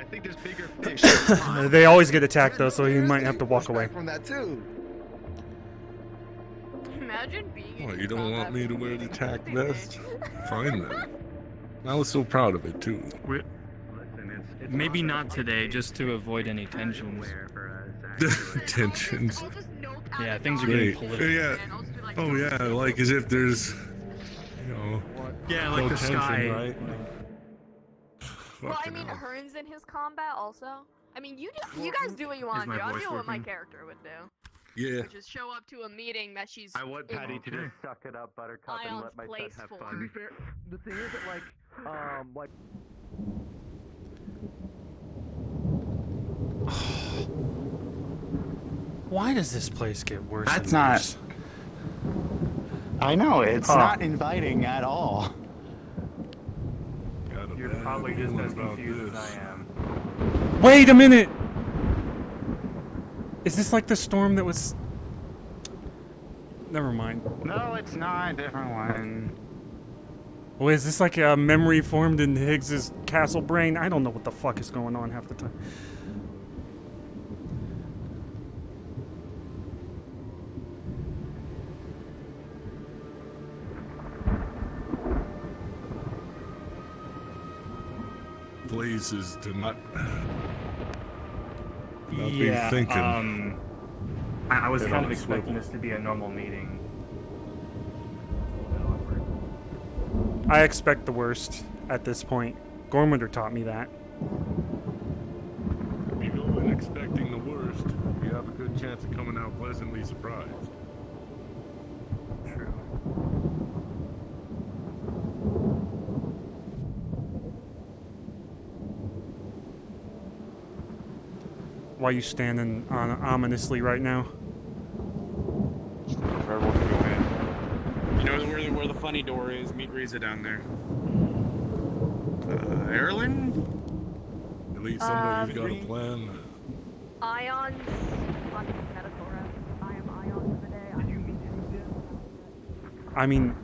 think there's bigger fish. They always get attacked though, so he might have to walk away. From that too. Imagine being. What, you don't want me to wear the tack vest? Fine then. I was so proud of it too. Maybe not today, just to avoid any tensions. Tensions. Yeah, things are getting political. Yeah. Oh yeah, like as if there's, you know. Yeah, like no the tension, sky. right? Well, I Fucking mean, hell. Hearn's in his combat also. I mean, you guys do what you want to do. I'll do what my character would do. Yeah. Which is show up to a meeting that she's. I want Patty to just suck it up, Buttercup, and let my place son have for. fun. To be fair, the thing is that like. Why does this place get worse? That's and not. worse? I know it's not inviting at all. You're probably just as confused as I am. Wait a minute! Is this like the storm that was... Never mind. No, it's not a different one. Well, is this like a memory formed in Higgs's castle brain? I don't know what the fuck is going on half the time. Blazes to not Yeah, be thinking. I was Bit kind on of a expecting swivel. this to be a normal meeting. I expect the worst at this point. Gormander taught me that. You know, when expecting the worst, you have a good chance of coming out pleasantly surprised. True. Why you standing on ominously right now? Everyone can go in. You know where the funny door is? Meet Riza down there. Erlen? At least somebody's got a plan. Ions on medical rep. I am Ions for the day. I mean,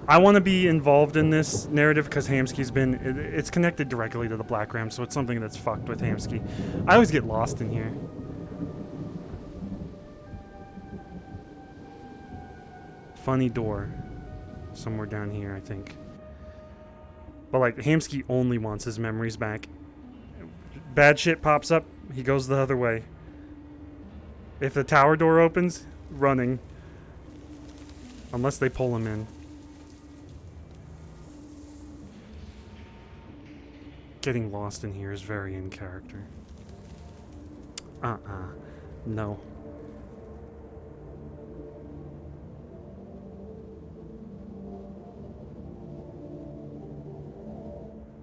I want to be involved in this narrative because Hamsky's been... It's connected directly to the Black Ram, so it's something that's fucked with Hamsky. I always get lost in here. Funny door. Somewhere down here, I think. But, like, Hamsky only wants his memories back. Bad shit pops up, he goes the other way. If the tower door opens, running. Unless they pull him in. Getting lost in here is very in character. No.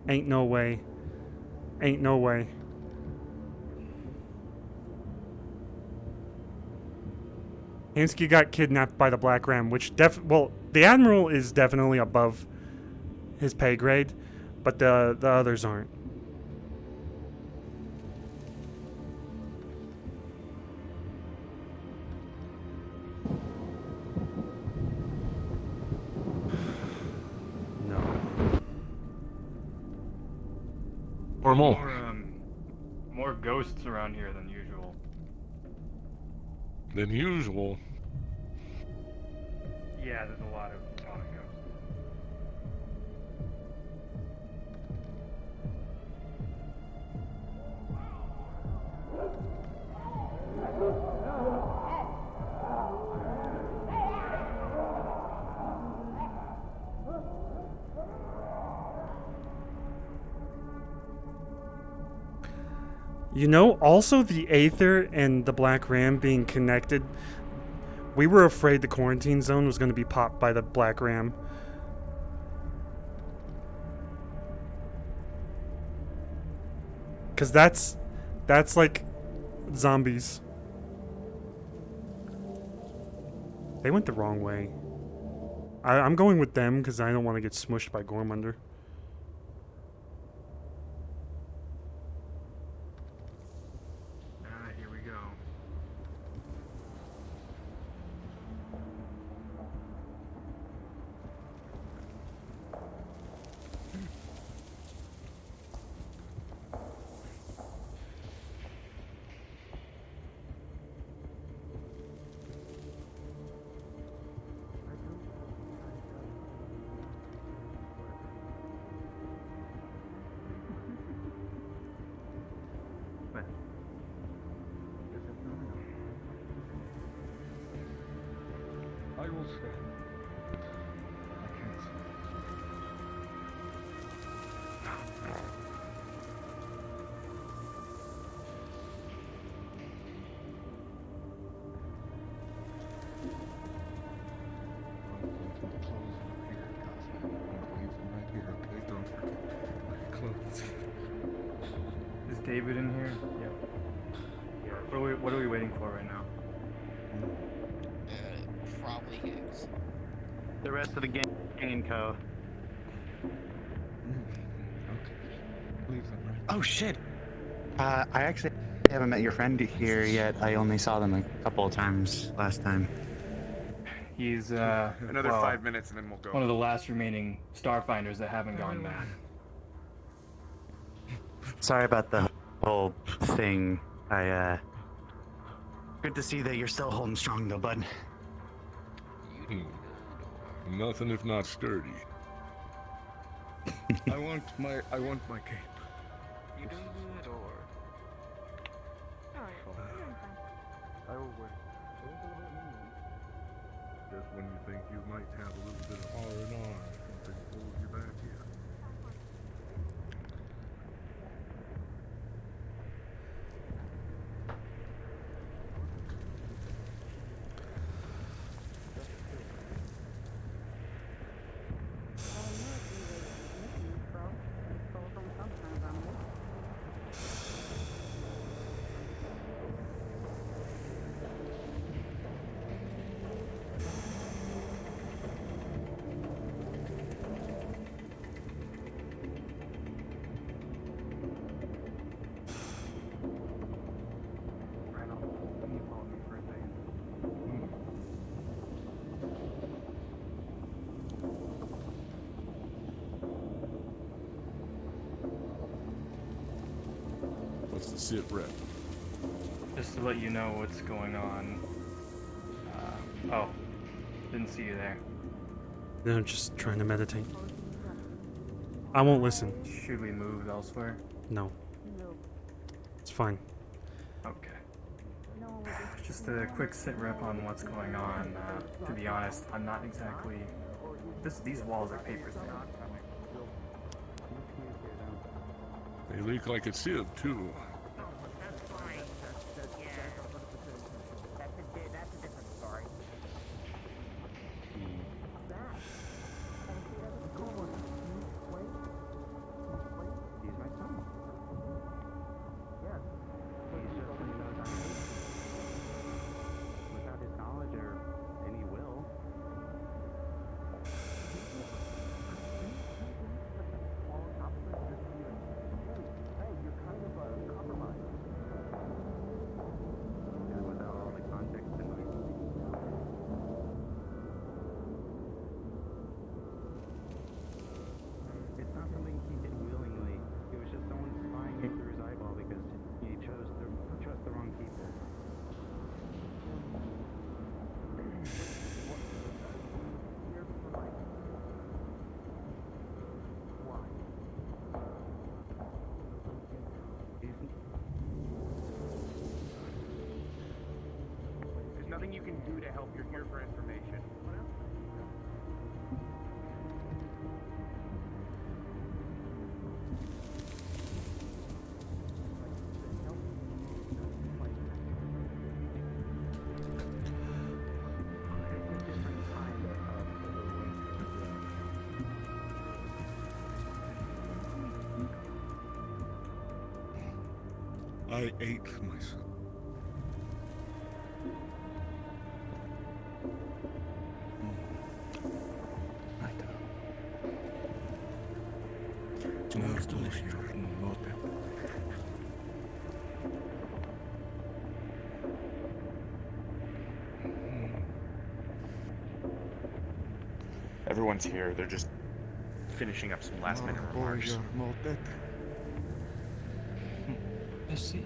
Ain't no way. Ain't no way. Hansky got kidnapped by the Black Ram, which well, the Admiral is definitely above his pay grade, but the others aren't. No. Or more. More ghosts around here than usual. Than usual. Yeah, there's a lot of ghosts. You know, also the Aether and the Black Ram being connected. We were afraid the quarantine zone was going to be popped by the Black Ram. Because that's like zombies. They went the wrong way. I'm going with them because I don't want to get smushed by Gormunder. Here we go. Is David in here? Yeah. What are we waiting for right now? Probably Higgs. The rest of the gang and co. Oh shit! I actually haven't met your friend here yet. I only saw them a couple of times last time. He's Another well, 5 minutes and then we'll go. one of the last remaining Starfinders that haven't gone mad. Sorry about the whole thing. Good to see that you're still holding strong though, bud. Nothing if not sturdy. I want my cape. You do it or... I will wait. Just when you think you might have a little bit of R&R, something pulls you back in. What's the sit rep? Just to let you know what's going on. Oh, didn't see you there. No, just trying to meditate. I won't listen. Should we move elsewhere? No. It's fine. Okay. Just a quick sit rep on what's going on. To be honest, I'm not exactly. These walls are paper thin. They leak like a sieve, too. Nothing you can do to help. You're here for information. I ate myself. Everyone's here. They're just finishing up some last-minute remarks. Merci.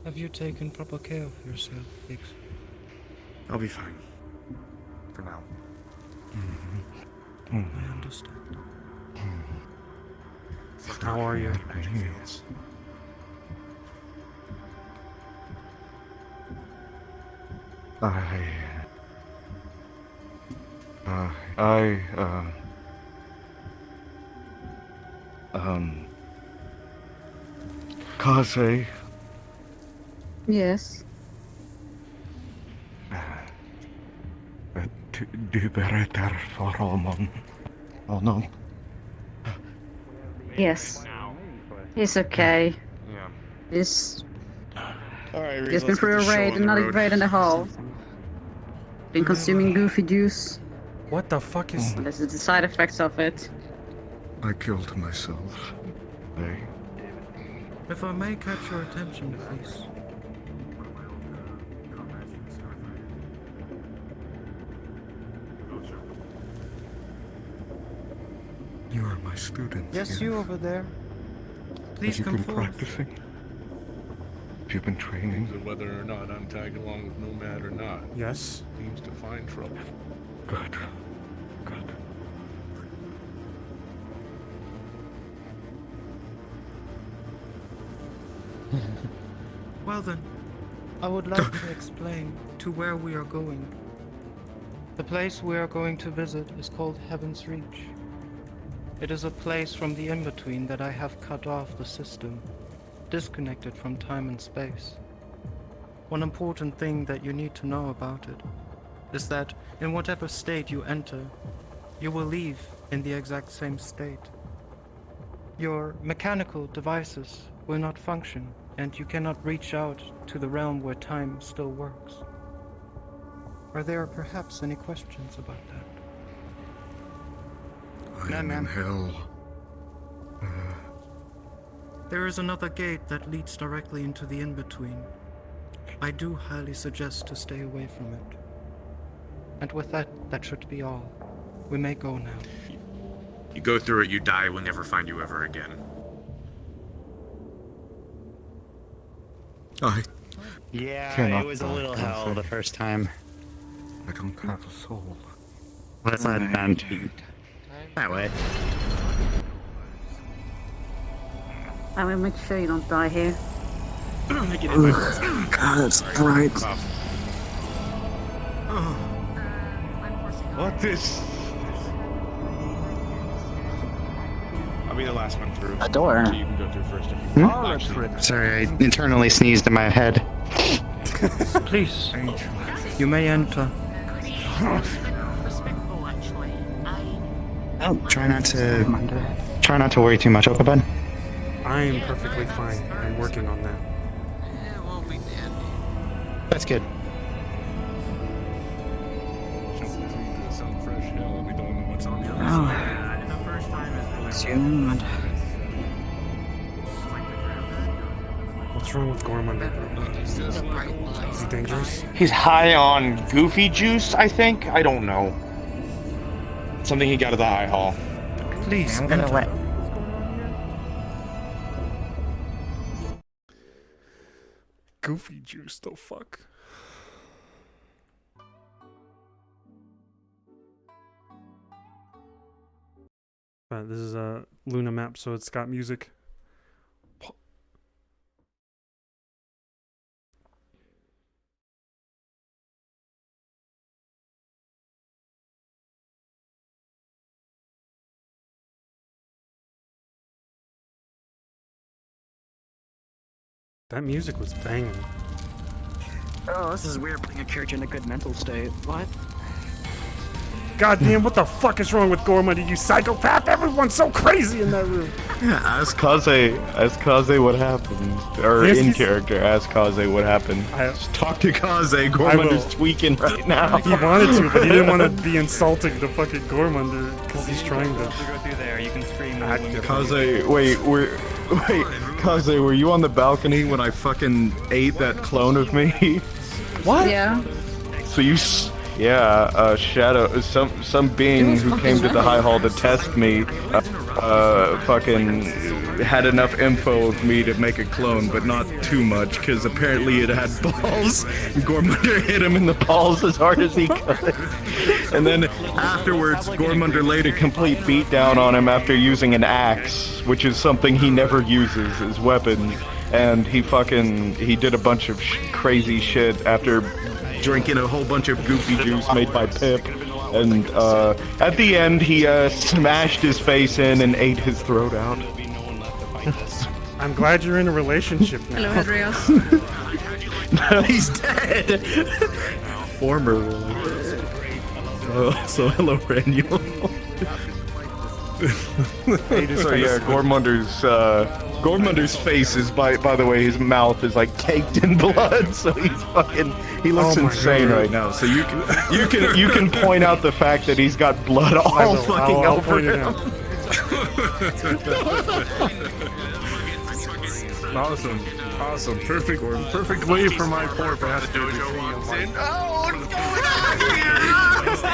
Have you taken proper care of yourself, Higgs? I'll be fine. For now. I understand. How are you? Magic fields. Kaze, Yes. du berättar för honom. Yes. He's okay. Yeah. He's Alright, just been through a raid, another raid in the hall. Been consuming goofy juice. What the fuck is... This is the side effects of it. I killed myself. If I may catch your attention, please. You are my student. Yes, you over there. Please Have you come been forth. practicing? Have you been training? Whether or not I'm tagging along with Nomad or not. Yes. Seems to find trouble. Good. Good. Well then, I would like to explain to where we are going. The place we are going to visit is called Heaven's Reach. It is a place from the in-between that I have cut off the system, disconnected from time and space. One important thing that you need to know about it is that in whatever state you enter, you will leave in the exact same state. Your mechanical devices will not function, and you cannot reach out to the realm where time still works. Are there perhaps any questions about that? I am in hell. There is another gate that leads directly into the in-between. I do highly suggest to stay away from it. And with that, that should be all. We may go now. You go through it, you die, we'll never find you ever again. Yeah, it was a little hell the first time. I don't have a soul. Let's not bend that way. I will make sure you don't die here. God, that's bright. What is? I'll be the last one through. A door. So you can go through first if you want. Actually, Sorry, I internally sneezed in my head. Please, you may enter. Oh, try not to worry too much, okay, bud? I am perfectly fine. I'm working on that. It won't be dandy. That's good. Some fresh hell and we don't know what's on the other Oh. side. The first time is Soon. What's wrong with Gormunder? Is he dangerous? he's high on goofy juice. I think. I don't know. Something he got at the high hall. Please, I'm gonna let. Goofy juice, the fuck? This is a Luna map, so it's got music. That music was banging. Oh, this is weird putting a character in a good mental state. What? Goddamn, what the fuck is wrong with Gormunder, you psychopath? Everyone's so crazy in that room. Ask Kaze what happened. Or Yes, in he's- character, ask Kaze what happened. Just talk to Kaze. Gormunder's tweaking right now. He wanted to, but he didn't want to be insulting to fucking Gormunder because he's trying to. go through there. You can scream. Kaze, wait, Kaze, were you on the balcony when I fucking ate that clone of me? What? Yeah. So you, Shadow, some being who came to the High Hall to test me, fucking had enough info of me to make a clone, but not too much, because apparently it had balls. Gormunder hit him in the balls as hard as he could. And then afterwards, Gormunder laid a complete beatdown on him after using an axe, which is something he never uses as weapons. And he did a bunch of crazy shit after drinking a whole bunch of goofy juice made by Pip. And at the end, he smashed his face in and ate his throat out. I'm glad you're in a relationship now. Hello, Andreas. No, he's dead. Formerly. Oh, so hello, Raniel. So yeah, Gormunder's face is by the way, his mouth is like caked in blood, so he looks insane right now. So you can point out the fact that he's got blood all fucking over him. Awesome. Perfect way for my poor bastard to see him.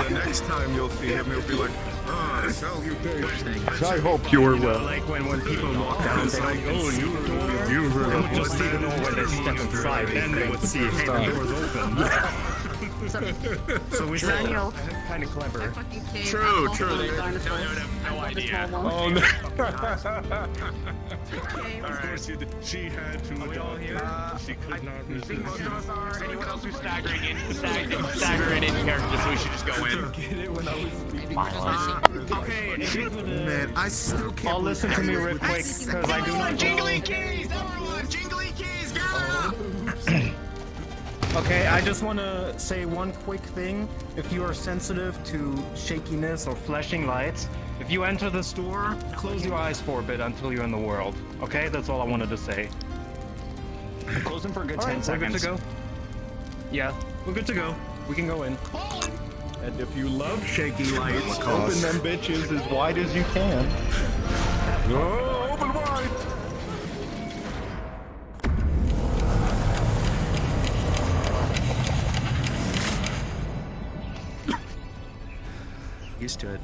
The next time you'll see him, he'll be like, salutations. I hope you are well. Like when people walk down, they don't You they would just see the door when they step inside, then they would see, hey, the door's open. So we said, kind of clever. True. They would have no idea. Oh no. Of course, she had to adopt it. She could not resist. Anyone else who's staggering in character, so we should just go in. Okay, Man, I still can't. I'll listen to me real quick, because I do not Jingly keys! Everyone, jingly keys, go! Okay, I just want to say one quick thing. If you are sensitive to shakiness or flashing lights, if you enter the store, close your eyes for a bit until you're in the world. Okay, that's all I wanted to say. Close them for a good 10 Alright, we're good seconds. to go. Yeah, we're good to go. We can go in. And if you love shaky lights, open them bitches as wide as you can. Oh, open wide. Used to it.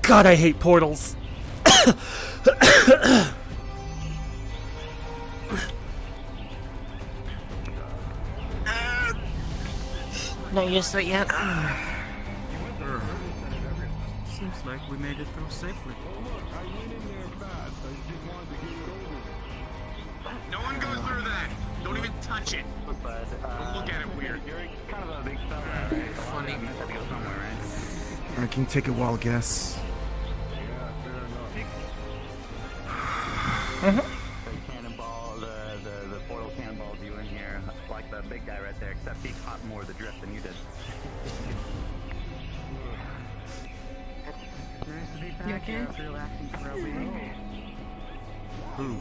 God, I hate portals. Not used to it yet. Seems like we made it through safely. No one goes through that. Don't even touch it. Don't look at it weird. You're kind of a big fella, right? Funny. You have to go somewhere, right? I can take a wild guess. The cannonball, the portal cannonballs you in here, like the big guy right there, except he caught more of the drift than you did. You okay? Who?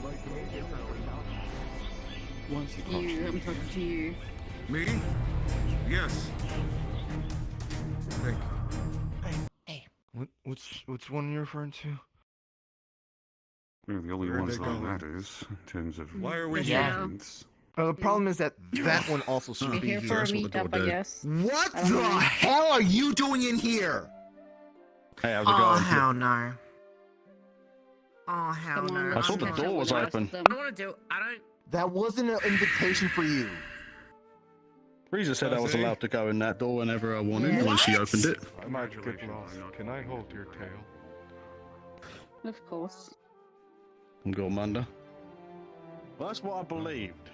You, I'm talking to you. Me? Yes. Thank you. Hey. What's one you're referring to? We're the only ones that matters in terms of. Why are we Yeah. here? The problem is that that one also should We're be here here. for a That's what the door meetup, I did. guess. What I don't the know. hell are you doing in here? Hey, how's it Oh, going? hell no. Oh, hell Come on, no. I thought the let's door catch up was with the rest open. of them. I don't want to do. I don't. That wasn't an invitation for you. Frieza said I was allowed to go in that door whenever I wanted Yeah. when she opened it. I might get lost. Can I hold your tail? Of course. I'm Gormunda. Well, that's what I believed.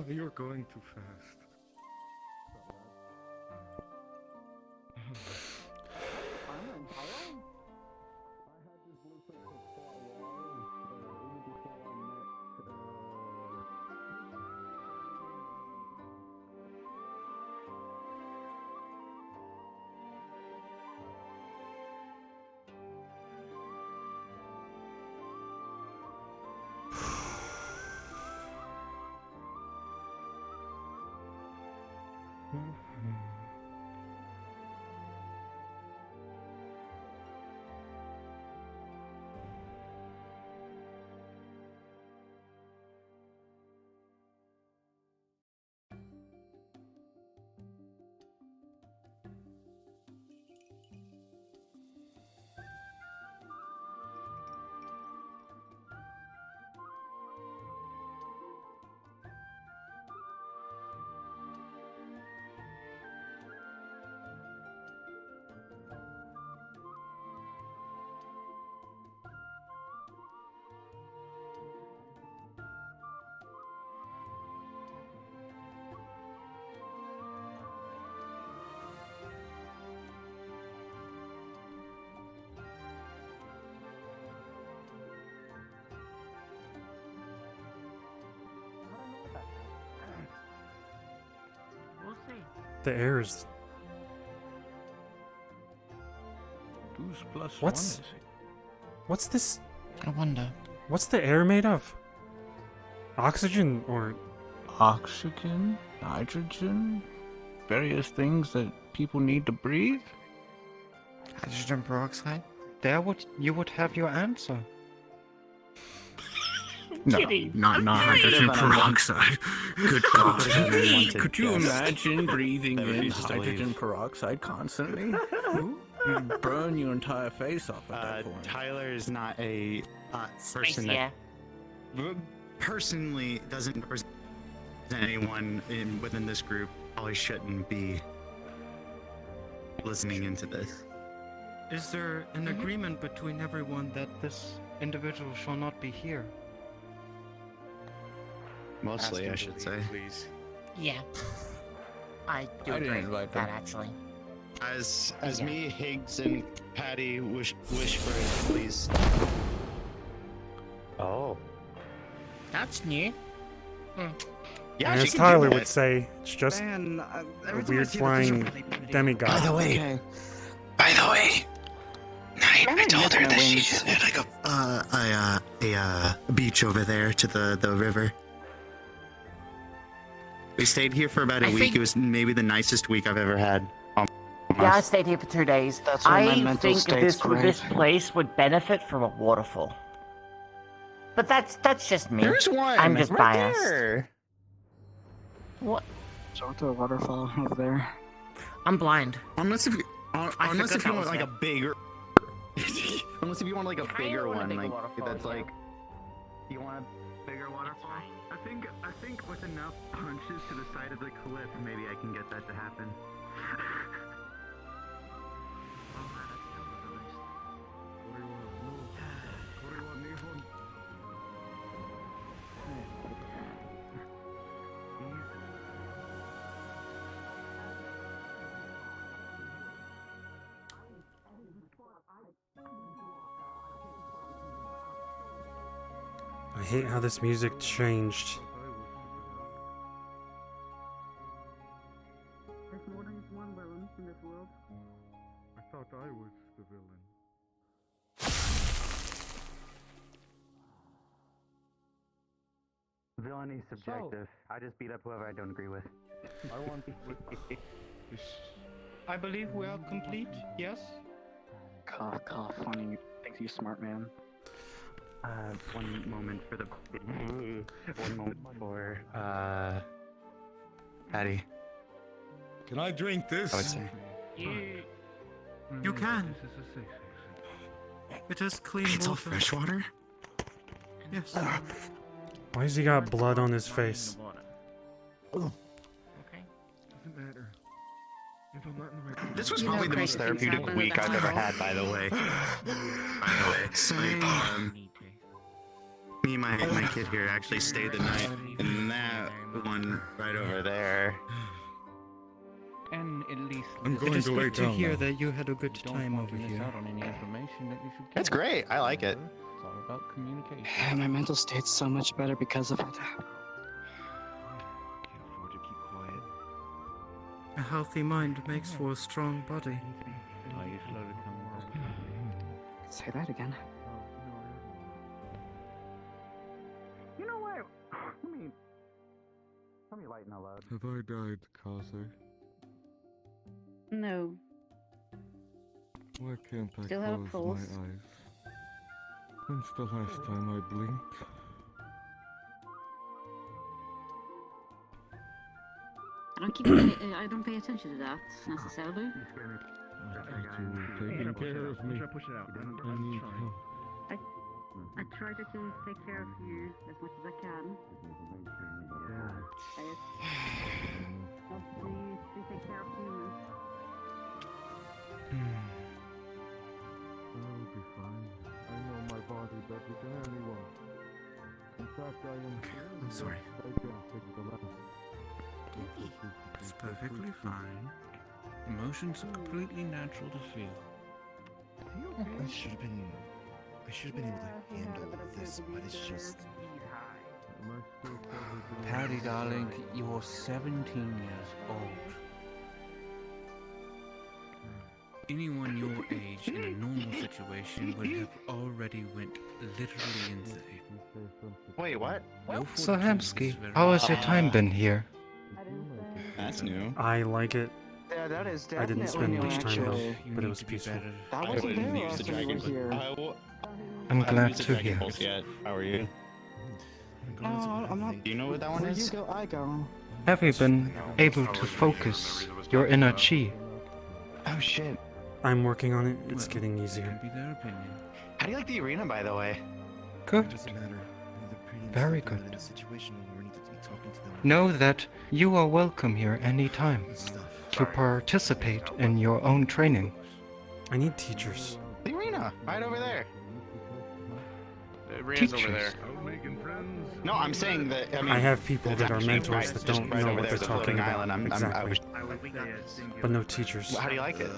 You're going too fast. The air is. 2 plus What's- 1 is What's this? I wonder. What's the air made of? Oxygen or. oxygen, nitrogen, various things that people need to breathe. Hydrogen peroxide? There you would have your answer. No, kidding. not I'm hydrogen kidding. peroxide. Good God. Unwanted Could you guest. imagine breathing That in refuses to hydrogen leave. peroxide constantly? You'd burn your entire face off at that point. Tyler is not a person Space, yeah. that personally doesn't represent anyone within this group. Probably shouldn't be listening into this. Is there an agreement between everyone that this individual shall not be here? Mostly, I should say. Please. Yeah. I do I didn't agree invite with that, them. actually. As Yeah. me, Higgs, and Patty wish for it, please. Oh. That's new. Yeah, And she as can Tyler do would it. say, it's just Man, a every time I weird see the picture flying of Lady demigod. By the way, Okay. I told her that she just had like a beach over there to the river. We stayed here for about a I week. think- It was maybe the nicest week I've ever had. Yeah, I stayed here for 2 days. That's why my I mental think state's this great. place would benefit from a waterfall. But that's just me. There's one. I'm just right biased. There. What? So to a waterfall over there. I'm blind. Unless if you forgot want that was like there. a bigger. Unless if you want like a I bigger don't wanna one, make a like waterfall that's here. like. You want a bigger waterfall? I think with enough punches to the side of the cliff, maybe I can get that to happen. I hate how this music changed. There's more than one villain in this world. I thought I was the villain. Villainy subjective. I just beat up whoever I don't agree with. I want. I believe we are complete. Yes. Cough, cough. Funny. Thinks you smart, man. One moment for the. One moment for Patty. Can I drink this? I would say. You can. It is clean It's all water. fresh water. Yes. Why has he got blood on his face? Okay. Doesn't matter. If I'm not in the right This was You probably know, the most Grace, if you therapeutic sound week like I've a ever troll. had, by the way. Say. Me and my kid here actually stayed the night in that one right over there. And at least I'm It going is to lay good to down hear now. that you had a good don't time want over to miss here. out on any information that you should That's get. great. I like it. It's all about communication. My mental state's so much better because of it. Can't afford to keep quiet. A healthy mind makes for a strong body. Are you slow to come around? Say that again. You know what? Let me lighten a load. Have I died, Kaiser? No. Why can't I Still have a close pulse. my eyes? When's the last time I blinked? I don't pay attention to that necessarily. You scared me. I thought you were taking care of me. Try to push it out. I need help. I try to take care of you as much as I can. To take care of humans. I'll be fine. I know my body better than anyone. In fact, I am. I'm sorry. I can take the last. It's perfectly fine. Emotions are completely natural to feel. I should have been able to handle this, but it's just. Am I still covered in Patty, darling, you're 17 years old. Anyone your age in a normal situation would have already went literally insane. Wait, what? So Hamsky, how has your time been here? That's new. I like it. Yeah, that is I didn't spend definitely much new, time though, actually. but it was peaceful. That wasn't there last time we were here. I'm glad to hear. How are you? No, I'm not. Do you know what that one Where is? you go, I go. Have you been able to focus your inner chi? Oh shit. I'm working on it. It's getting easier. How do you like the arena, by the way? Good. Very good. Know that you are welcome here anytime to participate in your own training. I need teachers. The arena, right over there. The arena's over there. No, I'm saying that. I mean, I have people that are mentors right, that just don't right know over what there they're is a floating talking about. island. Exactly. But no teachers. Well, how do you like it?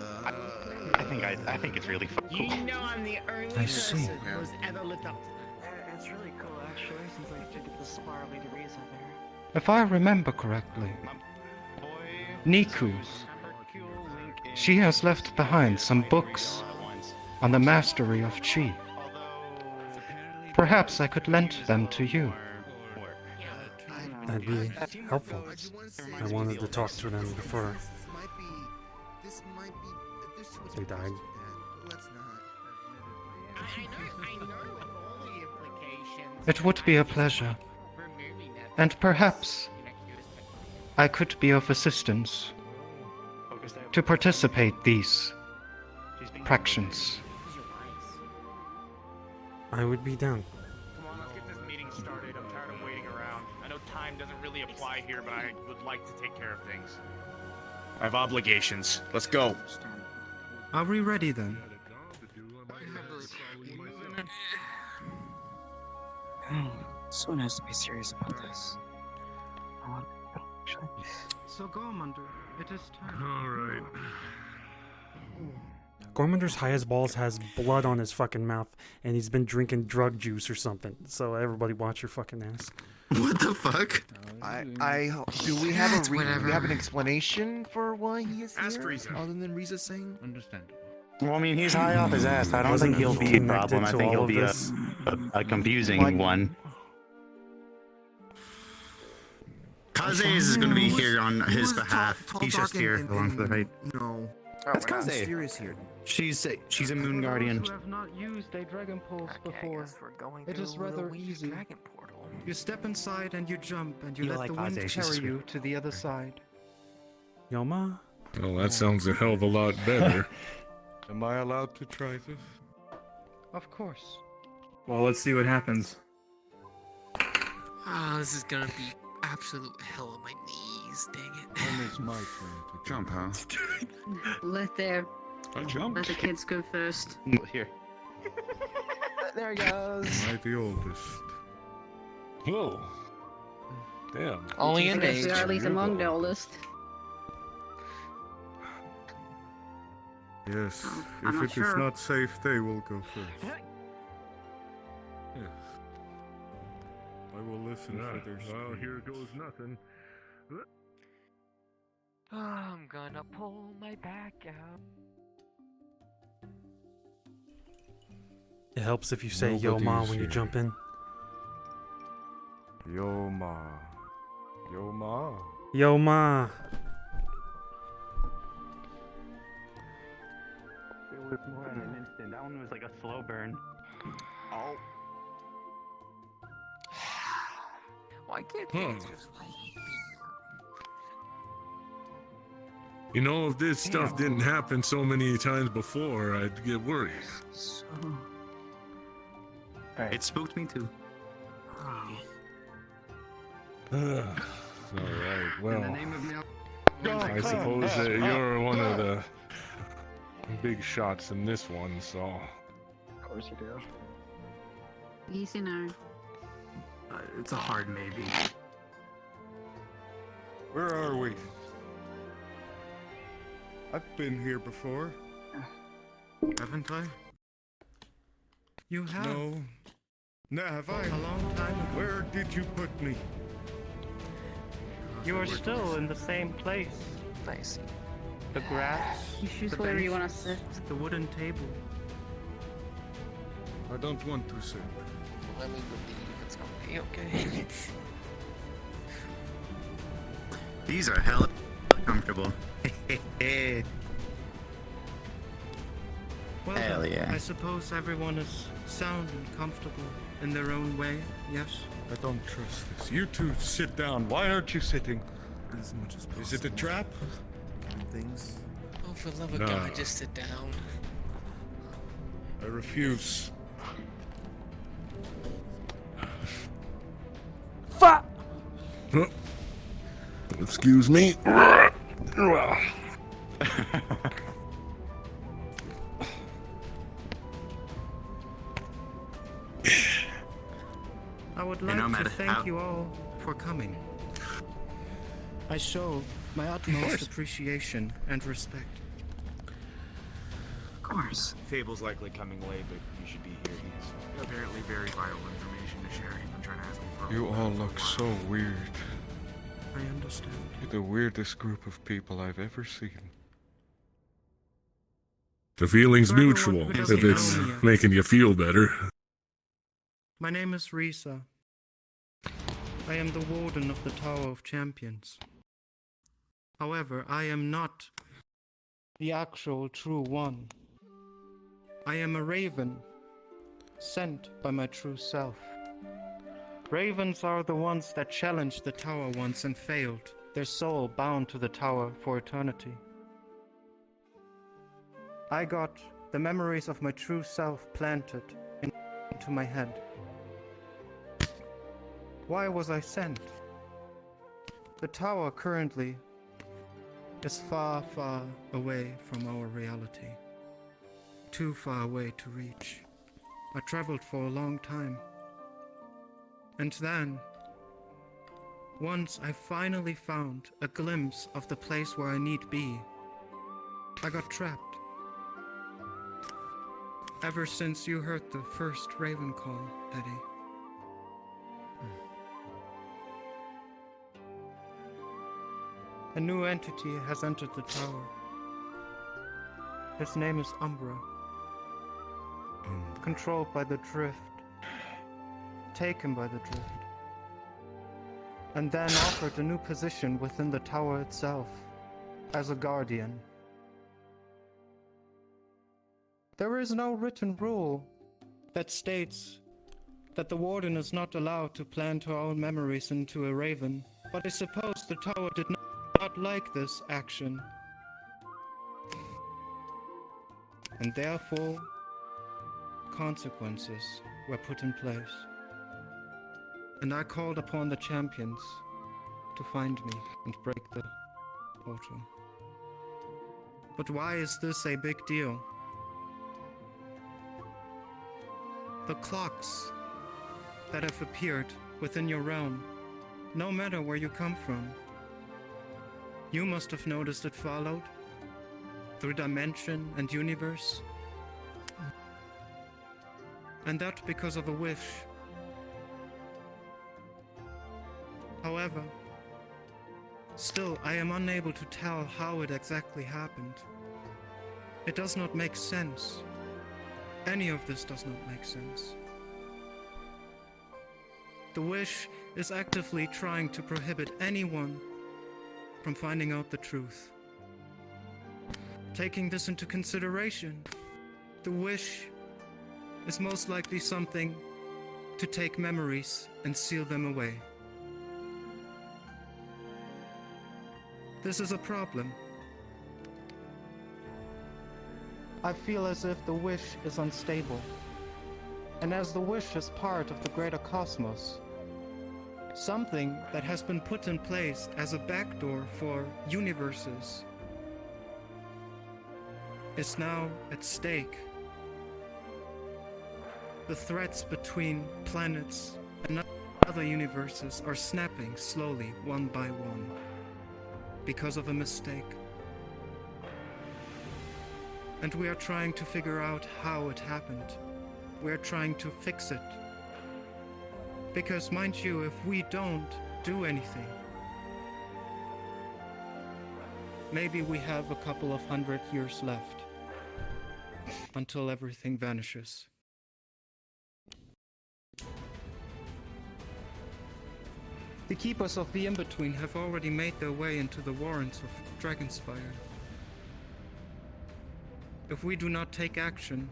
I think it's really cool. You know I'm the earliest I see. that was ever lit up. It's really cool, actually, since I took it the spirally degrees out there. If I remember correctly, Niku, she has left behind some books on the mastery of chi. Perhaps I could lend them to you. That'd be helpful. I wanted to talk to them before they died. It would be a pleasure. And perhaps I could be of assistance to participate these fractions. I would be down. Come on, let's get this meeting started. I'm tired of waiting around. I know time doesn't really apply here, but I would like to take care of things. I have obligations. Let's go. Are we ready then? Someone has to be serious about this. I want to actually. So Gormander, it is time. Alright. Gormander's high as balls has blood on his fucking mouth, and he's been drinking drug juice or something. So everybody watch your fucking ass. What the fuck? Do we have do we have an explanation for why he is Ask here? Riza. Other than Riza saying? Understandable. Well, I mean, he's high off his ass. I don't think he'll be a problem. I think he'll be a confusing one. Kaze is going to be here on his behalf. He's just here along for the fight. No. That's Kaze. Kaze. Mysterious here. She's a moon guardian. You have not used a dragon pulse before. It is rather easy. You step inside and you jump, and you You let like the wind Kaze, she's carry sweet. you to the other side. Yoma? Well, that sounds a hell of a lot better. Am I allowed to try this? Of course. Well, let's see what happens. Oh, this is gonna be absolute hell on my knees, dang it. When is my turn to Jump, huh? Let the kids go first. Here. There he goes. Am I the oldest? Whoa. Damn. Only in age. We are at least among the oldest. Yes. I'm If not it is sure. not safe, they will go first. Yes. I will listen for their screams. Well, here goes nothing. I'm gonna pull my back out. It helps if you say "Yo Ma" Nobody's when you here. jump in. Yo ma. Yo ma. Yo Ma. It was more than an instant. That one was like a slow burn. Oh. Why can't things just You know, if this stuff didn't happen so many times before, I'd get worried. It spooked me too. Alright, well, I suppose that you're one of the big shots in this one, so... Of course you do. Easy now. It's a hard maybe. Where are we? I've been here before. Haven't I? You have. No. No, have I? A long time ago. Where did you put me? You are still in the same place. I see. the grass, You choose the wherever you want to benches, sit. the wooden table. I don't want to sit. Let me believe it's gonna be okay. These are hella comfortable. Well, Hell then, yeah. I suppose everyone is sound and comfortable in their own way, yes? I don't trust this. You two sit down. Why aren't you sitting? As much as possible. Is it a trap? Things. Oh, for the love of No. God, just sit down. I refuse. Fuck! Excuse me. I would no like to matter thank how- you all for coming. I show my utmost appreciation and respect. Of course. Fable's likely coming late, but you should be here. He's apparently very vital information to share. He's been trying to ask me for a You while. all look so weird. I understand. You're the weirdest group of people I've ever seen. The feeling's For everyone mutual, who if doesn't it's know me yet. making you feel better. My name is Risa. I am the warden of the Tower of Champions. However, I am not the actual true one. I am a raven, sent by my true self. Ravens are the ones that challenged the tower once and failed, their soul bound to the tower for eternity. I got the memories of my true self planted into my head. Why was I sent? The tower currently is far, far away from our reality. Too far away to reach. I traveled for a long time. And then, once I finally found a glimpse of the place where I need be, I got trapped. Ever since you heard the first raven call, Eddie. A new entity has entered the tower. His name is Umbra. Controlled by the drift. Taken by the drift. And then offered a new position within the tower itself, as a guardian. There is no written rule that states that the warden is not allowed to plant her own memories into a raven, but I suppose the tower did not like this action. And therefore, consequences were put in place. And I called upon the champions to find me and break the portal. But why is this a big deal? The clocks that have appeared within your realm, no matter where you come from, you must have noticed it followed through dimension and universe. And that because of a wish. However, still I am unable to tell how it exactly happened. It does not make sense. Any of this does not make sense. The wish is actively trying to prohibit anyone from finding out the truth. Taking this into consideration, the wish is most likely something to take memories and seal them away. This is a problem. I feel as if the wish is unstable. And as the wish is part of the greater cosmos, something that has been put in place as a backdoor for universes is now at stake. The threads between planets and other universes are snapping slowly one by one because of a mistake. And we are trying to figure out how it happened. We're trying to fix it. Because mind you, if we don't do anything, maybe we have a couple of 100 years left until everything vanishes. The keepers of the In-Between have already made their way into the warrens of Dragonspire. If we do not take action,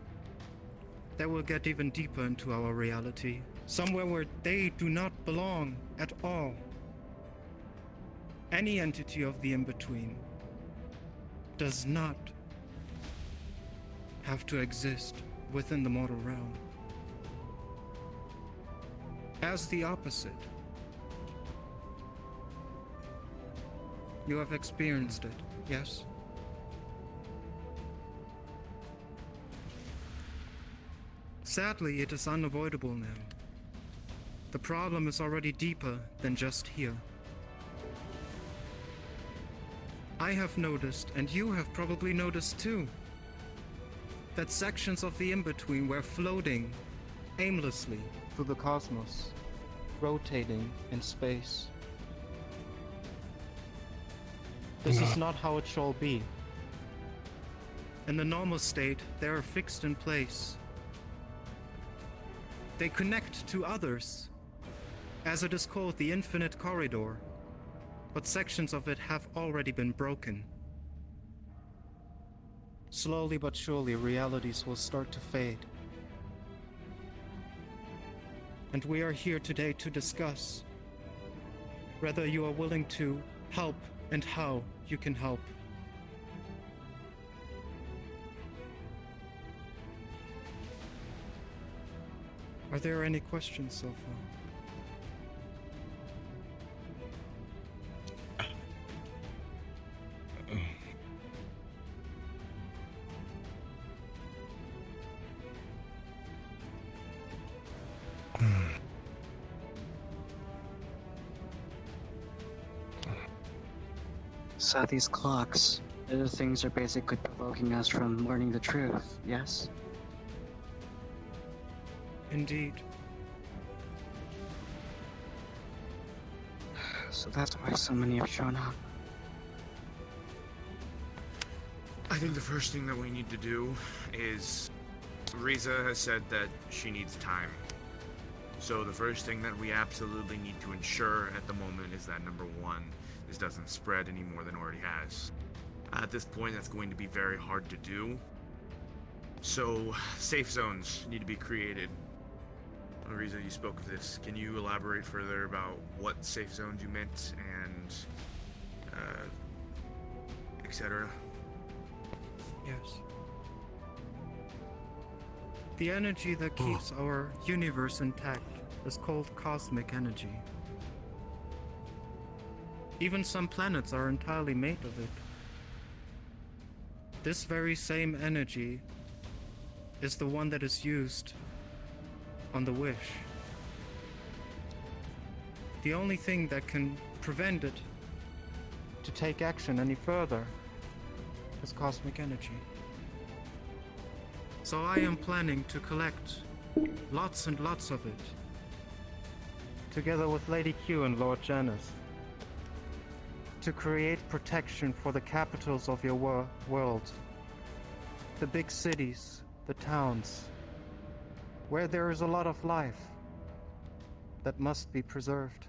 they will get even deeper into our reality, somewhere where they do not belong at all. Any entity of the In-Between does not have to exist within the mortal realm. As the opposite, you have experienced it, yes? Sadly, it is unavoidable now. The problem is already deeper than just here. I have noticed, and you have probably noticed too, that sections of the In-Between were floating aimlessly through the cosmos, rotating in space. This is not how it shall be. In the normal state, they are fixed in place. They connect to others, as it is called the Infinite Corridor, but sections of it have already been broken. Slowly but surely, realities will start to fade. And we are here today to discuss whether you are willing to help and how you can help. Are there any questions so far? So these clocks, the things are basically provoking us from learning the truth, yes? Indeed. So that's why so many have shown up. I think the first thing that we need to do is... Riza has said that she needs time. So the first thing that we absolutely need to ensure at the moment is that, number one, this doesn't spread any more than it already has. At this point, that's going to be very hard to do. So, safe zones need to be created. Riza, you spoke of this. Can you elaborate further about what safe zones you meant and, etc.? Yes. The energy that keeps our universe intact is called cosmic energy. Even some planets are entirely made of it. This very same energy is the one that is used on the Wish. The only thing that can prevent it to take action any further is cosmic energy. So I am planning to collect lots and lots of it, together with Lady Q and Lord Janus, to create protection for the capitals of your world, the big cities, the towns, where there is a lot of life that must be preserved.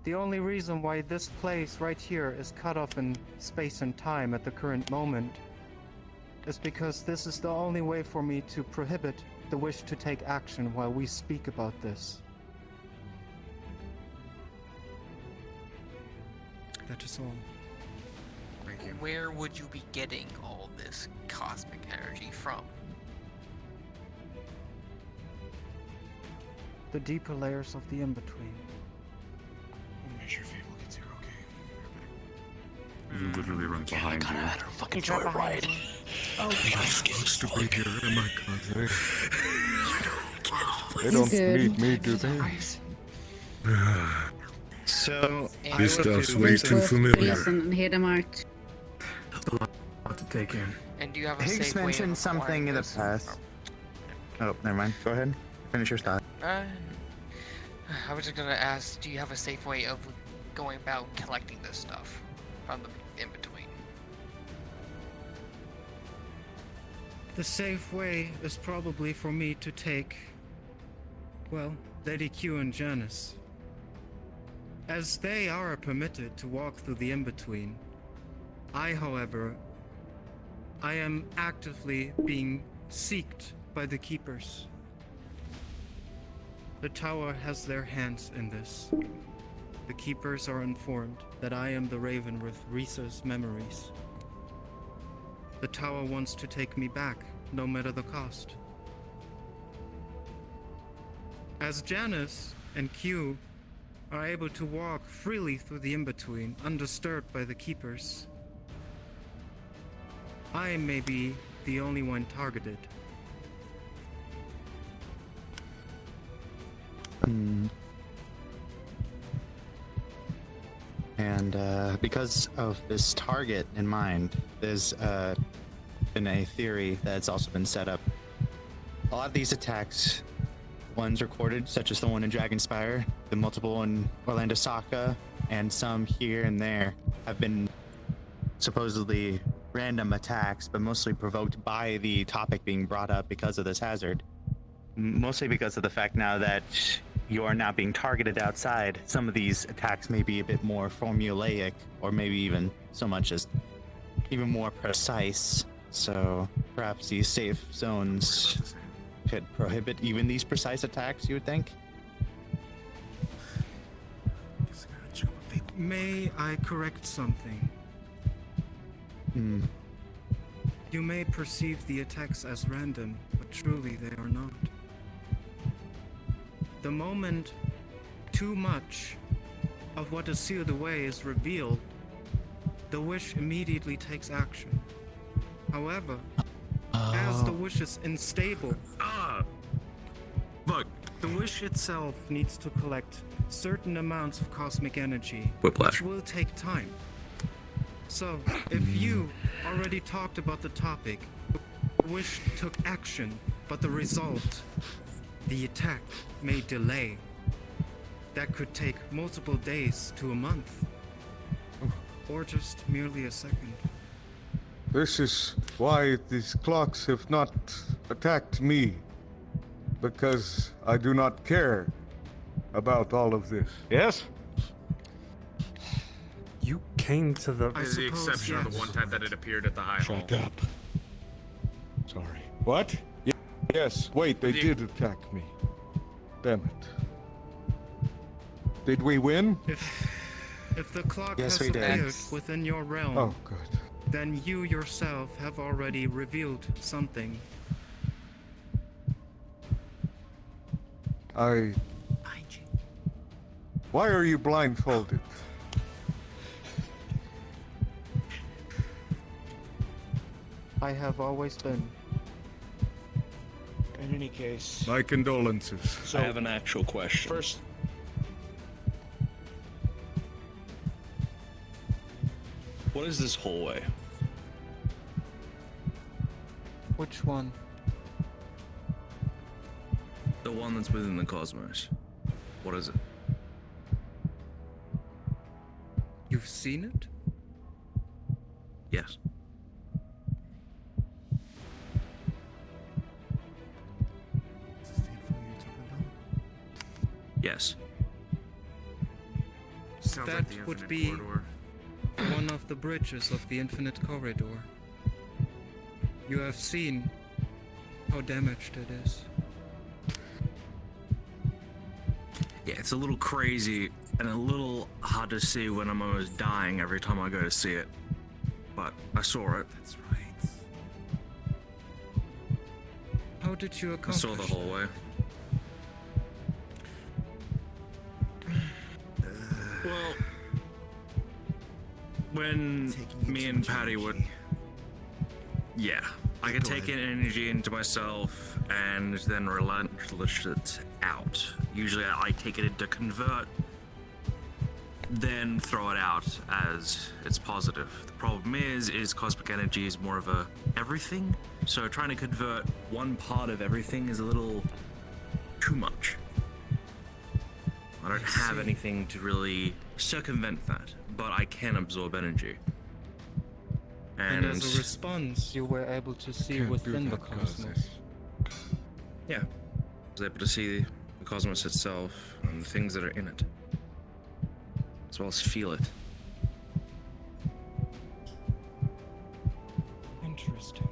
The only reason why this place right here is cut off in space and time at the current moment is because this is the only way for me to prohibit the wish to take action while we speak about this. That is all. Thank you. Where would you be getting all this cosmic energy from? The deeper layers of the In-Between. Make sure Fable gets here, okay? You literally run behind you. Fucking throw it right. Oh, my supposed to be here in my cousin. They don't need me, do they? So, This stuff's way too familiar. Listen and hear them out. That's a lot to take in. And do you have a Higgs safe way mentioned of something in the this? past. Oh, never mind. Go ahead. Finish your thought. I was just gonna ask, do you have a safe way of going about collecting this stuff? from the in-between? The safe way is probably for me to take, well, Lady Q and Janice. As they are permitted to walk through the in-between, however, I am actively being seeked by the Keepers. The tower has their hands in this. The Keepers are informed that I am the Raven with Risa's memories. The tower wants to take me back, no matter the cost. As Janice and Q are able to walk freely through the in-between, undisturbed by the Keepers, I may be the only one targeted. And because of this target in mind, there's been a theory that's also been set up. A lot of these attacks, ones recorded, such as the one in Dragonspire, the multiple in Orlando Saka, and some here and there, have been supposedly random attacks, but mostly provoked by the topic being brought up because of this hazard. Mostly because of the fact now that you are now being targeted outside, some of these attacks may be a bit more formulaic, or maybe even so much as even more precise. So perhaps these safe zones could prohibit even these precise attacks, you would think? May I correct something? You may perceive the attacks as random, but truly they are not. The moment too much of what is sealed away is revealed, the wish immediately takes action. However, as the wish is unstable, the wish itself needs to collect certain amounts of cosmic energy, which will take time. So, if you already talked about the topic, the wish took action, but the result, the attack, may delay. That could take multiple days to a month, or just merely a second. This is why these clocks have not attacked me, because I do not care about all of this. Yes? You came to the... With the exception of the one time that it appeared at the High Hall. Shut up. Sorry. What? Yes, wait, they did attack me. Damn it. Did we win? If the clock Yes, has we did. appeared within your realm, Oh, good. then you yourself have already revealed something. Why are you blindfolded? I have always been. In any case, My condolences. so I have an actual question. first, What is this hallway? Which one? The one that's within the cosmos. What is it? You've seen it? Yes. Yes. Sounds That like the would Infinite be Corridor. one of the bridges of the Infinite Corridor. You have seen how damaged it is. Yeah, it's a little crazy and a little hard to see when I'm almost dying every time I go to see it. But I saw it. That's right. How did you I accomplish saw the hallway. Well, when me and Patty would... Yeah, I could take in energy into myself and then relinquish it out. Usually I take it into convert, then throw it out as it's positive. The problem is cosmic energy is more of a everything, so trying to convert one part of everything is a little too much. I don't have anything to really circumvent that. but I can absorb energy. And as a response, you were able to see within the cosmos. Yeah, I was able to see the cosmos itself and the things that are in it, as well as feel it. Interesting.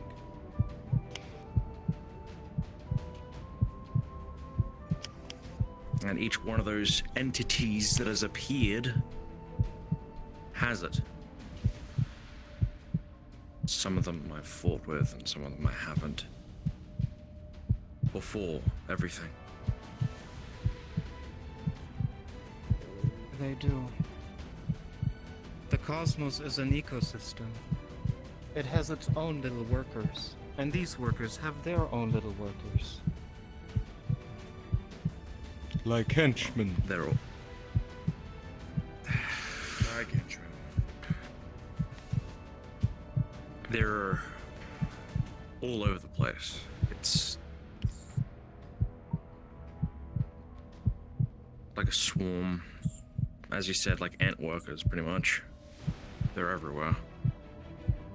And each one of those entities that has appeared has it. Some of them I've fought with, and some of them I haven't. Before everything. They do. The cosmos is an ecosystem. It has its own little workers, and these workers have their own little workers. Like henchmen. They're all. I get you. They're all over the place. It's like a swarm. As you said, like ant workers, pretty much. They're everywhere.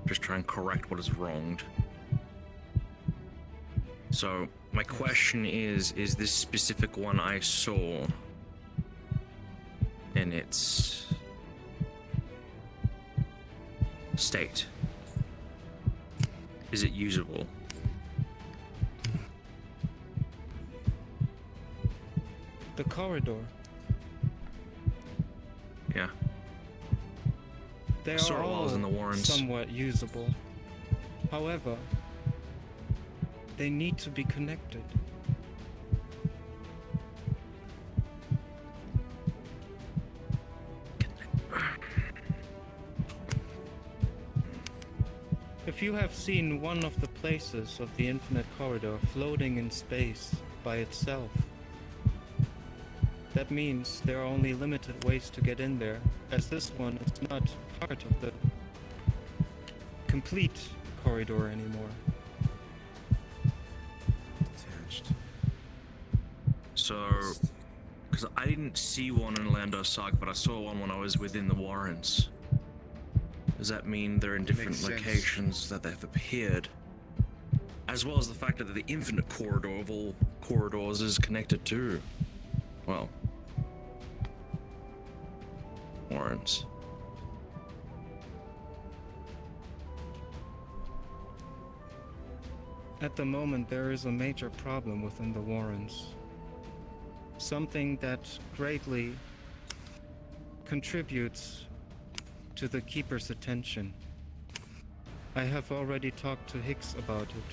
Just try and correct what is wronged. So, my question is this specific one I saw in its state, is it usable? The corridor. Yeah. They I saw are it while I all was in the Warrens. somewhat usable. However, they need to be connected. If you have seen one of the places of the infinite corridor floating in space by itself, that means there are only limited ways to get in there, as this one is not part of the complete corridor anymore. Attached. So, because I didn't see one in Lando Sark, but I saw one when I was within the Warrens. Does that mean they're in different Makes sense. locations that they've appeared? As well as the fact that the infinite corridor of all corridors is connected to, well, Warrens. At the moment, there is a major problem within the Warrens. Something that greatly contributes to the Keeper's attention. I have already talked to Hicks about it.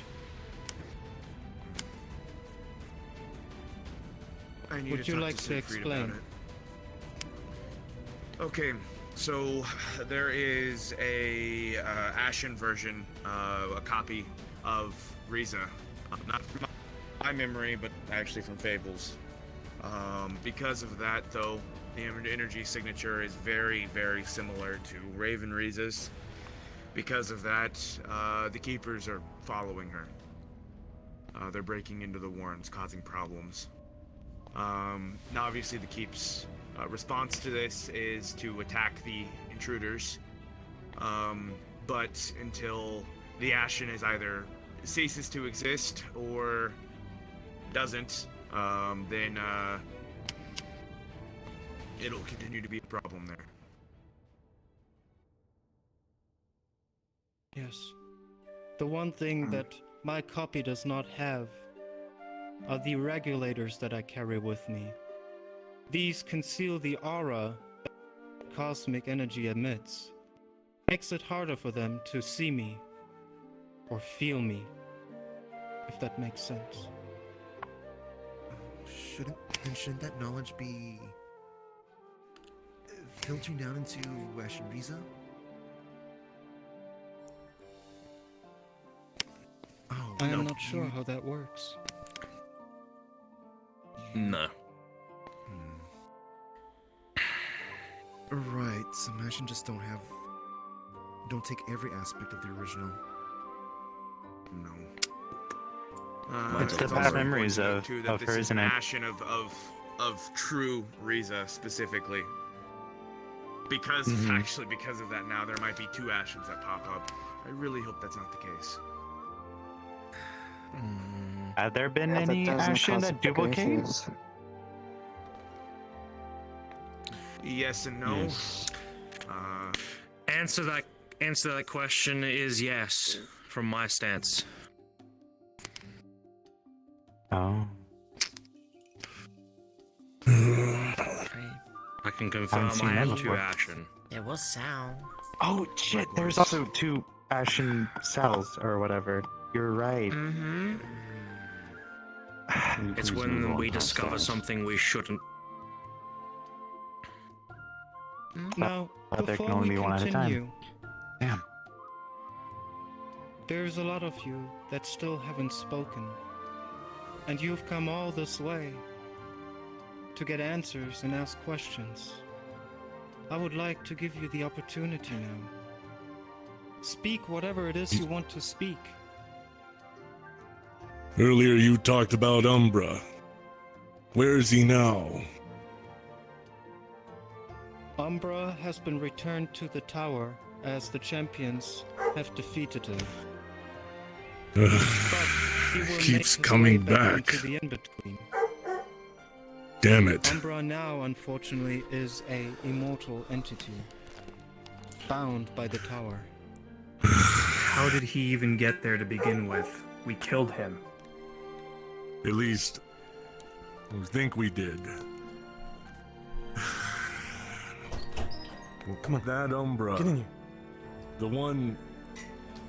I need Would to you talk like to Siegfried about explain? it. Okay, so there is a Ashen version, a copy of Riza, not from my memory, but actually from Fables. Because of that, though, the energy signature is very, very similar to Raven Riza's. Because of that, the Keepers are following her. They're breaking into the Warrens, causing problems. Now, obviously, the Keep's response to this is to attack the intruders. But until the Ashen is either ceases to exist or doesn't, then it'll continue to be a problem there. Yes. The one thing that my copy does not have are the regulators that I carry with me. These conceal the aura that cosmic energy emits. Makes it harder for them to see me or feel me, if that makes sense. Shouldn't that knowledge be filtering down into Ashen Riza? Oh, I am not sure how that works. No. Right, so Ashen just don't take every aspect of the original. No. It's the also bad memories important to of note, too, that this her, is isn't an it? Ashen of true Riza specifically. because actually because of that now there might be 2 Ashens that pop up. I really hope that's not the case. Have there been any Ashen that duplicate? Yes and no. Answer that question is yes, from my stance. Oh. I can confirm I have 2 Ashen. Yeah, what sound? Oh shit, there's also 2 Ashen cells or whatever. You're right. It's when we discover something we shouldn't. Now, There can before only we be one at a time. continue, Damn. there's a lot of you that still haven't spoken. And you've come all this way to get answers and ask questions. I would like to give you the opportunity now. Speak whatever it is you want to speak. Earlier you talked about Umbra. Where is he now? Umbra has been returned to the tower as the champions have defeated him. But he will make Keeps his coming way back. into the in-between. Damn it. Umbra now, unfortunately, is a immortal entity, bound by the tower. How did he even get there to begin with? We killed him. At least, I think we did. Well, come on. That Umbra. Get in here.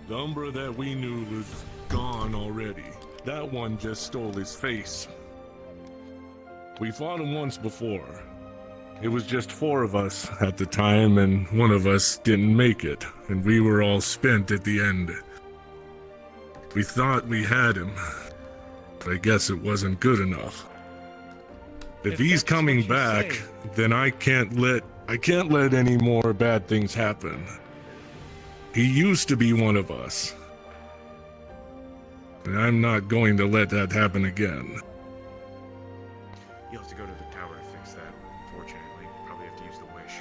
The Umbra that we knew was gone already. That one just stole his face. We fought him once before. It was just 4 of us at the time, and one of us didn't make it, and we were all spent at the end. We thought we had him, but I guess it wasn't good enough. If he's coming back, then I can't let any more bad things happen. He used to be one of us, and I'm not going to let that happen again. You'll have to go to the tower to fix that, unfortunately. Probably have to use the wish.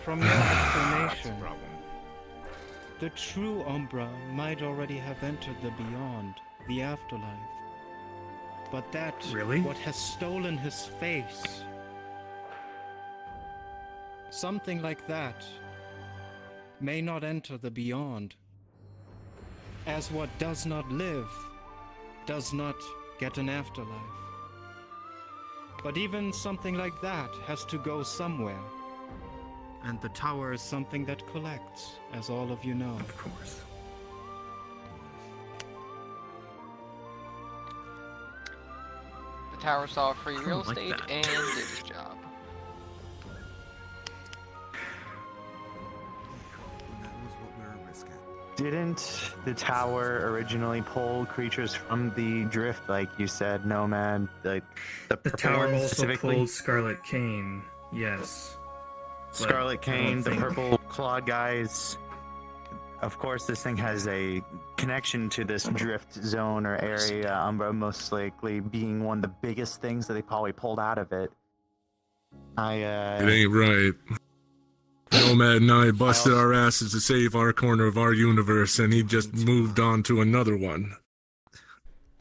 From your explanation, Problem. the true Umbra might already have entered the beyond, the afterlife. But that, what has stolen his face, something like that, may not enter the beyond. As what does not live, does not get an afterlife. But even something like that has to go somewhere. And the tower is something that collects, as all of you know. Of course. The tower saw free I real don't like estate that. and did its job. Didn't the tower originally pull creatures from the drift, like you said, Nomad? Like the tower also specifically? pulled Scarlet Cane, yes. But Scarlet I Cane, don't the think- purple clawed guys. Of course, this thing has a connection to this drift zone or area. Umbra most likely being one of the biggest things that they probably pulled out of it. It ain't right. Nomad and I busted our asses to save our corner of our universe, and he just moved on to another one.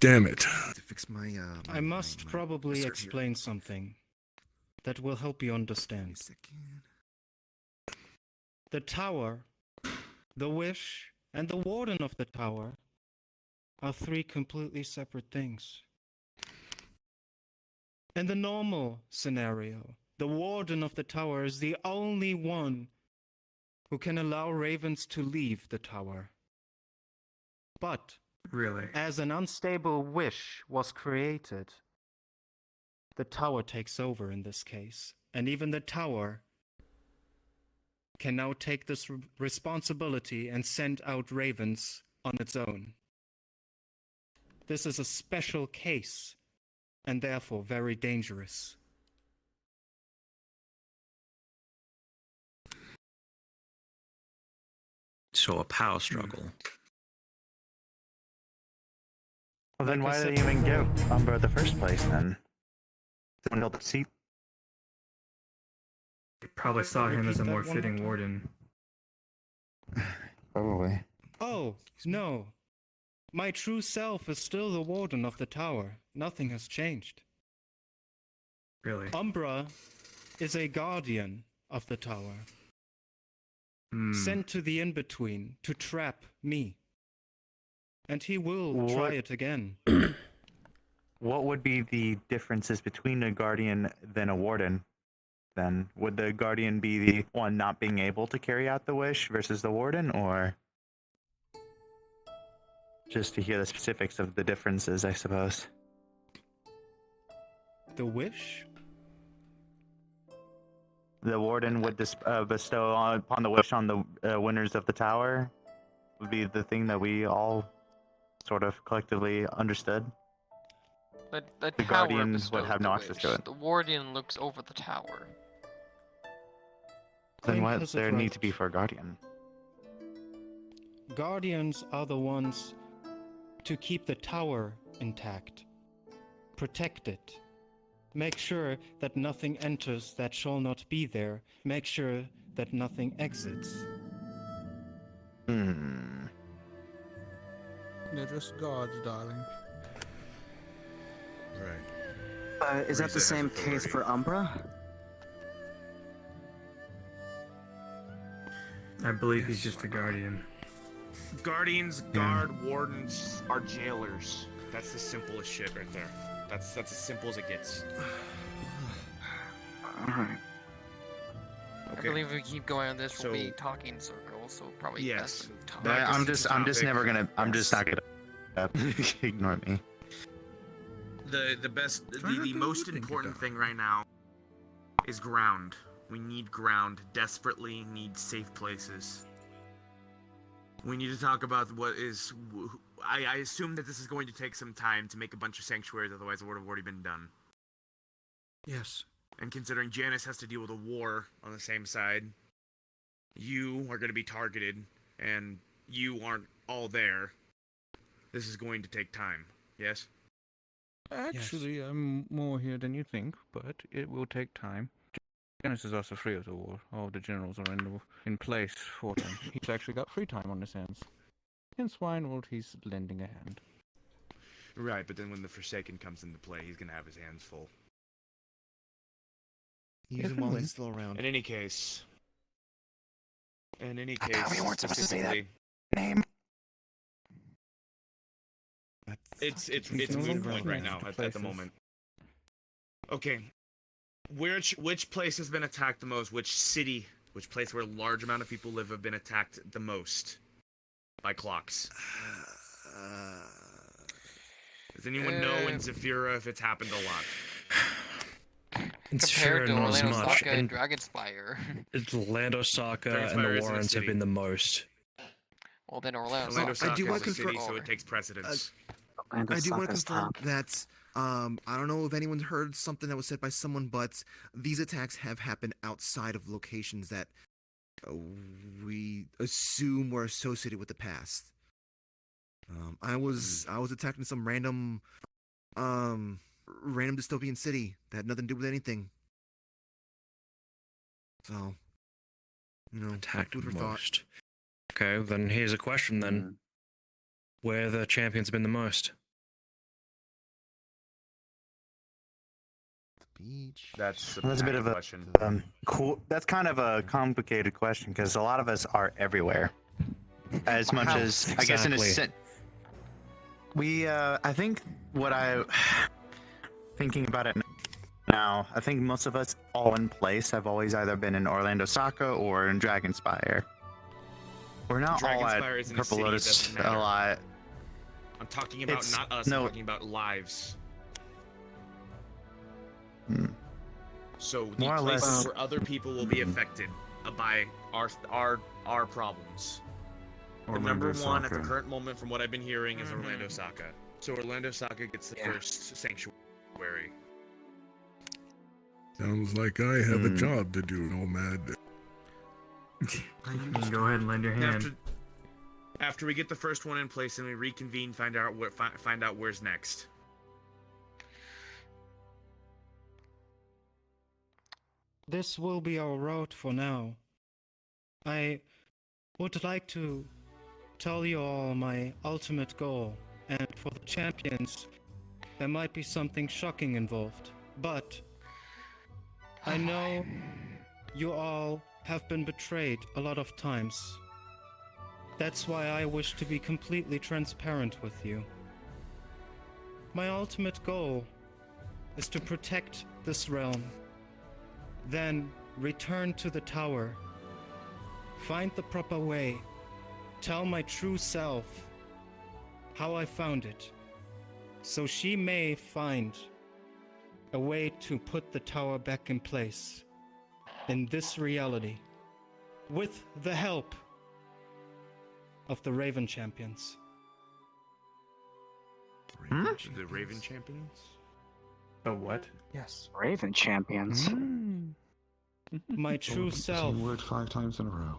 Damn it. To fix my, I must probably explain something that will help you understand. The tower, the wish, and the warden of the tower are 3 completely separate things. In the normal scenario, the warden of the tower is the only one who can allow ravens to leave the tower. But as an unstable wish was created, the tower takes over in this case, and even the tower can now take this responsibility and send out ravens on its own. This is a special case, and therefore very dangerous. So a power struggle. Well, then Like I why said did they even before- give Umbra the first place then? Someone held the seat. They probably saw him as a Repeat more that one fitting time? warden. Probably. Oh, no. My true self is still the warden of the tower. Nothing has changed. Really? Umbra is a guardian of the tower. Sent to the in-between to trap me. And he will try it again. What would be the differences between a guardian than a warden? Then would the guardian be the one not being able to carry out the wish versus the warden, or just to hear the specifics of the differences, I suppose? The wish? The warden would bestow upon the wish on the winners of the tower, would be the thing that we all sort of collectively understood. The The tower guardian would bestowed have the no access to wish. it. The warden looks over the tower. Then Link what has there it need right. to be for a guardian? Guardians are the ones to keep the tower intact. Protect it. Make sure that nothing enters that shall not be there. Make sure that nothing exits. They're just guards, darling. Right. Is that the Riza has same authority. case for Umbra? I believe he's just a guardian. Guardians, guard, wardens are jailers. That's the simplest shit right there. That's as simple as it gets. Alright. I believe if we keep going on this, we'll be talking in circles, so probably Yes. best to talk. I'm just never gonna. I'm just not gonna ignore me. The most important thing right now is ground. We need ground. Desperately need safe places. We need to talk about what is. I assume that this is going to take some time to make a bunch of sanctuaries, otherwise it would have already been done. Yes. And considering Janice has to deal with a war on the same side, you are going to be targeted, and you aren't all there. This is going to take time. Yes? Actually, I'm more here than you think, but it will take time. Janice is also free of the war. All the generals are in place for him. He's actually got free time on his hands. Hence why in world he's lending a hand. Right, but then when the Forsaken comes into play, he's going to have his hands full. Use him while he's still around. In any case, we weren't supposed to say that specifically, name. it's a moot point right now at the moment. Okay, which place has been attacked the most? Which city? Which place where a large amount of people live have been attacked the most by clocks? Does anyone know in Zafira if it's happened a lot? Compared to knows Orlando much, Saka and and Dragonspire. it's Orlando Saka and Dragonspire the isn't a Warrens have city. been the most. Well, then Orlando Orlando Saka Saka is is a city, over. so it takes precedence. And I do want to Osaka's confirm top. that I don't know if anyone's heard something that was said by someone, but these attacks have happened outside of locations that we assume were associated with the past. I was attacked in some random dystopian city that had nothing to do with anything. So, Attacked food for the thought. most. Okay, then here's a question then. Where the champions been the most? Beach. That's That's a bit of a question. Cool. That's kind of a complicated question because a lot of us are everywhere. As much as I guess in a Exactly. sense, I think what I thinking about it now, I think most of us all in place have always either been in Orlando Saka or in Dragonspire. We're not all at Dragonspire isn't a Purple city, it Lotus doesn't a matter. lot. I'm talking about It's- not us. no. I'm talking about lives. Hmm. So the More or places less- where other people will be affected by our problems. The number Orlando one at the Saka. current moment, from what I've been hearing, is Orlando Saka. So Orlando Saka gets the first sanctuary. Sounds like I have a job to do, Nomad. You can go ahead and lend your hand. After we get the first one in place and we reconvene, find out where's next. This will be our route for now. I would like to tell you all my ultimate goal, and for the champions, there might be something shocking involved, but I know you all have been betrayed a lot of times. That's why I wish to be completely transparent with you. My ultimate goal is to protect this realm, then return to the tower, find the proper way, tell my true self how I found it, so she may find a way to put the tower back in place in this reality, with the help of the Raven Champions. The Raven Champions? The what? Yes. Raven champions. My true self Same word 5 times in a row.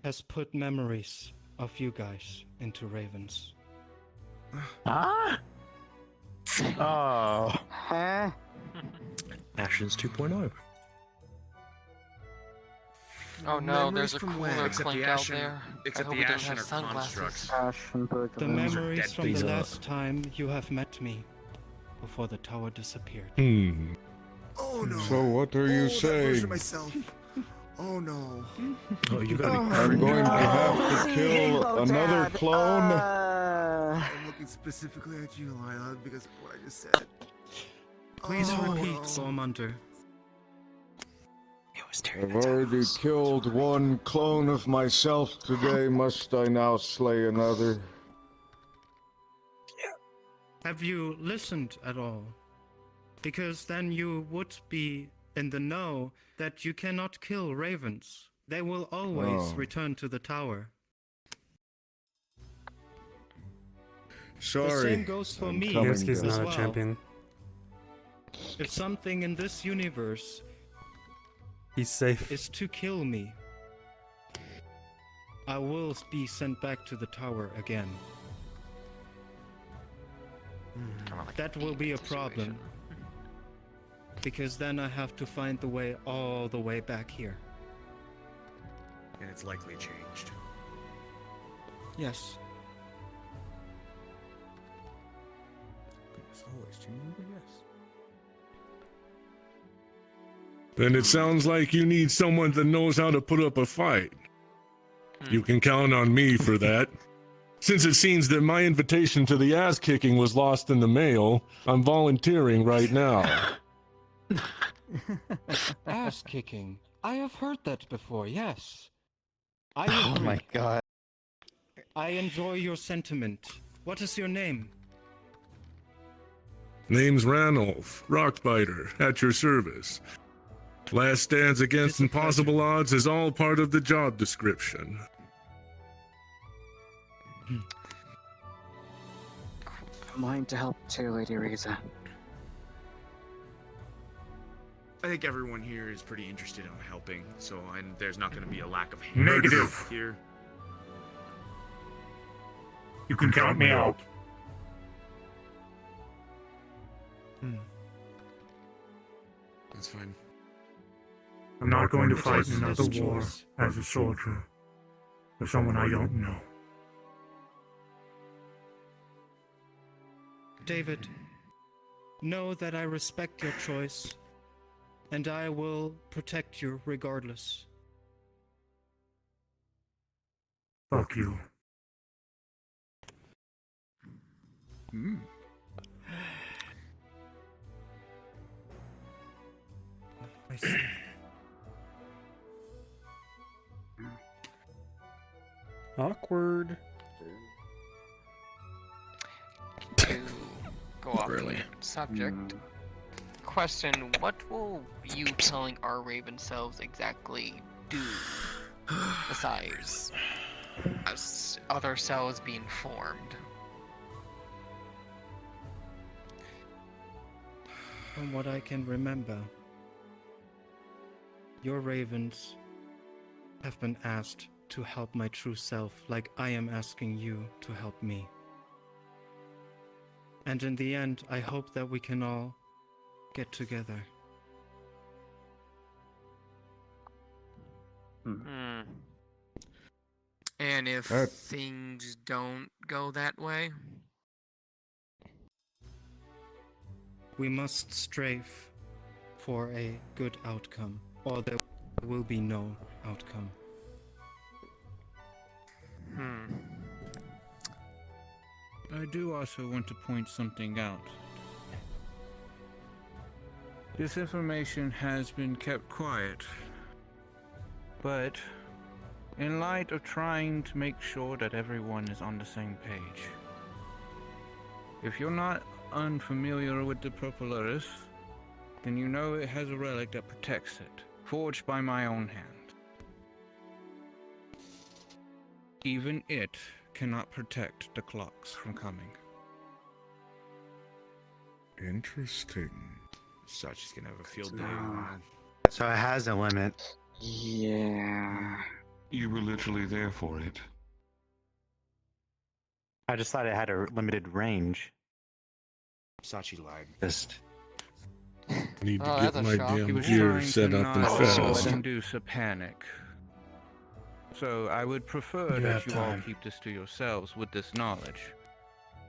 has put memories of you guys into ravens. Ah? Oh. Huh? Ashes 2.0. Oh no, there's a cooler Except Clink the out Ashen, there. I except hope the he doesn't Ashen have are sunglasses. constructs. The memories from These the are- last time you have met me, before the tower disappeared. Oh no. So what are you That version saying? of myself. Oh no. Oh, you gotta be I'm going to have to kill Oh, another Dad. clone? I'm looking specifically at you, Lila, because of what I just said. Please Oh, repeat, no. Gormunder. I've already killed one clone of myself today. Must I now slay another? Have you listened at all? Because then you would be in the know that you cannot kill ravens. They will always Oh. return to the tower. Sorry. The same goes for I'm me coming, Hamsky's as not a well. champion. If something in this universe He's safe. is to kill me, I will be sent back to the tower again. That will be a problem. Because then I have to find the way all the way back here. And it's likely changed. Yes. It's always changing, but yes. Then it sounds like you need someone that knows how to put up a fight. You can count on me for that. Since it seems that my invitation to the ass kicking was lost in the mail, I'm volunteering right now. Ass kicking. I have heard that before, yes. I Oh agree. my god. I enjoy your sentiment. What is your name? Name's Ranulph, Rockbiter, at your service. Last stands against impossible odds is all part of the job description. I'm willing to help too, Lady Riza. I think everyone here is pretty interested in helping, so and there's not going to be a lack of Negative. hands here. You can count me out. That's fine. I'm not going to fight in Choice another is war choice. as a soldier with someone I don't know. David, know that I respect your choice, and I will protect you regardless. Fuck you. I see. Awkward. To go off Really? subject. Question: what will you telling our Raven selves exactly do? Besides us other cells being formed. From what I can remember, your ravens have been asked to help my true self like I am asking you to help me. And in the end, I hope that we can all get together. Hmm. And if That- things don't go that way? We must strafe for a good outcome, or there will be no outcome. I do also want to point something out. This information has been kept quiet, but in light of trying to make sure that everyone is on the same page, if you're not unfamiliar with the Purple Earth, then you know it has a relic that protects it, forged by my own hand. Even it cannot protect the clocks from coming. Interesting. Such is gonna have a field day. So it has a limit. Yeah. You were literally there for it. I just thought it had a limited range. Sachi lied. Just. Need to Oh, get that's a my shock. He damn was gear trying set to up and not fast. induce a panic. So I would prefer You that have you all time. keep this to yourselves with this knowledge.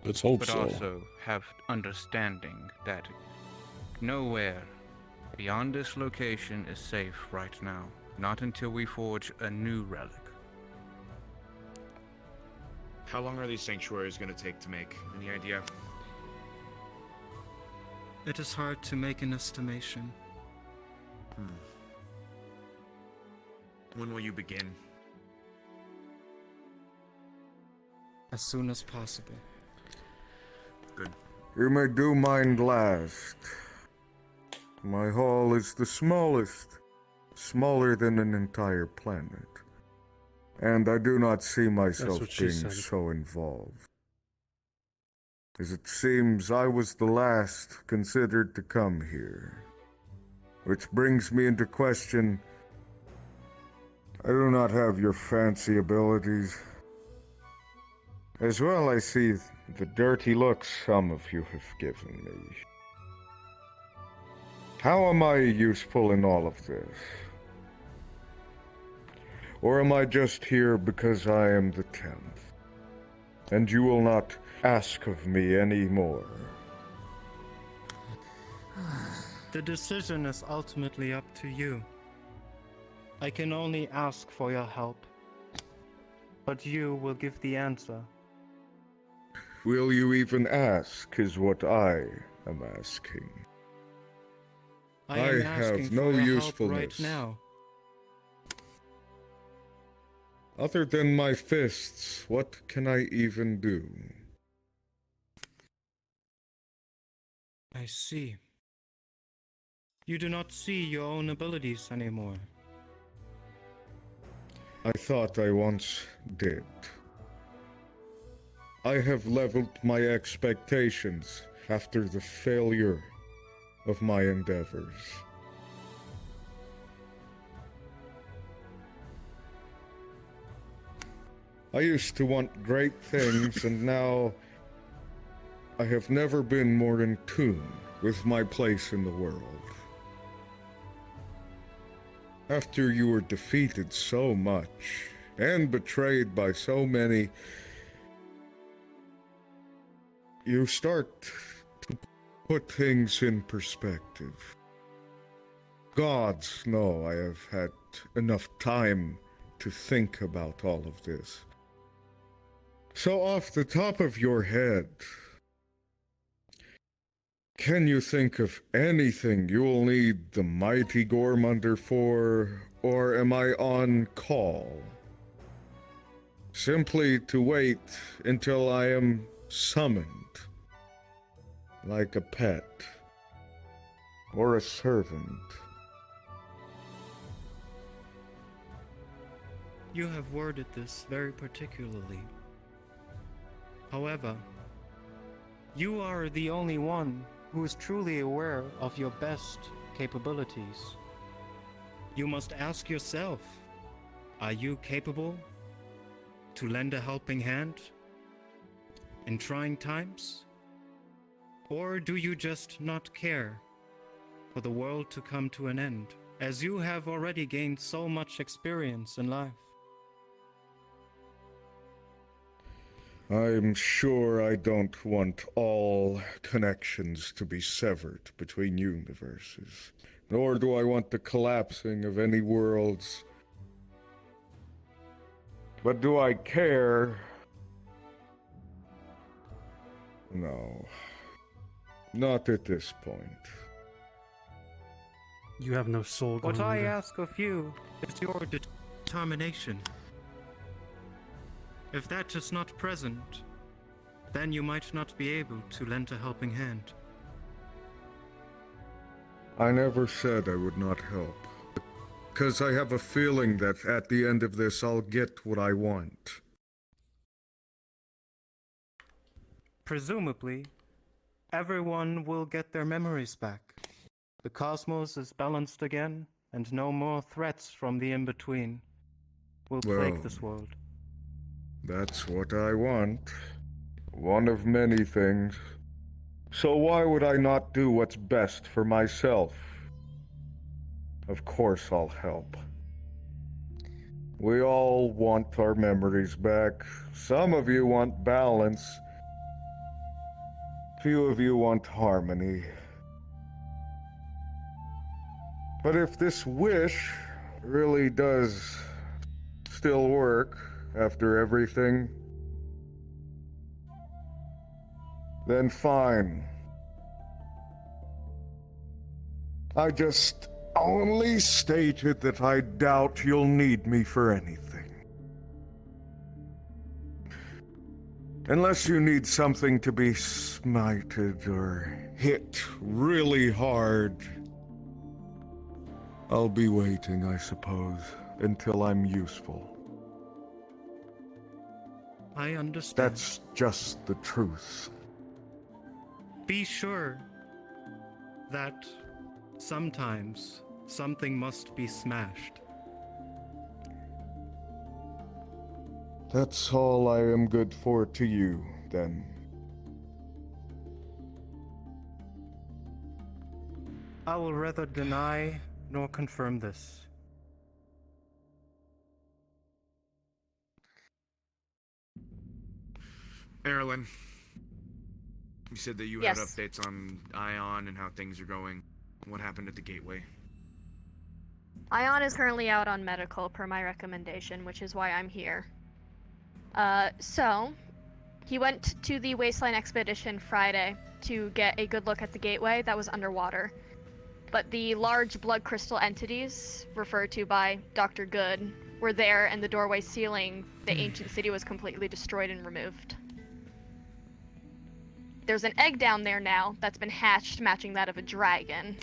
Let's hope But so. also have understanding that nowhere beyond this location is safe right now. Not until we forge a new relic. How long are these sanctuaries gonna take to make? Any idea? It is hard to make an estimation. When will you begin? As soon as possible. Good. You may do mine last. My hall is the smallest, smaller than an entire planet. And I do not see myself what she being said. so involved. As it seems, I was the last considered to come here. Which brings me into question. I do not have your fancy abilities. As well, I see the dirty looks some of you have given me. How am I useful in all of this? Or am I just here because I am the 10th? And you will not ask of me any more? The decision is ultimately up to you. I can only ask for your help. But you will give the answer. Will you even ask, is what I am asking. I am asking have for no your usefulness. help right now. Other than my fists, what can I even do? I see. You do not see your own abilities anymore. I thought I once did. I have leveled my expectations after the failure of my endeavors. I used to want great things, and now I have never been more in tune with my place in the world. After you were defeated so much, and betrayed by so many, you start to put things in perspective. Gods know I have had enough time to think about all of this. So off the top of your head, can you think of anything you'll need the mighty Gormunder for, or am I on call? Simply to wait until I am summoned, like a pet, or a servant. You have worded this very particularly. However, you are the only one who is truly aware of your best capabilities. You must ask yourself, are you capable to lend a helping hand in trying times? Or do you just not care for the world to come to an end? as you have already gained so much experience in life. I'm sure I don't want all connections to be severed between universes, nor do I want the collapsing of any worlds. But do I care? No. Not at this point. You have no soul going What I either. ask of you is your determination. If that is not present, then you might not be able to lend a helping hand. I never said I would not help. Because I have a feeling that at the end of this I'll get what I want. Presumably, everyone will get their memories back. The cosmos is balanced again, and no more threats from the in-between will plague Well, this world. That's what I want. One of many things. So why would I not do what's best for myself? Of course I'll help. We all want our memories back. Some of you want balance. Few of you want harmony. But if this wish really does still work after everything, then fine. I just only stated that I doubt you'll need me for anything. Unless you need something to be smited or hit really hard. I'll be waiting, I suppose, until I'm useful. I understand. That's just the truth. Be sure that sometimes something must be smashed. That's all I am good for to you, then. I will rather deny nor confirm this. Marilyn, you said that you Yes. had updates on Ion and how things are going. What happened at the gateway? Ion is currently out on medical per my recommendation, which is why I'm here. So, he went to the Wasteland Expedition Friday to get a good look at the gateway that was underwater. But the large blood crystal entities, referred to by Dr. Good, were there, and the doorway sealing the ancient city was completely destroyed and removed. There's an egg down there now that's been hatched matching that of a dragon,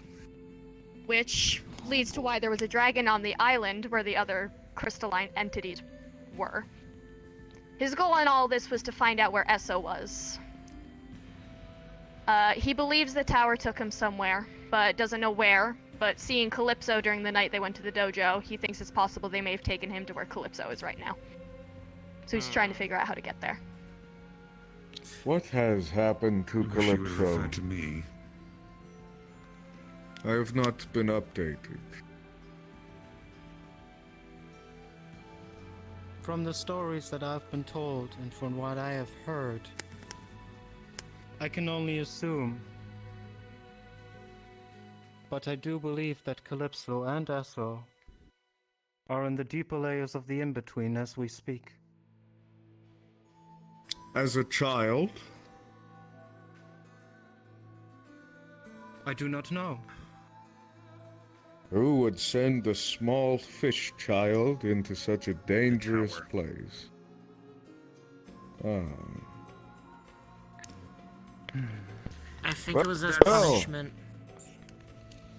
which leads to why there was a dragon on the island where the other crystalline entities were. His goal in all this was to find out where Esso was. He believes the tower took him somewhere, but doesn't know where. But seeing Calypso during the night they went to the dojo, he thinks it's possible they may have taken him to where Calypso is right now. So he's trying to figure out how to get there. What has happened to Calypso? To me. I have not been updated. From the stories that I've been told and from what I have heard, I can only assume. But I do believe that Calypso and Esso are in the deeper layers of the in-between as we speak. As a child? I do not know. Who would send a small fish child into such a dangerous place? Ah. I think What it was as the hell? punishment.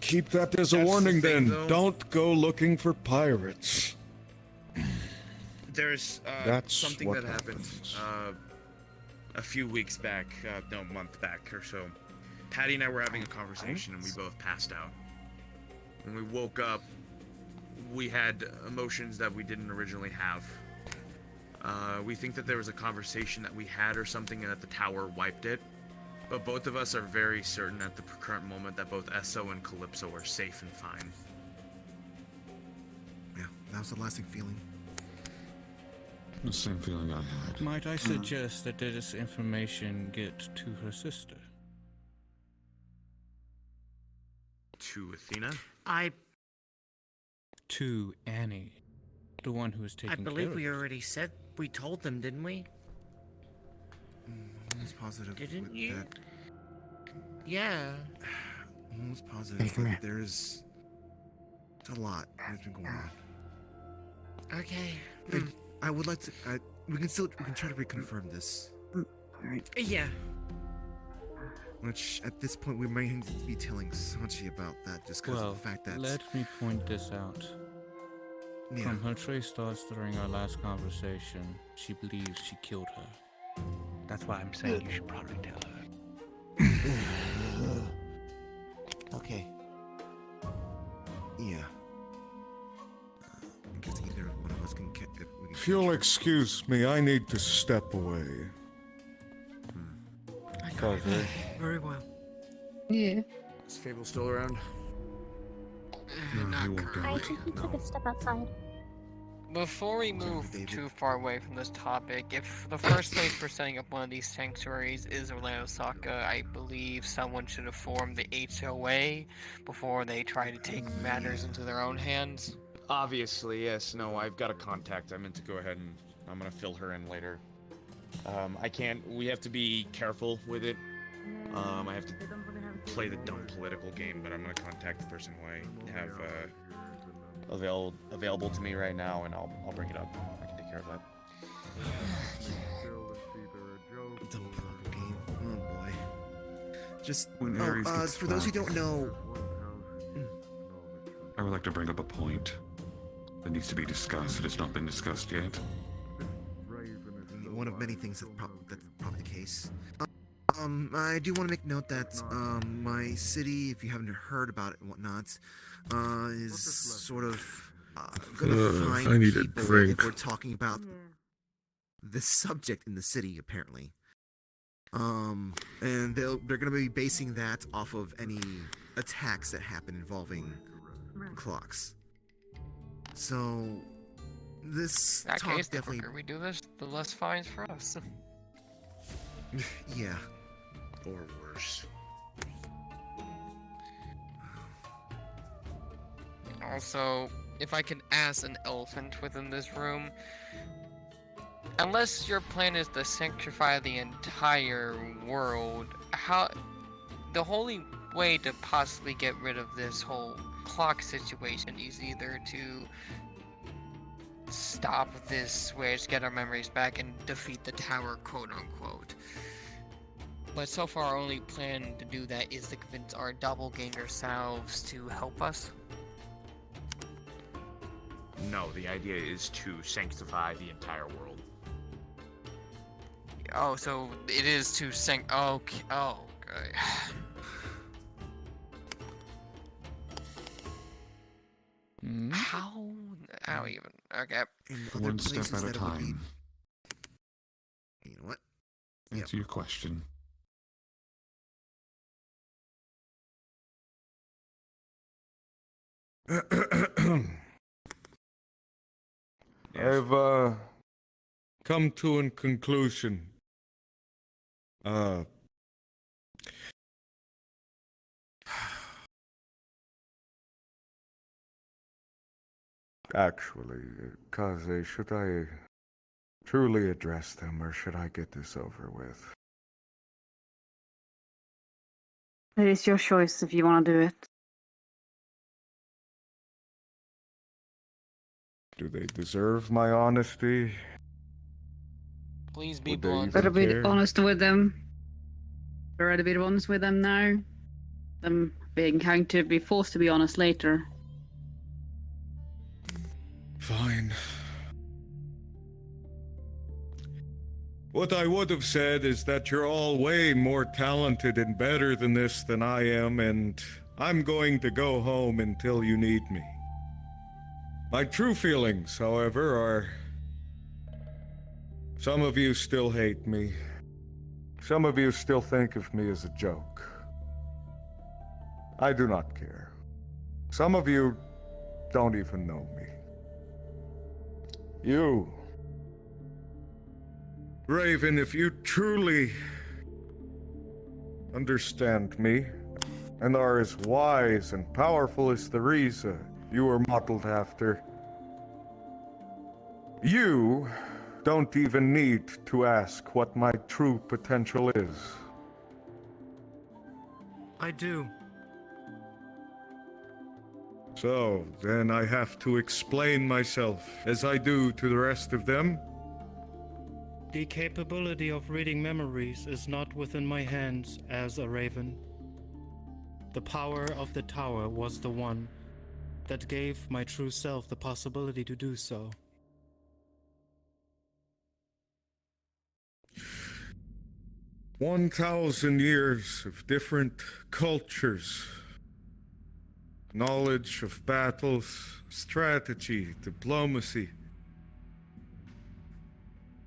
Keep that as a That's the warning thing, then. though. Don't go looking for pirates. There's That's something what that happened a few weeks back, no, a month back or so. Patty and I were having a conversation and we both passed out. When we woke up, we had emotions that we didn't originally have. We think that there was a conversation that we had or something and that the tower wiped it. But both of us are very certain at the current moment that both Esso and Calypso are safe and fine. That was a lasting feeling. The same feeling I had. Might I suggest that this information get to her sister? To Athena? To Annie, the one who is taking I care believe of we it. already said we told them, didn't we? I'm almost positive. Didn't with you? That. Yeah. I'm almost positive Hey, come that here. there's a lot that's been going on. Okay. And I would like to. We can try to reconfirm this. Yeah. Which at this point we may need to be telling Sanchi about that, just because Well, of the fact that. let me point this out. Yeah. From her trace thoughts during our last conversation, she believes she killed her. That's why I'm saying you should probably tell her. Okay. Yeah. I guess either one of us can. If you'll excuse me, I need to step away. Kaze. Very well. Yeah. Is Fable still around? No, he walked out. I think he took a step outside. Before we move too far away from this topic, if the first place for setting up one of these sanctuaries is Orlando Saka, I believe someone should have formed the HOA before they try to take matters into their own hands. Obviously, yes. No, I've got a contact. I meant to go ahead and I'm gonna fill her in later. I can't. We have to be careful with it. I have to play the dumb political game, but I'm gonna contact the person who I have available to me right now, and I'll bring it up. I can take care of that. Dumb political game. Oh boy. Just. When Ares gets For those who back, don't know. I would like to bring up a point that needs to be discussed. It has not been discussed yet. One of many things that's probably the case. I do want to make note that my city, if you haven't heard about it and whatnot, is sort of gonna find I need a people drink. if we're talking about the subject in the city, apparently. And they're gonna be basing that off of any attacks that happen involving clocks. So this In that talk case, the definitely. quicker we do this, the less fines for us. Yeah. Or worse. Also, if I can ask an elephant within this room, unless your plan is to sanctify the entire world, how the only way to possibly get rid of this whole clock situation is either to stop this switch, get our memories back, and defeat the tower, quote unquote. But so far, our only plan to do that is to convince our doppelganger selves to help us. No, the idea is to sanctify the entire world. Oh, so it is to okay. Oh, okay. How even? Okay. One step at a time. You know what? Answer your question. I've come to a conclusion. Actually, Kaze, should I truly address them, or should I get this over with? It is your choice if you want to do it. Do they deserve my honesty? Please be Would they blunt. even Better be care? honest with them. Better be honest with them now. Them being going to be forced to be honest later. Fine. What I would have said is that you're all way more talented and better than this than I am, and I'm going to go home until you need me. My true feelings, however, are... Some of you still hate me. Some of you still think of me as a joke. I do not care. Some of you don't even know me. You. Raven, if you truly understand me, and are as wise and powerful as the Riza you were modeled after, you don't even need to ask what my true potential is. I do. So, then I have to explain myself, as I do to the rest of them? The capability of reading memories is not within my hands as a raven. The power of the tower was the one that gave my true self the possibility to do so. "1,000 years of different cultures, knowledge of battles, strategy, diplomacy.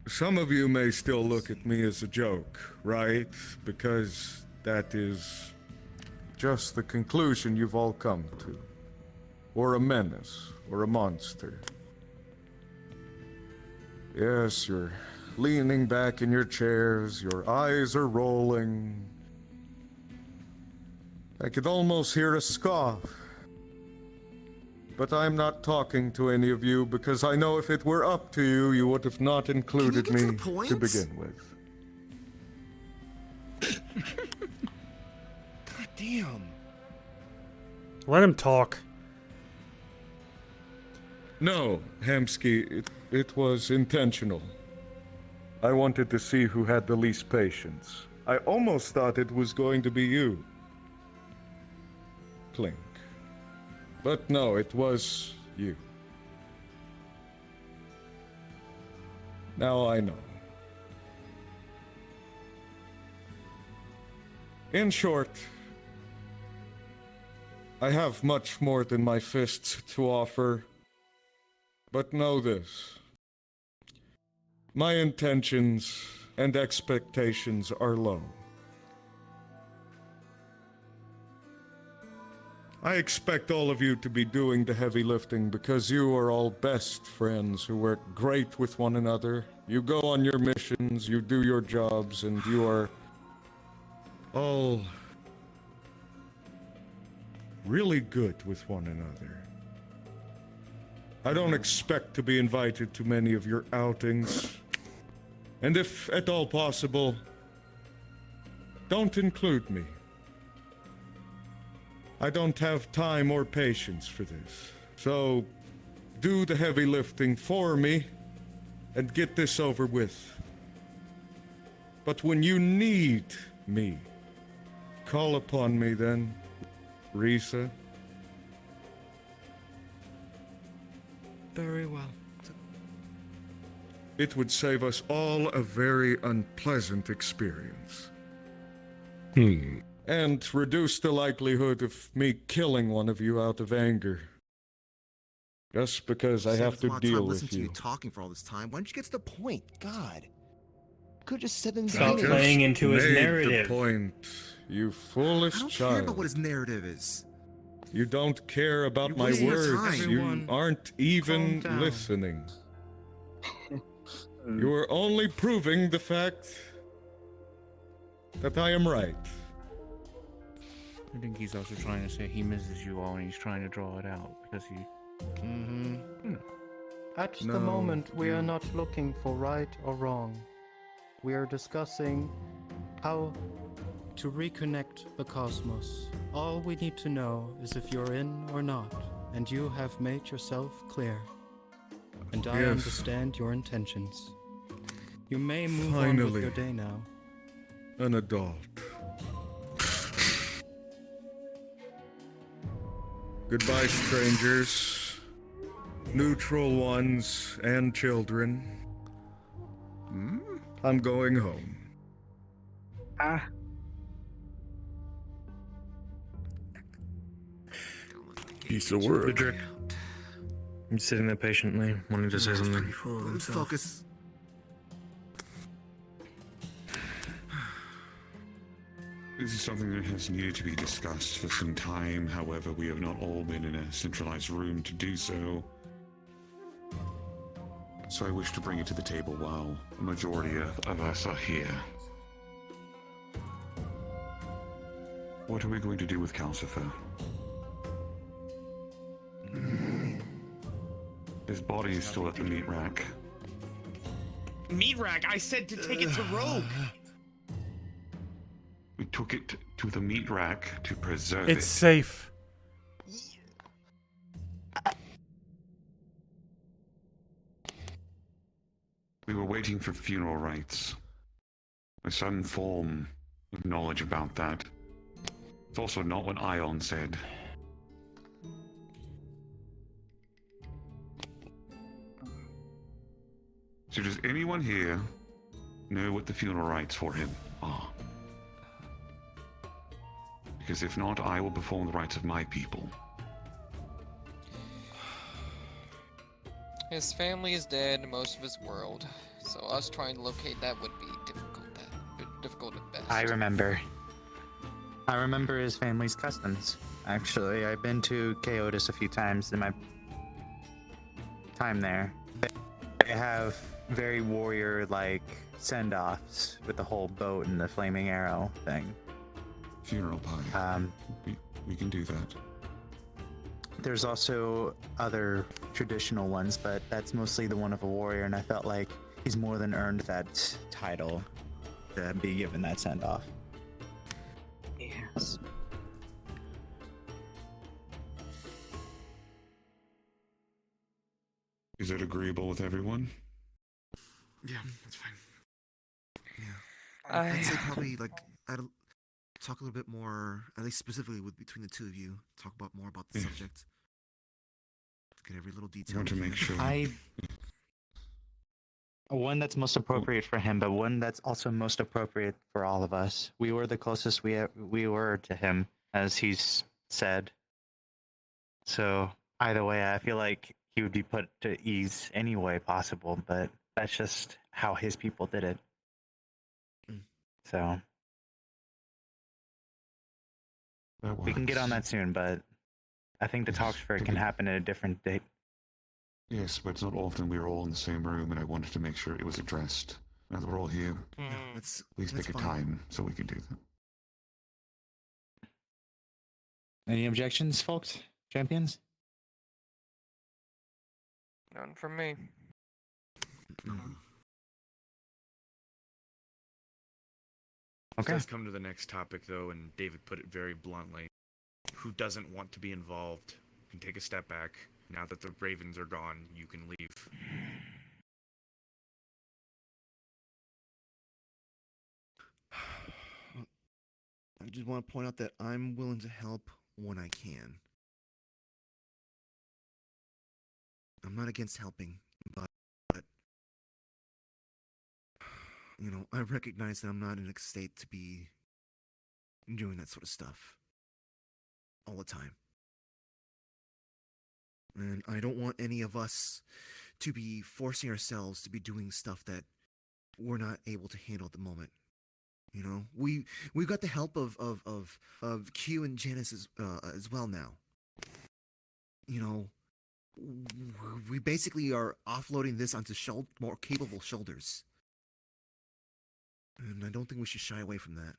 Some of you may still look at me as a joke, right? Because that is just the conclusion you've all come to. Or a menace, or a monster. Yes, you're leaning back in your chairs, your eyes are rolling. I could almost hear a scoff. But I'm not talking to any of you because I know if it were up to you, you would have not included me to begin with. God damn. Let him talk. No, Hamsky, it was intentional. I wanted to see who had the least patience. I almost thought it was going to be you. Clink. But no, it was you. Now I know. In short, I have much more than my fists to offer. But know this. My intentions and expectations are low. I expect all of you to be doing the heavy lifting because you are all best friends who work great with one another. You go on your missions, you do your jobs, and you are all really good with one another. I don't expect to be invited to many of your outings. And if at all possible, don't include me. I don't have time or patience for this. So, do the heavy lifting for me and get this over with. But when you need me, call upon me then, Risa. Very well. It would save us all a very unpleasant experience. And reduce the likelihood of me killing one of you out of anger. Just because I have to deal with to you. you talking for all this time. Why don't you get to the point? God. Could have just said them. Stop playing into his narrative. The point, you foolish I don't child. care about what his narrative is. You don't care about You're my wasting your words. time. You Everyone, aren't even calm down. listening. You are only proving the fact that I am right. I think he's also trying to say he misses you all and he's trying to draw it out because he... At No, the moment, we you- are not looking for right or wrong. We are discussing how to reconnect the cosmos. All we need to know is if you're in or not, and you have made yourself clear. And I Yes. understand your intentions. You may move on Finally. with your day now. An adult. Goodbye, strangers. Neutral ones and children. I'm going home. Piece of work. I'm sitting there patiently, wanting to say something. Let's focus. This is something that has needed to be discussed for some time. However, we have not all been in a centralized room to do so. So I wish to bring it to the table while a majority of us are here. What are we going to do with Calcifer? His body is still at the meat rack. Meat rack, I said to take it to Rogue. We took it to the meat rack to preserve It's it. safe. We were waiting for funeral rites. There's some form of knowledge about that. It's also not what Ion said. So does anyone here know what the funeral rites for him are? Because if not, I will perform the rites of my people. His family is dead, most of his world, so us trying to locate that would be difficult at best. I remember his family's customs. Actually, I've been to Chaotis a few times in my time there. They have very warrior-like send-offs with the whole boat and the flaming arrow thing. Funeral pie. We can do that. There's also other traditional ones, but that's mostly the one of a warrior, and I felt like he's more than earned that title to be given that send-off. Yes. Is it agreeable with everyone? Yeah, that's fine. Yeah. I'd say probably I'd talk a little bit more, at least specifically between the two of you. Talk more about the subject. Get every little detail. I want to make sure. One that's most appropriate for him, but one that's also most appropriate for all of us. We were the closest we were to him, as he's said. So either way, I feel like he would be put to ease any way possible, but that's just how his people did it. So we can get on that soon, but I think the talks for it can happen at a different date. Yes, but it's not often we're all in the same room, and I wanted to make sure it was addressed. Now that we're all here, please pick a time so we can do that. Any objections, folks? Champions? None from me. Okay. Let's come to the next topic, though, and David put it very bluntly. Who doesn't want to be involved can take a step back. Now that the Ravens are gone, you can leave. I just want to point out that I'm willing to help when I can. I'm not against helping, but I recognize that I'm not in a state to be doing that sort of stuff all the time. And I don't want any of us to be forcing ourselves to be doing stuff that we're not able to handle at the moment. We've got the help of Q and Janice as well now. We basically are offloading this onto more capable shoulders. And I don't think we should shy away from that.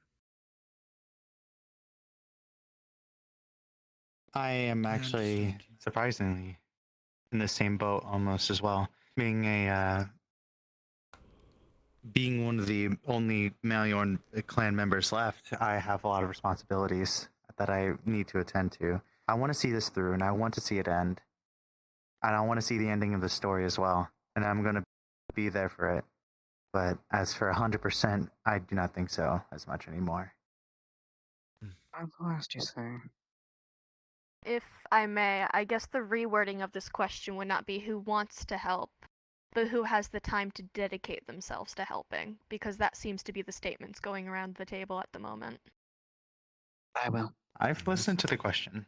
I am actually surprisingly in the same boat almost as well. Being one of the only Maliorn clan members left, I have a lot of responsibilities that I need to attend to. I want to see this through, and I want to see it end. And I want to see the ending of the story as well. And I'm going to be there for it. But as for 100%, I do not think so as much anymore. I've lost you, sir. If I may, I guess the rewording of this question would not be who wants to help, but who has the time to dedicate themselves to helping, because that seems to be the statements going around the table at the moment. I will. I've listened to the question.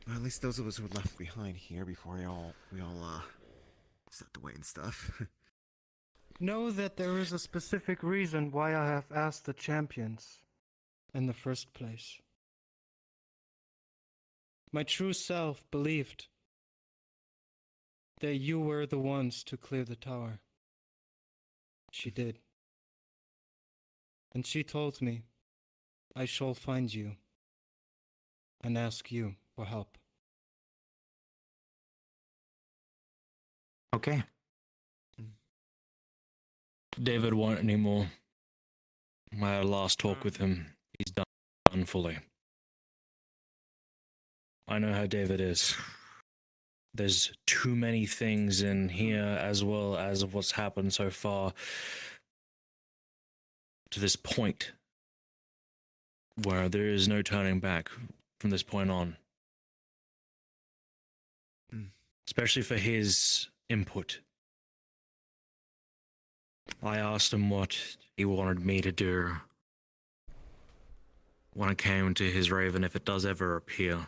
Well, at least those of us who were left behind here before we all stepped away and stuff. Know that there is a specific reason why I have asked the champions in the first place. My true self believed that you were the ones to clear the tower. She did. And she told me, I shall find you and ask you for help. Okay. David won't anymore. I had a last talk with him. He's done fully. I know how David is. There's too many things in here, as well as of what's happened so far to this point, where there is no turning back from this point on. Especially for his input. I asked him what he wanted me to do when it came to his raven, if it does ever appear.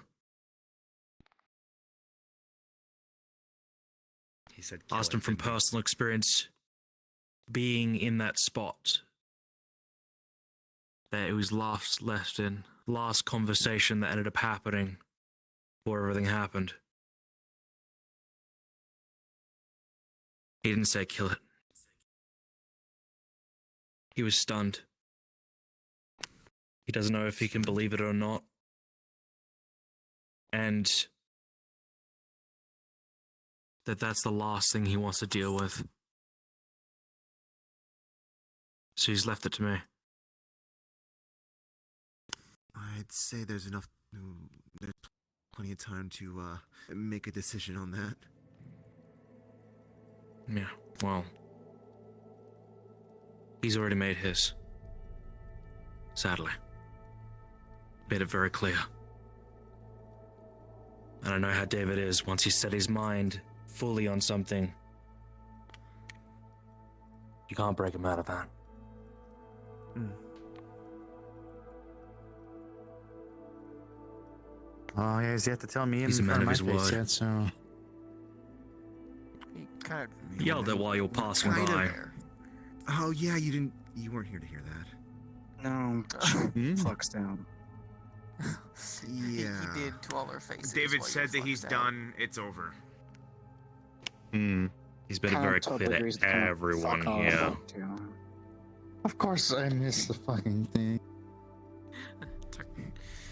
He said, Asked him from personal experience, being in that spot that it was last conversation that ended up happening before everything happened. He didn't say kill it. He was stunned. He doesn't know if he can believe it or not. And that's the last thing he wants to deal with. So he's left it to me. I'd say there's plenty of time to make a decision on that. Yeah, well, he's already made his. Sadly. Made it very clear. And I know how David is. Once he's set his mind fully on something, you can't break him out of that. Oh, he has yet to tell me He's a in man front of my his face word. yet, so... He yelled it while you were passing Kind of. by. Oh yeah, you weren't here to hear that. No, fucks down. Yeah. He did to all our faces. David while you said that flexed he's out. done. It's over. He's been Kinda very totally clear agrees to to kinda everyone fuck off here. too. Of course I missed the fucking thing.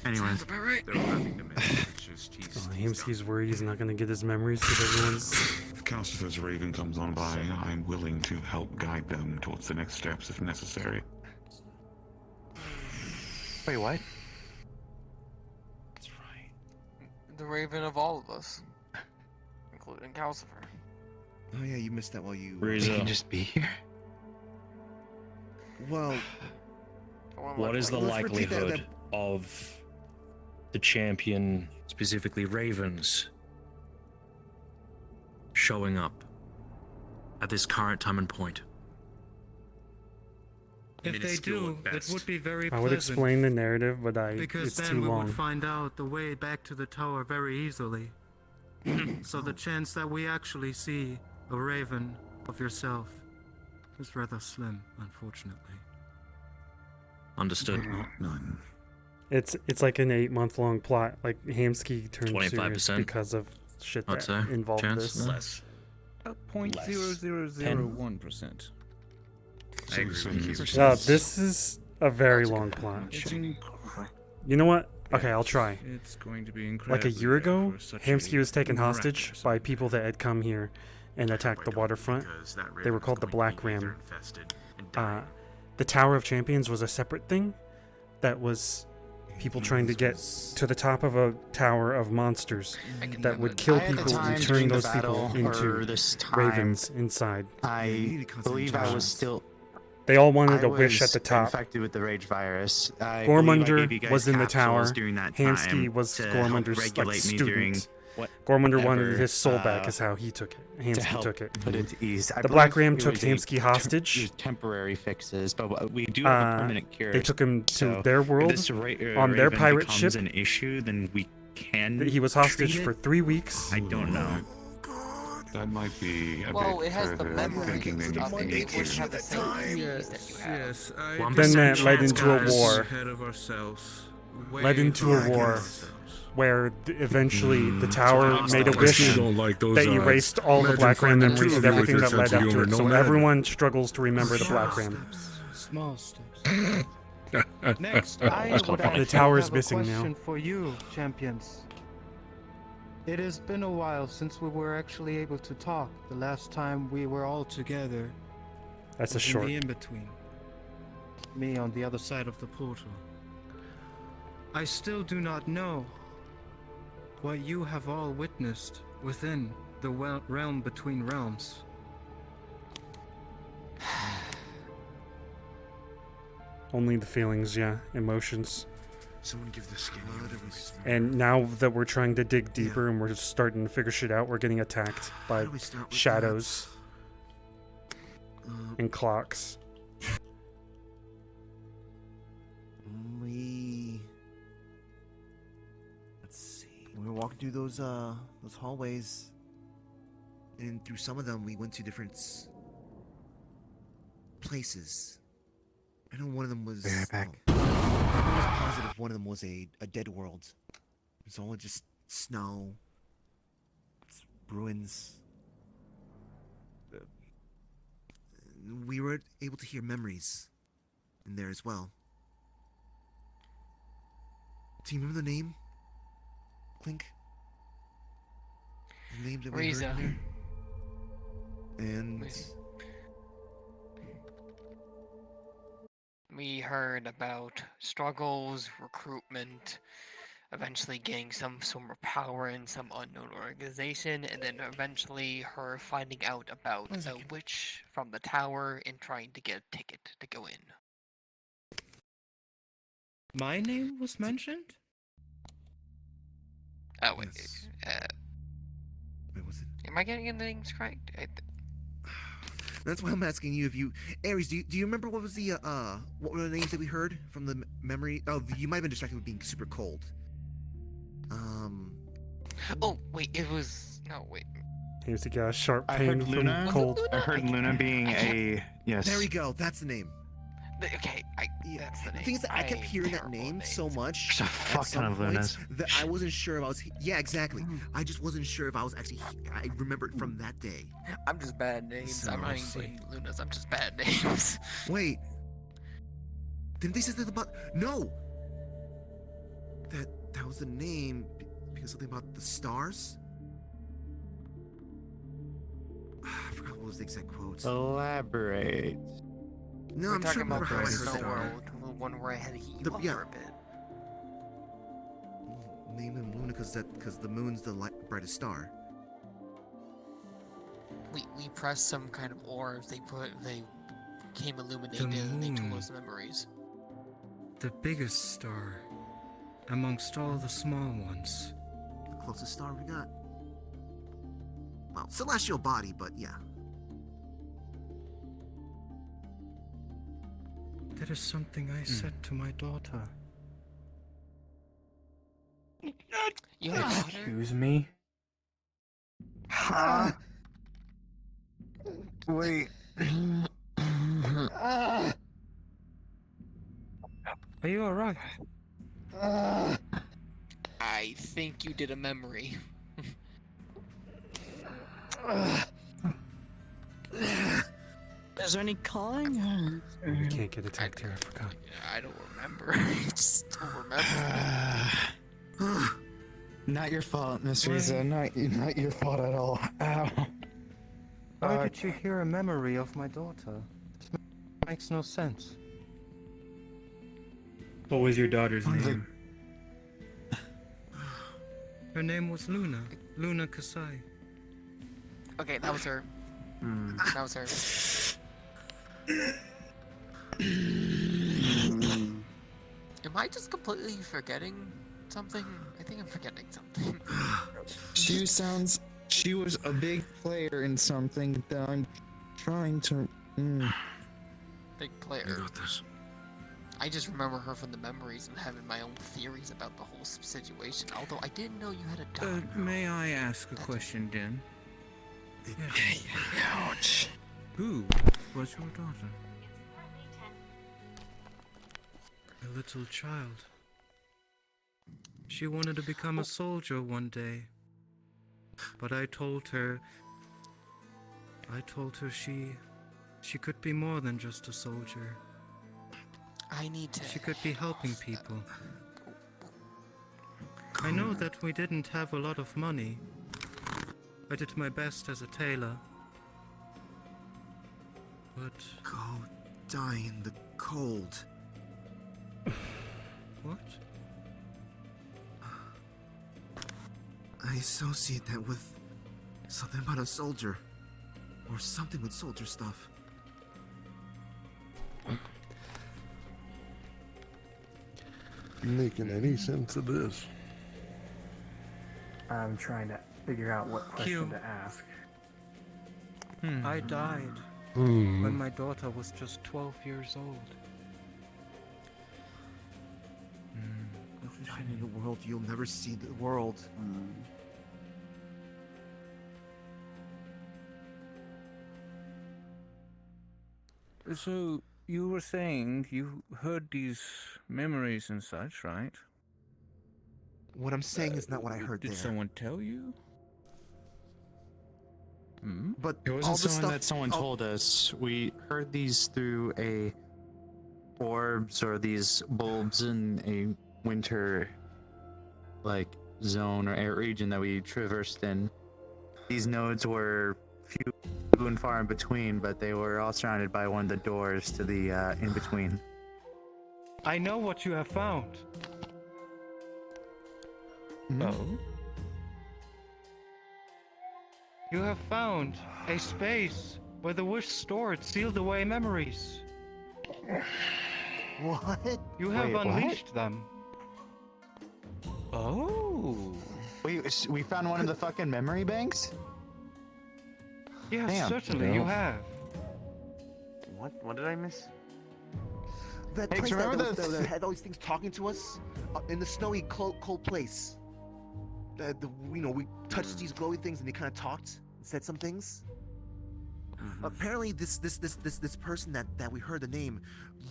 Anyways. About right. There's nothing to miss. It's just Hamsky's worried he's not gonna get his memories because everyone's. If Calcifer's Raven comes on by, I'm willing to help guide them towards the next steps if necessary. Wait, what? That's right. The raven of all of us, including Calcifer. Oh yeah, you missed that while you. They can just be here. Well. What is the let's repeat that- likelihood of the champion, specifically Ravens, showing up at this current time and point? If they do, it would be very I pleasant. would explain the narrative, but Because it's then too we long. would find out the way back to the tower very easily. So the chance that we actually see a raven of yourself is rather slim, unfortunately. Understood. None. It's like an 8-month-long plot. Like Hamsky turned serious 25%, because of shit I'd that say. involved Chance? this. Less. 0.0001%. I agree with you. No, this is a very long plot. It's You know what? Okay, I'll try. It's going to be Like incredible. a year ago, for such Hamsky a was taken hostage miraculous by people that had come here and attacked the waterfront. They were called the Black Ram. The Tower of Champions was a separate thing that was people trying to get to the top of a tower of monsters that would kill people and turn those people into ravens inside. I believe I was still. They all wanted I a wish at was the top. infected with the rage virus. I believe I gave you Gormunder guys was in the tower. capsules during that Hamsky time was to help Gormunder's regulate me student. during Gormunder wanted whatever, his soul back, is how he took it. to Hamsky help took it. put it to ease. I The Black believe Ram it took was a Hamsky hostage. it was temporary fixes, but we do have a permanent cure. They took him to So their if world this on their Raven pirate becomes ship. an issue, then we can. He was hostage treat for it. 3 weeks. I don't know. That might be a Well, bit it has the further memories thinking than you of it. need It wouldn't to. have the same abilities that you have. Yes, Then that led into a war. Ahead of ourselves. Led into a war where eventually the tower made a I wish still don't like those that odds. erased all the Imagine Black Ram finding memories two and of you everything with that your led sense up of to it. humor, So no matter. everyone struggles to remember the Black Ram. Small steps. Next, I That's would kinda funny. The actually tower is have a missing now. question for you, champions. It has been a while since we were actually able to talk. The last time we were all together. That's a was short. In the in-between. Me on the other side of the portal. I still do not know what you have all witnessed within the realm between realms. Only the feelings, yeah, emotions. Someone give the skin. And now that we're trying to dig deeper and we're starting to figure shit out, we're getting attacked by do we start with shadows and clocks. Let's see. We were walking through those hallways, and through some of them we went to different places. I know one of them was. Be right back. I was positive one of them was a dead world. It's all just snow, ruins. We were able to hear memories in there as well. Do you remember the name? Clink? The name that we Riza. heard in there? And... We heard about struggles, recruitment, eventually getting some sort of power in some unknown organization, and then eventually her finding out about a witch from the tower and trying to get a ticket to go in. My name was mentioned? Oh, wait. Wait, was it? Am I getting the names correct? That's why I'm asking you if you... Ares, do you remember what was the, what were the names that we heard from the memory? Oh, you might have been distracted with being super cold. Oh, wait, it was... No, wait. He's got a sharp I pain heard from Luna. cold. I heard Luna being a yes. There we go, that's the name. Okay, that's the name. The thing is that I kept hearing that name so much. There's a at fuck some ton of points Lunas. that I wasn't sure if I was... Yeah, exactly. I just wasn't sure if I was actually... I remembered from that day. I'm just bad names. So, I'm not even blaming Lunas. I'm just bad names. Wait. Didn't they say something about... No! That was the name because something about the stars? I forgot what was the exact quote. Elaborate. No, We're I'm talking sure about how I the heard snow that. world, the one where I had to heat you up for a bit. Name him Luna because the moon's the brightest star. We pressed some kind of orb. They became illuminated and they told us memories. The biggest star amongst all the small ones. The closest star we got. Well, celestial body, but yeah. That is something I said to my daughter. You have a daughter? Excuse me? Huh? Wait. Are you alright? I think you did a memory. Is there any calling? We can't get attacked here, I forgot. I don't remember. I just don't remember. Not your fault, Miss Riza. Not your fault at all. Ow. Why did you hear a memory of my daughter? This makes no sense. What was your daughter's name? Her name was Luna. Luna Kasai. Okay, that was her. That was her. Am I just completely forgetting something? I think I'm forgetting something. She was a big player in something that I'm trying to. Big player. I just remember her from the memories and having my own theories about the whole situation. Although I didn't know you had a daughter. May I ask a question, Den? Ouch. Who was your daughter? A little child. She wanted to become a soldier one day. But I told her she could be more than just a soldier. I need to. She could be helping people. I know that we didn't have a lot of money. I did my best as a tailor. But... Go die in the cold. What? I associate that with something about a soldier. Or something with soldier stuff. Making any sense of this? I'm trying to figure out what question to ask. I died Hmm. when my daughter was just 12 years old. Die in the world, you'll never see the world. So, you were saying you heard these memories and such, right? What I'm saying is not what I heard Did there. someone tell you? Hmm? But It all wasn't the someone stuff that someone told us. We heard these through a orbs or these bulbs in a winter like zone or air region that we traversed in. These nodes were few and far in between, but they were all surrounded by one of the doors to the in between. I know what you have found. Oh? You have found a space where the wish stored sealed away memories. What? You have Wait, what? unleashed them. Oh. We found one of the fucking memory banks? Yes, Damn. certainly you have. What did I miss? That Hey, place remember that had all these things talking to us in the snowy, cold place. We touched these glowy things and they kind of talked and said some things. Apparently, this person that we heard the name,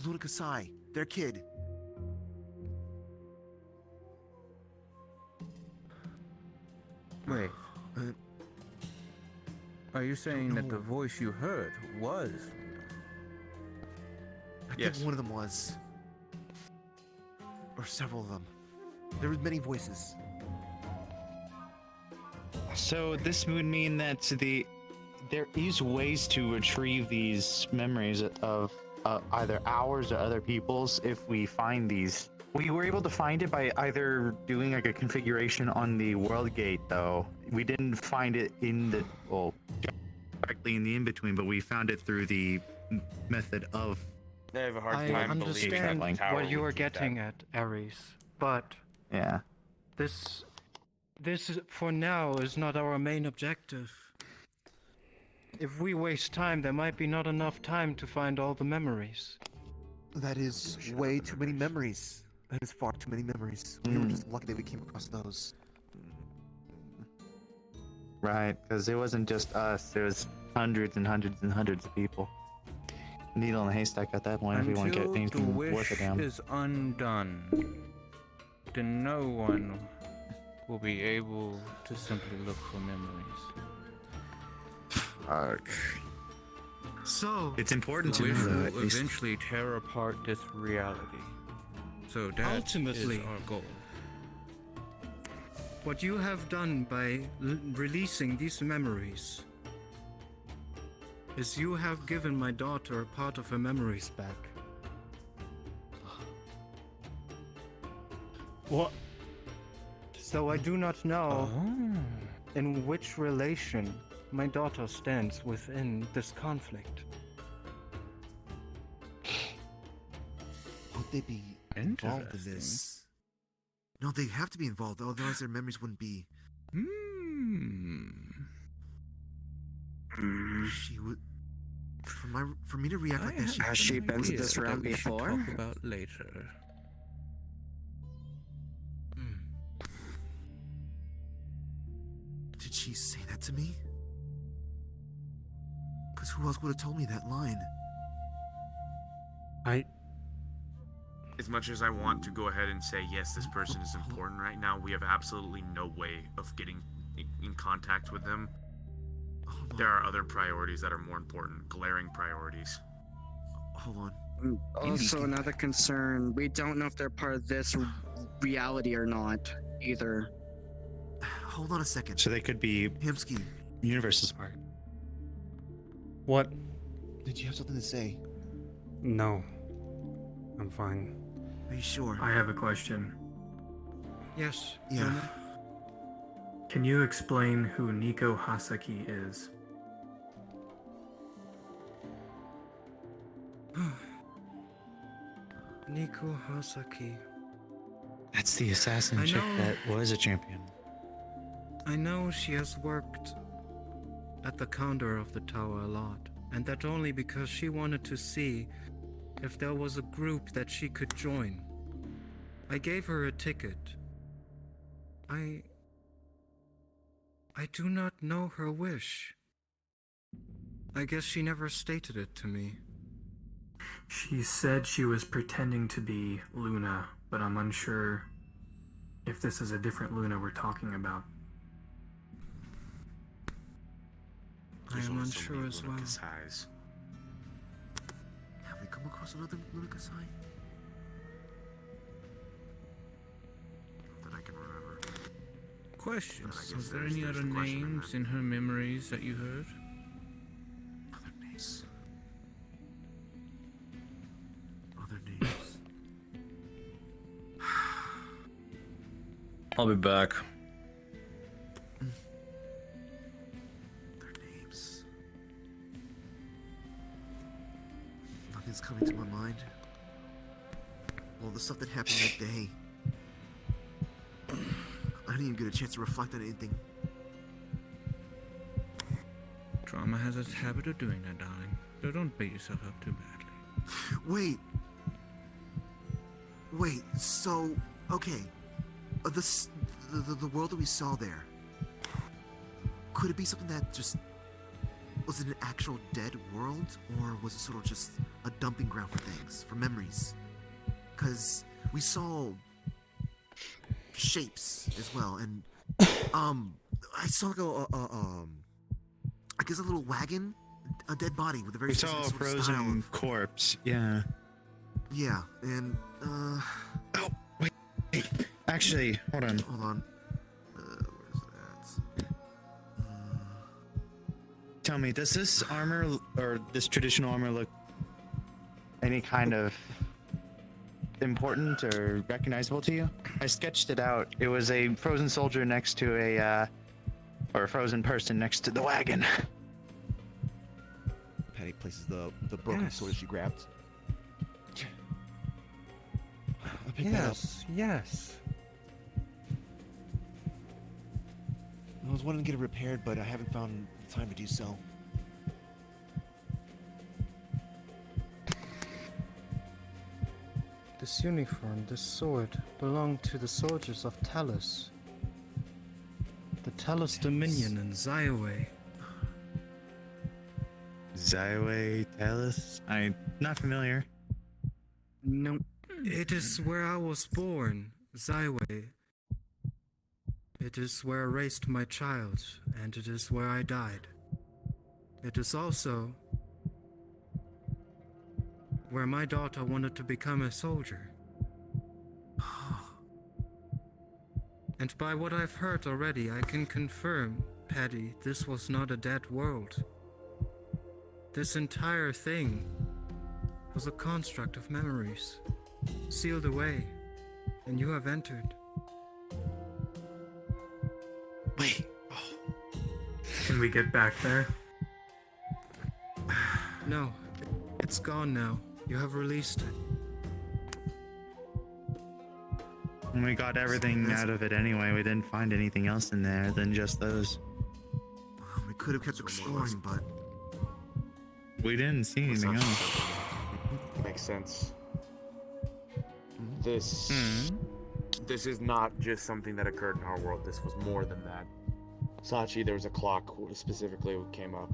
Ludicasai, their kid. Wait. Are you saying that the voice you heard was? I think one of them was. Or several of them. There were many voices. So this would mean that there is ways to retrieve these memories of either ours or other people's if we find these. We were able to find it by either doing like a configuration on the world gate, though. We didn't find it in the directly in the in-between, but we found it through the method of. I have a hard I time understand believing that what you are getting at, Ares, but yeah, this for now is not our main objective. If we waste time, there might be not enough time to find all the memories. That is way too many memories. That is far too many memories. We were just lucky that we came across those. Right, because it wasn't just us. There was hundreds and hundreds and hundreds of people. Needle in a haystack at that point if we want to get Until the anything worth a wish damn. is undone, then no one will be able to simply look for memories. Fuck. So It's important to The wish know that. will eventually tear apart this reality. So that Ultimately, is our goal. what you have done by releasing these memories is you have given my daughter a part of her memories back. What? So I do not know in which relation my daughter stands within this conflict. Would they be involved in this? No, they have to be involved, otherwise their memories wouldn't be. She would. For me to react like that, Has she been to idea this that realm we should before? talk about later. Did she say that to me? Because who else would have told me that line? as much as I want to go ahead and say, yes, this person is important right now, we have absolutely no way of getting in contact with them. There are other priorities that are more important, glaring priorities. Hold on. Also, another concern, we don't know if they're part of this reality or not, either. Hold on a second. So they could be Himsky. universes apart. What? Did you have something to say? No. I'm fine. Are you sure? I have a question. Yes. Yeah. Roman? Can you explain who Nico Hasaki is? Nico Hasaki. That's the assassin I chick know. that was a champion. I know she has worked at the counter of the tower a lot, and that only because she wanted to see if there was a group that she could join. I gave her a ticket. I do not know her wish. I guess she never stated it to me. She said she was pretending to be Luna, but I'm unsure if this is a different Luna we're talking about. I am unsure as well. Have we come across another Luna Kasai? Not that I can remember. Questions. I guess Was there there's- any there's other the question in names in her memories that you heard? Other names. Other names. I'll be back. Their names. Nothing's coming to my mind. All the stuff that happened that day. I didn't even get a chance to reflect on anything. Drama has a habit of doing that, darling. So don't beat yourself up too badly. Wait, so, okay. The world that we saw there, could it be something that just, was it an actual dead world? Or was it sort of just a dumping ground for things, for memories? Because we saw shapes as well, and, I saw like I guess a little wagon, a dead body with a very We saw a specific sort of frozen corpse, yeah. Yeah, and, Oh, wait. Actually, hold on. Hold on. Where's it at? Tell me, does this armor, or this traditional armor look any kind of important or recognizable to you? I sketched it out. It was a frozen soldier next to or a frozen person next to the wagon. Patty places the broken sword she grabbed. I picked that up. Yes. I was wanting to get it repaired, but I haven't found the time to do so. This uniform, this sword, belonged to the soldiers of Talus. The Talus Dominion in Ziowe. Ziowe, Talus? I'm not familiar. Nope. It is where I was born, Ziowe. It is where I raised my child, and it is where I died. It is also where my daughter wanted to become a soldier. And by what I've heard already, I can confirm, Paddy, this was not a dead world. This entire thing was a construct of memories, sealed away, and you have entered. Wait. Can we get back there? No, it's gone now. You have released it. And we got everything out of it anyway. We didn't find anything else in there than just those. We could have kept exploring, but we didn't see anything else. Makes sense. This is not just something that occurred in our world. This was more than that. Sachi, there was a clock specifically what came up,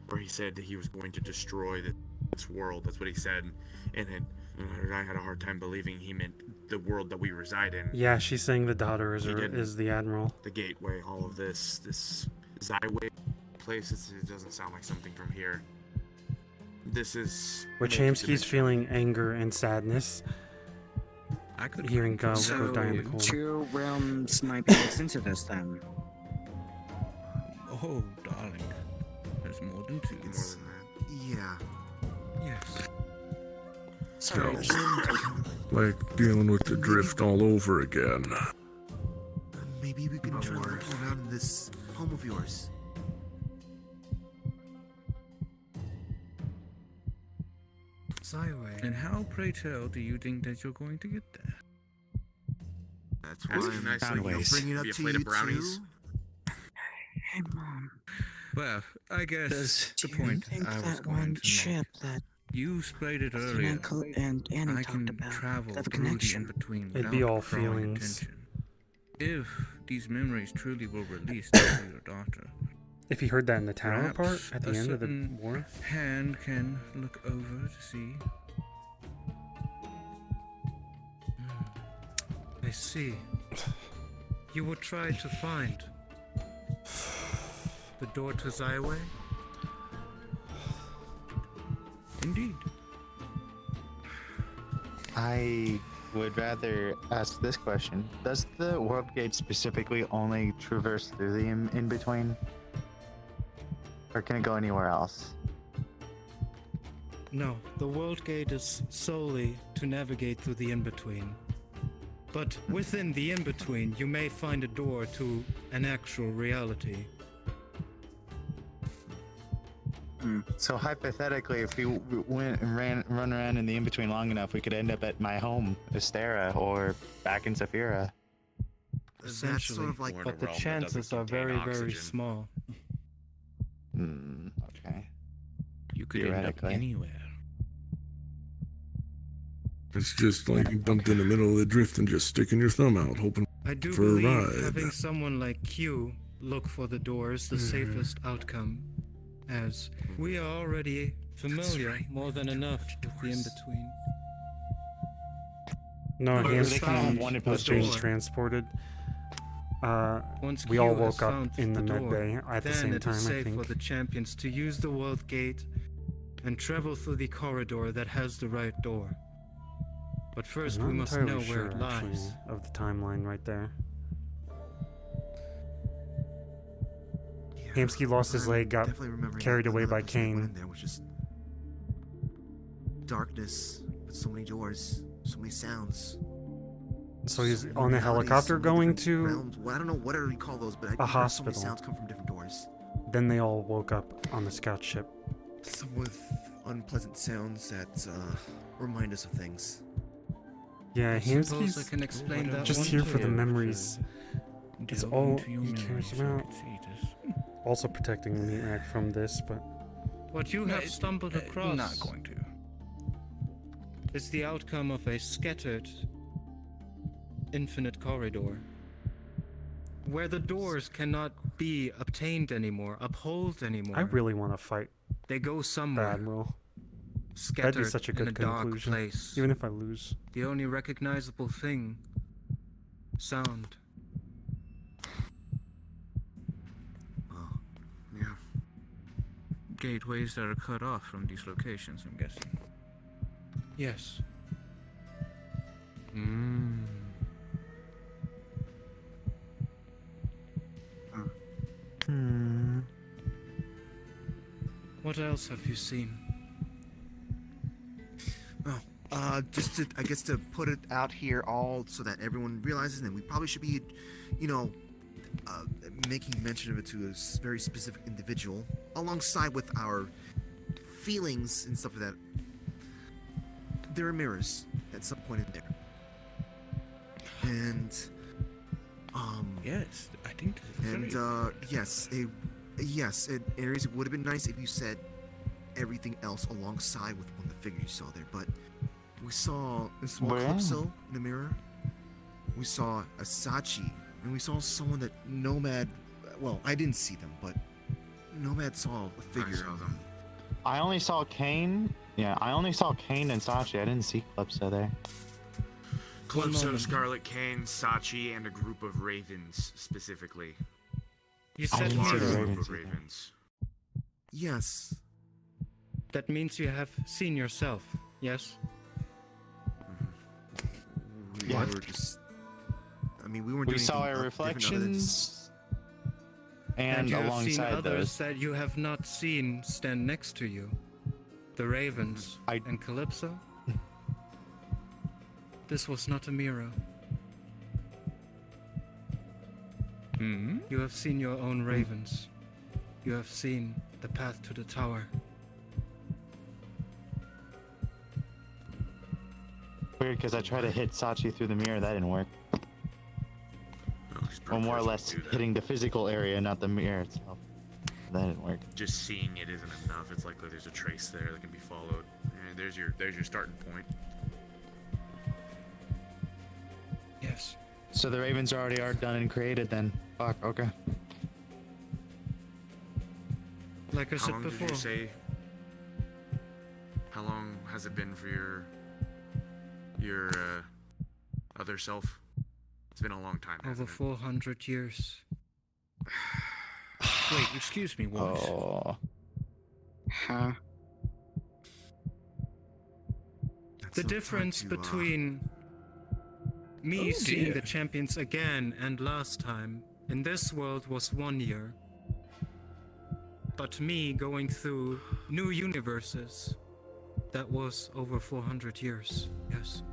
where he said that he was going to destroy this world. That's what he said, and had I had a hard time believing he meant the world that we reside in. Yeah, she's saying the daughter He didn't. is the admiral. The gateway, all of this Zyway place, it doesn't sound like something from here. This is... Which Hamsky's feeling anger and sadness. I could hearing go die in the cold. 2 realms might be mixed into this then. Oh, darling. There's more than 2. Yeah. Yes. Sorry, Like dealing with the drift all over again. Maybe we can try looking around in this home of yours. Zyway. And how, pray tell, do you think that you're going to get there? That's why I'm nicely, bringing it up be to afraid you of brownies. too. Hey, Mom. Well, I guess the Do you point think I was that going one to ship make. that You explained it Austin earlier. and Annie I can talked about travel have a through the connection? in-between It'd without be all drawing feelings. attention. If these memories truly were released to your daughter, If you heard that in the tower part perhaps at the a end of the certain war. hand can look over to see. I see. You would try to find the door to Zyway? Indeed. I would rather ask this question. Does the World Gate specifically only traverse through the in-between? Or can it go anywhere else? No, the World Gate is solely to navigate through the in-between. But within the in-between, you may find a door to an actual reality. So hypothetically, if we went and run around in the in-between long enough, we could end up at my home, Astera, or back in Saphira. Essentially, sort of like- but the chances are very, very small. Okay. You could end up Theoretically. anywhere. It's just like dumped in the middle of the drift and just sticking your thumb out, hoping I do for a believe ride. having someone like Q look for the door is the safest outcome, as we are already familiar more than enough with the in-between. No, But Hamsky they found one was being door. transported. Once We all Q has woke up found in the med door, bay at the then same it time, is I safe for think. the champions to use the World Gate and travel through the corridor that has the right door. But first, I'm we not must entirely know where sure, it actually, lies. of the timeline right there. Hamsky lost his leg, got Definitely remembering carried away another by person that went Kane. in there was just darkness with so many doors, so many sounds. So he's so many on a realities, helicopter so many going different to realms. Well, I don't know what do you call those, but I a heard so hospital. many sounds come from different doors. Then they all woke up on the scout ship. Some with unpleasant sounds that remind us of things. Yeah, I suppose Hamsky's I can explain that just one here for the too. memories. It's delve all into your he cares memories, about. Epictetus. Also protecting the meat rack from this, but What you have stumbled across Not going to. is the outcome of a scattered, infinite corridor. Where the doors cannot be obtained anymore, upheld anymore. I really want to fight They go the somewhere, Admiral. scattered That'd be such a in good a dark conclusion, place. even if I lose. The only recognizable thing, sound. Oh, yeah. Gateways that are cut off from these locations, I'm guessing. Yes. What else have you seen? Just to, I guess, to put it out here all so that everyone realizes, and we probably should be, making mention of it to a very specific individual, alongside with our feelings and stuff like that. There are mirrors at some point in there, and yes, I think this is and very- yes, Aries, it would have been nice if you said everything else alongside with one of the figures you saw there, but we saw a small Where? Calypso in the mirror. We saw a Sachi, and we saw someone that Nomad. Well, I didn't see them, but Nomad saw a figure. saw them. I only saw Kane Yeah, I only saw Kane and Sachi. I didn't see Calypso there. Calypso, moment. Scarlet Kane, Sachi, and a group of ravens specifically. You I said didn't see the hero. Group ravens of either. ravens. Yes. That means you have seen yourself, yes? We were just. I mean, we weren't We doing saw anything our different other than reflections, and you have seen alongside others those, that you have not seen stand next to you. The ravens and Calypso. This was not a mirror. Hmm? You have seen your own ravens. You have seen the path to the tower. weird because I tried to hit Sachi through the mirror. That didn't work. Or more or less hitting the physical area, not the mirror itself. That didn't work. Just seeing it isn't enough. It's likely there's a trace there that can be followed. And there's your starting point. Yes. So the ravens already are done and created then. Fuck, okay. Like I How said long before. did you say? How long has it been for your other self? It's been a long time. Over 400 years. Wait, excuse me, what? Oh. Huh? The difference between me seeing the champions again and last time in this world was 1 year. But me going through new universes, that was over 400 years. Yes.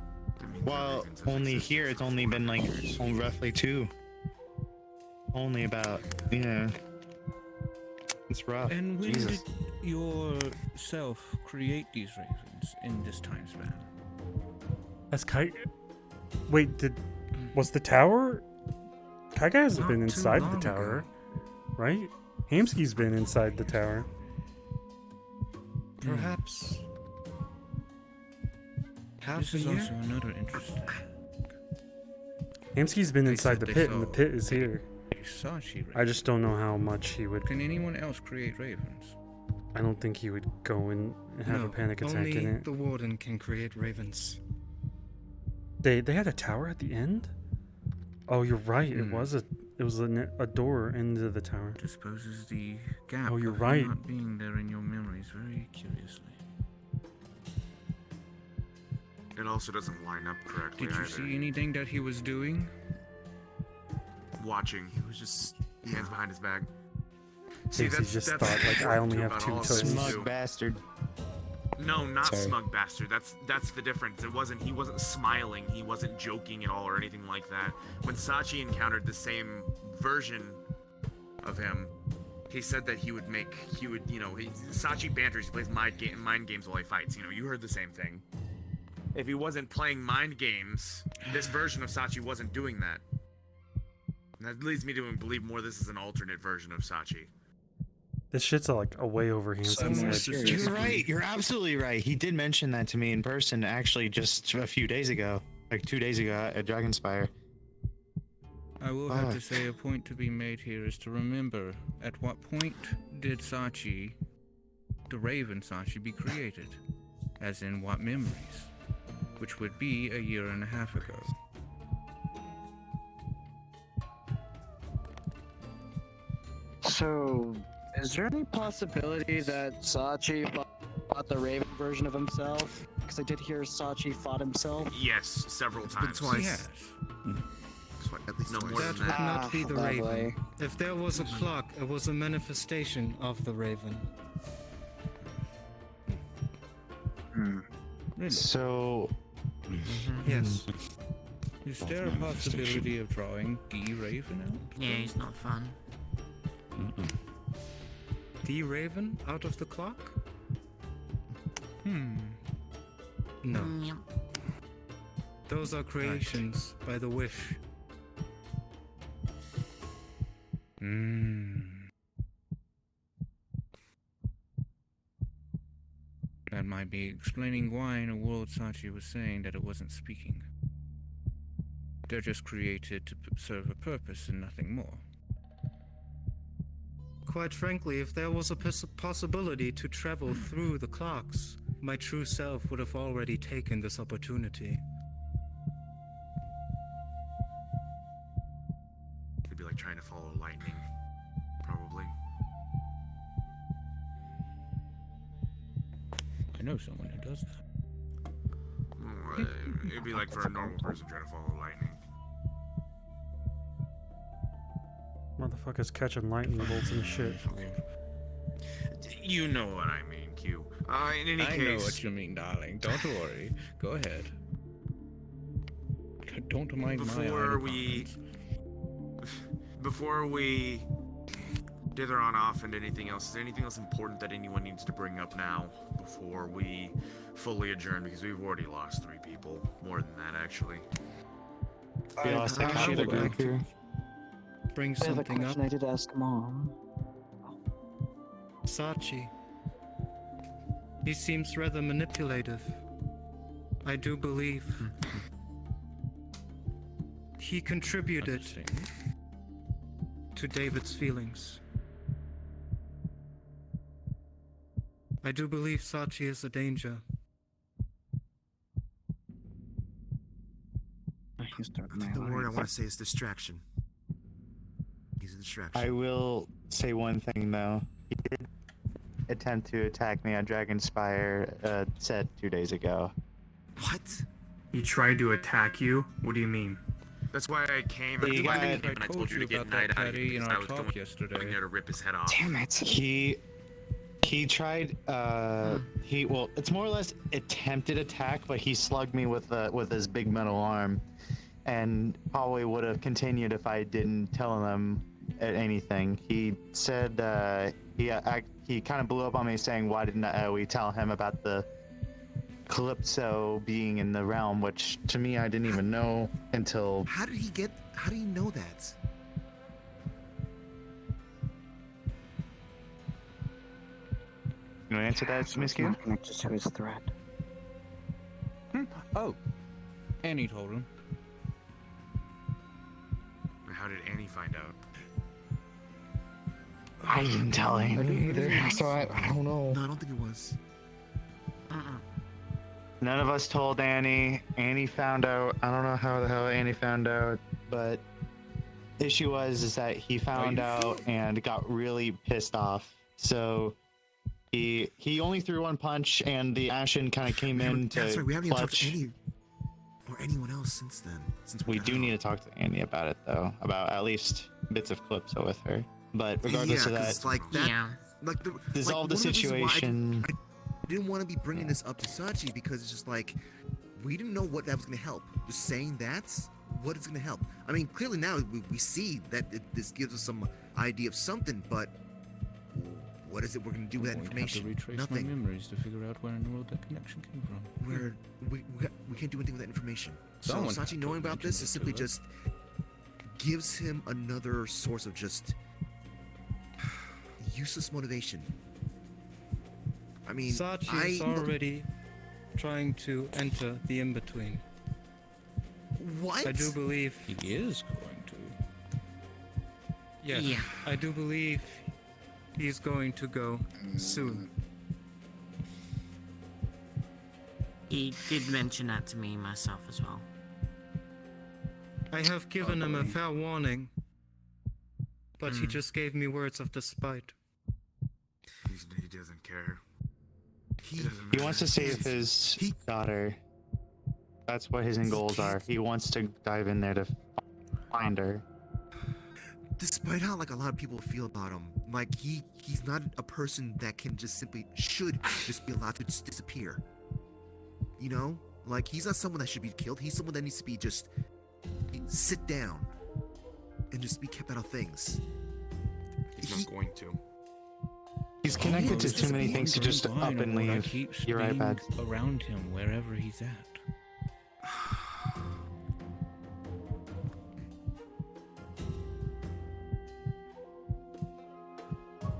Well, only here it's only been like roughly 2. Only about, yeah. It's rough. And when Jesus. did yourself create these ravens in this time span? As Kai. Wait, was the tower? Kaiga hasn't Not been too inside the long tower, right? Hamsky's been inside the tower. Perhaps. Half This a is year? also another interesting. Hamsky's been They inside said the they pit, and the saw pit is here. a Sachi raven. I just don't know how much he would. Can anyone else create ravens? I don't think he would go in and have No, a panic attack only in it. the warden can create ravens. They had a tower at the end. Oh, you're right. It Hmm. was a door into the tower. Disposes the gap Oh, you're of right. not being there in your memories very curiously. It also doesn't line up correctly Did you either. see anything that he was doing? Watching. He was just Hands behind his back. Casey just thought, like, I only have 2 toes. Smug bastard. No, not Sorry. smug bastard. That's the difference. He wasn't smiling. He wasn't joking at all or anything like that. When Sachi encountered the same version of him, he said that Sachi banters. He plays mind games while he fights. You heard the same thing. If he wasn't playing mind games, this version of Sachi wasn't doing that. And that leads me to believe more this is an alternate version of Sachi. This shit's like a way over Hamsky's head. You're right. You're absolutely right. He did mention that to me in person, actually, just a few days ago, like 2 days ago at Dragonspire. I will have to say a point to be made here is to remember at what point did Sachi, the Raven Sachi, be created? As in what memories? Which would be a year and a half ago. So, is there any possibility that Sachi fought the Raven version of himself? Because I did hear Sachi fought himself. Yes, several times. twice. Yes. At least No twice. more That than would that. not be the lovely. raven. If there was a clock, it was a manifestation of the raven. So, Yes. Is there a possibility of drawing the Raven out? Yeah, it's not fun. The raven out of the clock? Hmm. No. Yep. Those are creations by the wish. Hmm. That might be explaining why in a world Sachi was saying that it wasn't speaking. They're just created to serve a purpose and nothing more. Quite frankly, if there was a possibility to travel through the clocks, my true self would have already taken this opportunity. It'd be like trying to follow lightning, probably. I know someone who does that. It'd be like for a normal person trying to follow lightning. Motherfuckers catching lightning bolts and shit. You know what I mean, Q. In any I case, know what you mean, darling. Don't worry. Go ahead. Don't mind my before we dither on off into anything else, is there anything else important that anyone needs to bring up now before we fully adjourn? Because we've already lost 3 people. More than that, actually. We lost the I would like to bring I have a something up. question I did ask Mom. Sachi. He seems rather manipulative. I do believe he contributed to David's feelings. I do believe Sachi is a danger. I think the word I want to say is distraction. He's a distraction. I will say one thing though. He did attempt to attack me on Dragonspire set 2 days ago. What? He tried to attack you? What do you mean? That's why I came. He That's why I got- came and I told you to get Knight out of here because I was going there to rip his head off. Damn it. He tried well, it's more or less attempted attack, but he slugged me with his big metal arm, and probably would have continued if I didn't tell him anything. He said he kind of blew up on me saying, why didn't we tell him about the Calypso being in the realm, which to me I didn't even know until. How did you know that? You want to answer that, Miss Q? Not connected to his threat. Oh, Annie told him. How did Annie find out? I didn't tell him. I didn't either, so I don't know. No, I don't think it was. None of us told Annie. Annie found out. I don't know how the hell Annie found out, but the issue is that he found out and got really pissed off. So he only threw one punch, and the Ashen kind of came in to That's right. We haven't even talked clutch. to Annie or anyone else since then. Since We do need to talk to Annie about it, though, about at least bits of Calypso with her. But regardless of 'cause, that, like that, like the dissolve the one of reasons why situation. I didn't want to be bringing this up to Sachi because it's just like we didn't know what that was going to help. Just saying that's what it's going to help. I mean, clearly now we see that this gives us some idea of something, but what is it we're going to do with that information? Have to retrace Nothing. my memories to figure out where in the world that connection came from. We can't do anything with that information. Someone so had Sachi to knowing about mention this it is to simply us. just gives him another source of just useless motivation. I mean, Sachi is already trying to enter the in-between. What? I do believe he is going to. Yes, Yeah. I do believe he's going to go soon. He did mention that to me myself as well. I have given him a fair warning, but he just gave me words of despite. He doesn't care. He wants to save his daughter. That's what his end goals are. He wants to dive in there to find her. Despite how like a lot of people feel about him, like he's not a person that can just simply should just be allowed to just disappear. You know, like he's not someone that should be killed. He's someone that needs to be just sit down and just be kept out of things. He's not going to. He's connected to too many things to just up and leave. You're right, bad. Around him, wherever he's at.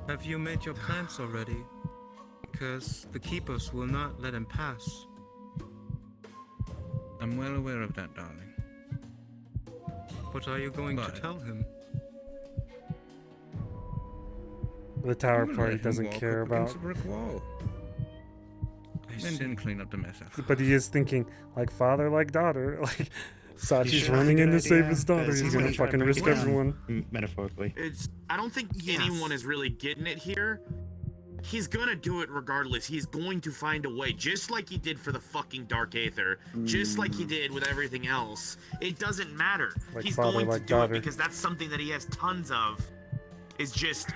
Have you made your plans already? Because the keepers will not let him pass. I'm well aware of that, darling. What are you going to tell him? The Tower I'm gonna Party let him doesn't walk care up about. against a brick wall. and then clean up the mess after. But he is thinking like father, like daughter. Like Sachi's sure running in to that's a save good his idea? daughter. 'Cause He's he's gonna gonna try to fucking break risk it down. everyone. Metaphorically. I don't think anyone is really getting it here. He's gonna do it regardless. He's going to find a way, just like he did for the fucking Dark Aether, just like he did with everything else. It doesn't matter. Like He's father, going like to do daughter. it because that's something that he has tons of. Is just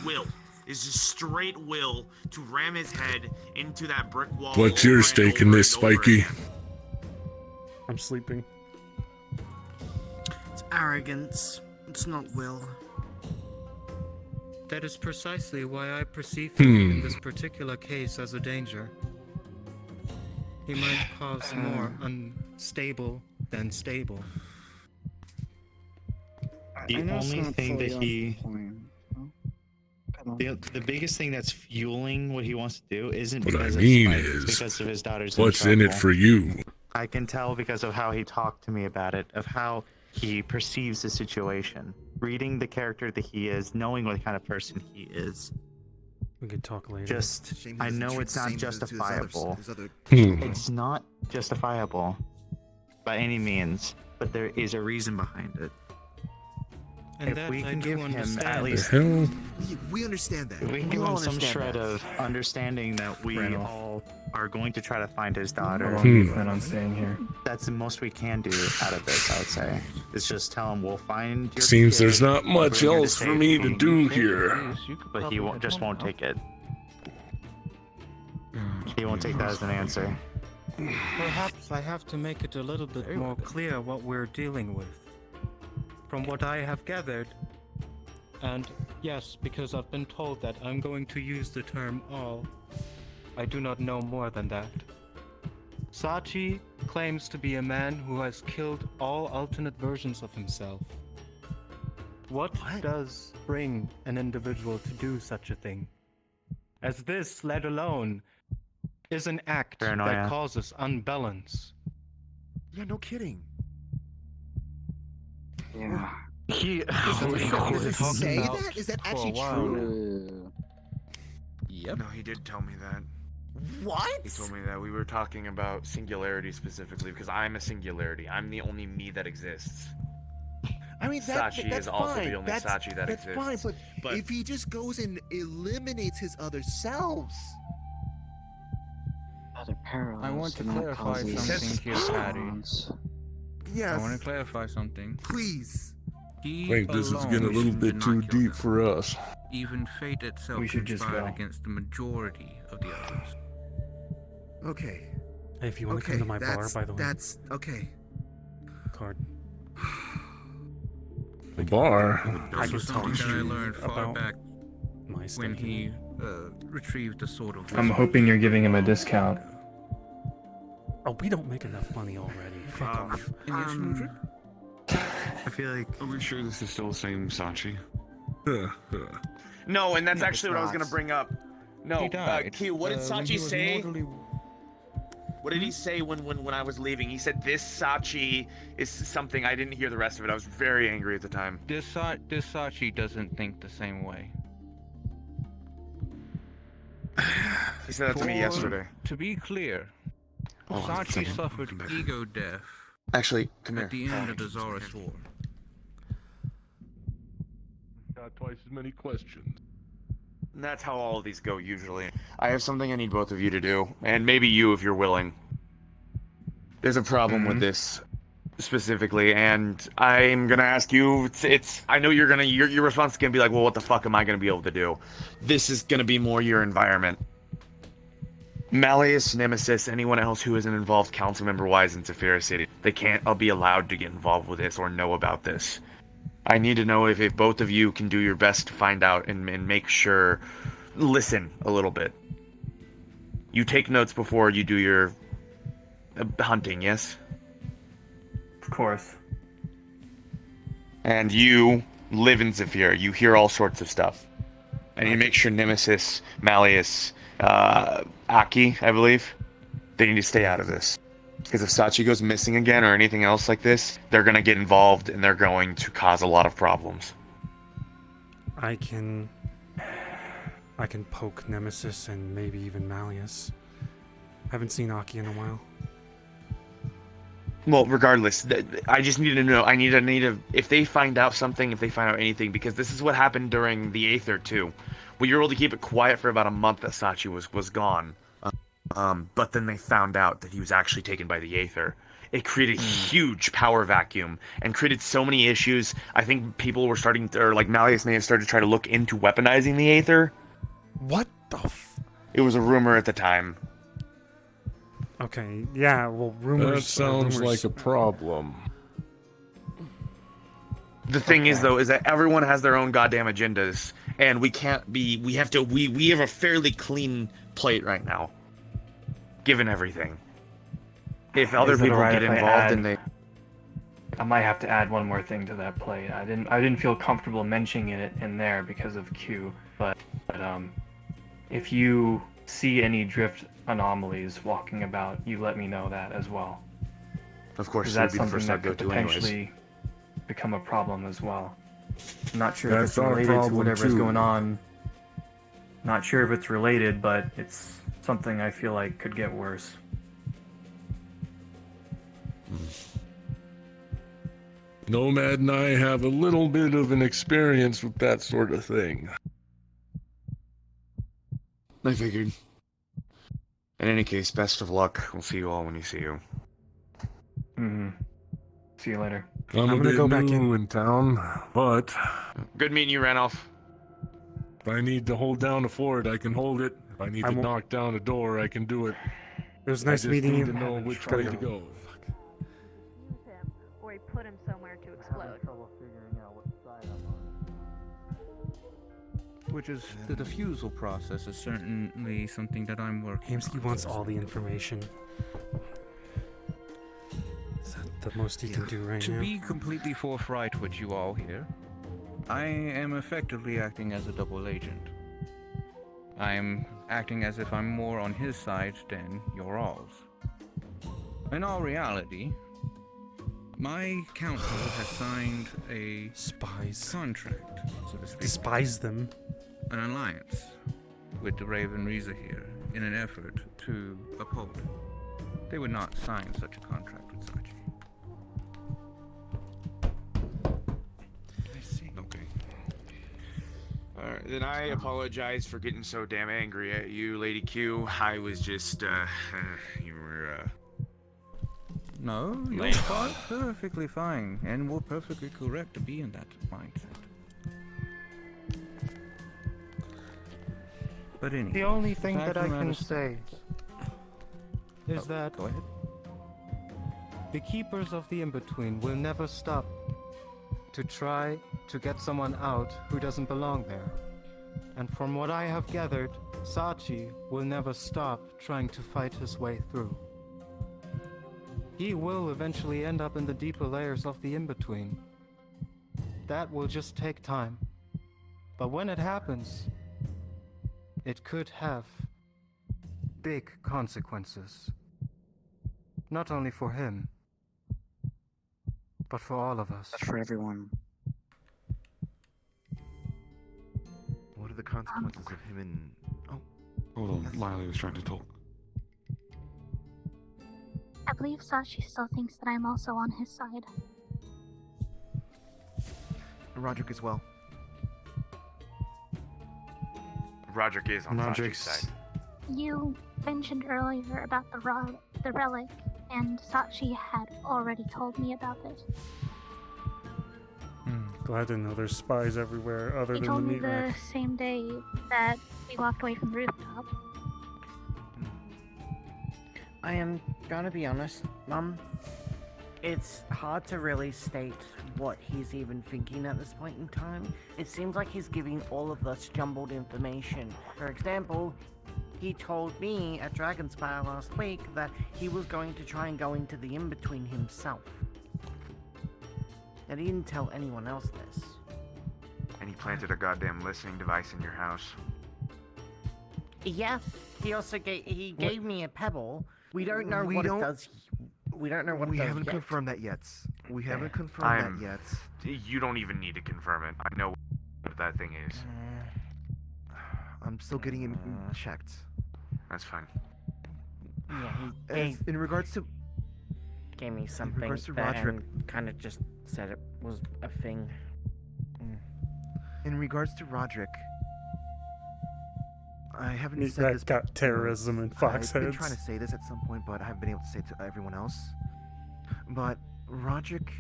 will. Is just straight will to ram his head into that brick wall. What's over your and stake over in this, and over Spiky? again. I'm sleeping. It's arrogance. It's not will. That is precisely why I perceive him in Hmm. this particular case as a danger. He might cause more unstable than stable. The I know it's only not thing that fully he. on point. The biggest thing that's fueling what he wants to do isn't What I because mean of Spike, it's is, because of his daughter's what's in it for you? I can tell because of how he talked to me about it, of how he perceives the situation. Reading the character that he is, knowing what kind of person he is. We could talk later. Just, Shame he I doesn't know treat it's the not same to his other- justifiable. his other- It's not justifiable by any means, but there is a reason behind it. And if that we I can do give him understand. at least, We understand that. if we can give him some shred of understanding that we Randall. all are going to try to find his daughter. How long do you plan on staying here? That's the most we can do out of this, I would say. It's just tell him we'll find your Seems kid, there's not bring much her to else for me to safety, do here. but he won't, just won't take it. He won't take that as an answer. Perhaps I have to make it a little bit more clear what we're dealing with. From what I have gathered, and yes, because I've been told that I'm going to use the term all, I do not know more than that. Sachi claims to be a man who has killed all alternate versions of himself. What does bring an individual to do such a thing? As this, let alone, is an act Paranoia. that causes unbalance. Yeah, no kidding. Yeah. He. Does it say that? Is that actually true? Yep. No, he did tell me that. What? He told me that we were talking about singularity specifically because I'm a singularity. I'm the only me that exists. I mean, Sachi that's is also fine. the only that's, Sachi that that's exists. fine, but if he just goes and eliminates his other selves. Other parallels I want to do not clarify cause something here, Patty. response. Yes. I want to clarify something. Please. I think this is getting a little bit too deep for us. Even fate itself We should just conspired go. against the majority of the others. Okay. Hey, if you want to Okay, come to my bar, that's- by the way. That's okay. Card. The bar? I can This was talk something to that I you learned far about back my when stake. he retrieved the sword of I'm wisdom. hoping you're giving him a discount. Oh, we don't make enough money already. Fuck off. I feel like. Are we sure this is still the same Sachi? No, and that's No, actually it's what I was not. gonna bring up. No, He died, Key, what did when he Sachi was say? mortally- What did he say when I was leaving? He said this Sachi is something. I didn't hear the rest of it. I was very angry at the time. This Sachi doesn't think the same way. He said that to me For- yesterday. To be clear, Oh, one Sachi second. suffered Come back. ego death Actually, come at here. the end of the Zara's War. Got twice as many questions. And that's how all of these go usually. I have something I need both of you to do, and maybe you if you're willing. There's a problem with this specifically, and I'm gonna ask you. It's I know you're gonna your response is gonna be like, well, what the fuck am I gonna be able to do? This is gonna be more your environment. Malleus, Nemesis, anyone else who isn't involved council member wise in Saphira City, they can't be allowed to get involved with this or know about this. I need to know if both of you can do your best to find out and make sure. Listen a little bit. You take notes before you do your hunting, yes? Of course. And you live in Zephyr. You hear all sorts of stuff. And you make sure Nemesis, Malleus, Aki, I believe, they need to stay out of this. Because if Sachi goes missing again or anything else like this, they're going to get involved and they're going to cause a lot of problems. I can poke Nemesis and maybe even Malleus. Haven't seen Aki in a while. Well, regardless, I just need to know. I need to. If they find out something, if they find out anything, because this is what happened during the Aether too. We were able to keep it quiet for about a month that Sachi was gone. But then they found out that he was actually taken by the Aether. It created a huge power vacuum and created so many issues. I think people were starting to, or like Malleus may have started to try to look into weaponizing the Aether. What the It was a rumor at the time. Okay, yeah, well, rumors. That sounds rumors. like a problem. The thing is, though, is that everyone has their own goddamn agendas, and we can't be. We have to. We have a fairly clean plate right now, given everything. If other Is it people alright get if I involved, add- and they. I might have to add one more thing to that plate. I didn't feel comfortable mentioning it in there because of Q, but if you see any drift anomalies walking about, you let me know that as well. Of course, 'Cause that would that's be the something first that I'd go could to anyways. potentially become a problem as well. I'm not sure if That's it's our related to problem, whatever's too. going on. Not sure if it's related, but it's something I feel like could get worse. Nomad and I have a little bit of an experience with that sort of thing. I figured. In any case, best of luck. We'll see you all when you see you. See you later. I'm a gonna bit go back new in town, but Good meeting you, Randolph. if I need to hold down a fort, I can hold it. If I need I to won't- knock down a door, I can do it. It was I nice just meeting need you. to know which Gotta way to go. go. Use him, or he put him somewhere to explode. Which is the diffusal process is certainly something that I'm working Hamsky on. wants all the information. Is that the most he can do right To now? be completely forthright with you all here, I am effectively acting as a double agent. I am acting as if I'm more on his side than your all's. In all reality, my council has signed a contract, so to speak. Despise them. An alliance with the Raven Reza here in an effort to uphold it. They would not sign such a contract with Sachi. Okay. Alright, then I apologize for getting so damn angry at you, Lady Q. I was just, you were, No, you're Lame. quite perfectly fine, and we're perfectly correct to be in that mindset. But anyway, The only thing fact that I of the can matter- say is that go ahead. the keepers of the in-between will never stop to try to get someone out who doesn't belong there. And from what I have gathered, Sachi will never stop trying to fight his way through. He will eventually end up in the deeper layers of the in-between. That will just take time. But when it happens, it could have big consequences. Not only for him, but for all of us. For everyone. What are the consequences of him and... Oh. Hold on, Miley was trying to talk. I believe Sashi still thinks that I'm also on his side. Roderick as well. Roderick is on Sachi's side. You mentioned earlier about the relic, and Sachi had already told me about it. Glad to know there's spies everywhere other He than the told me meat the rack. same day that we walked away from the rooftop. I am gonna be honest, Mum. It's hard to really state what he's even thinking at this point in time. It seems like he's giving all of us jumbled information. For example, he told me at Dragonspire last week that he was going to try and go into the in-between himself. And he didn't tell anyone else this. And he planted a goddamn listening device in your house. Yeah, he also gave me a pebble. We don't know what it does. We don't know what We it does haven't yet. confirmed that yet. We haven't confirmed that yet. You don't even need to confirm it. I know what that thing is. I'm still getting him checked. That's fine. Yeah, In regards to gave me something regards to that Roderick- and kind of just said it was a thing. In regards to Roderick, I haven't He said this. got terrorism and fox I've been heads. trying to say this at some point, but I haven't been able to say it to everyone else. But Roderick,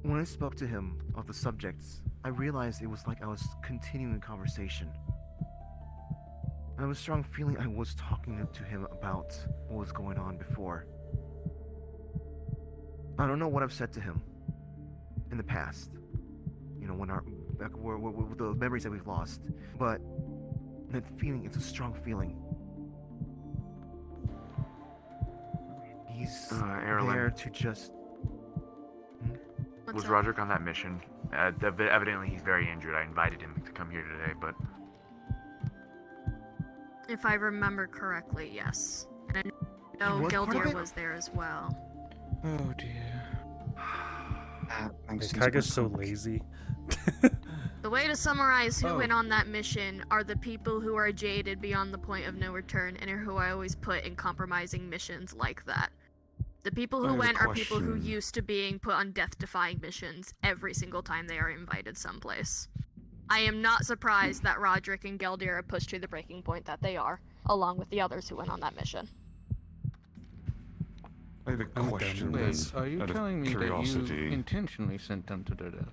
when I spoke to him of the subjects, I realized it was like I was continuing a conversation. I have a strong feeling I was talking to him about what was going on before. I don't know what I've said to him in the past. You know, when with the memories that we've lost. But that feeling, it's a strong feeling. He's Erlen. there to just... Was Roderick on that mission? Evidently he's very injured. I invited him to come here today, but... If I remember correctly, yes. And I know was part of Gildir it? was there as well. Oh dear. Kaiga's so lazy. The way to summarize who Oh. went on that mission are the people who are jaded beyond the point of no return and are who I always put in compromising missions like that. The people I who have a went are people who question. used to being put on death-defying missions every single time they are invited someplace. I am not surprised that Roderick and Gildir are pushed to the breaking point that they are, along with the others who went on that mission. I have a question. Wait, are you out of telling me that you curiosity. intentionally sent them to their deaths?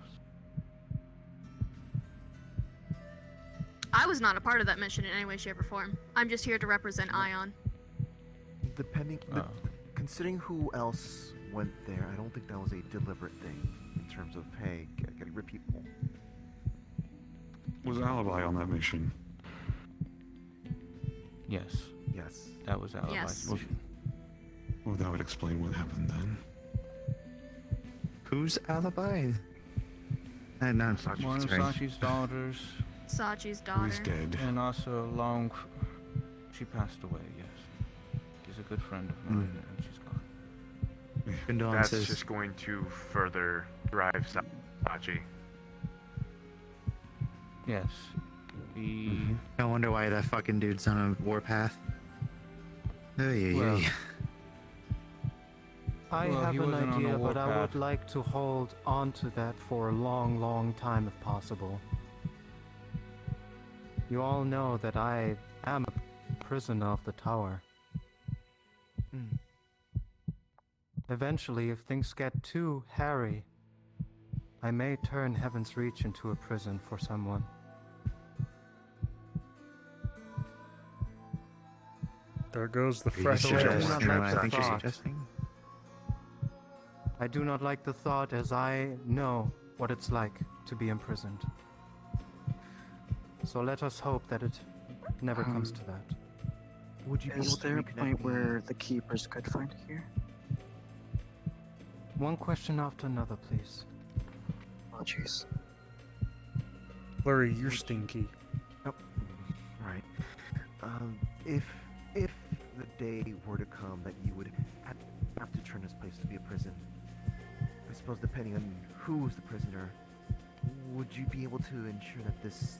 I was not a part of that mission in any way, shape, or form. I'm just here to represent Ion. Considering who else went there, I don't think that was a deliberate thing in terms of, hey, getting rid of people. Was Alibi on that mission? Yes. Yes. That was Alibi's Yes. mission. Well, that would explain what happened then. Whose alibi? No, One of Sachi's daughters. Sachi's daughter. And also she passed away, yes. She's a good friend of mine, and she's gone. That's Condolences. just going to further drive Sachi. Yes. No wonder why that fucking dude's on a warpath. Well, I Well, have he an wasn't on a idea, but I warpath. would like to hold on to that for a long, long time if possible. You all know that I am a prisoner of the tower. Eventually, if things get too hairy, I may turn Heaven's Reach into a prison for someone. There goes the Are you fresh suggesting air. what I think you're thought. suggesting? I do not like the thought, as I know what it's like to be imprisoned. So let us hope that it never comes to that. Would you be able Is to there a reconnect point me? where the keepers could find here? One question after another, please. Oh, jeez. Blurry, you're stinky. Right. If the day were to come that you would have to turn this place to be a prison, I suppose depending on who's the prisoner, would you be able to ensure that this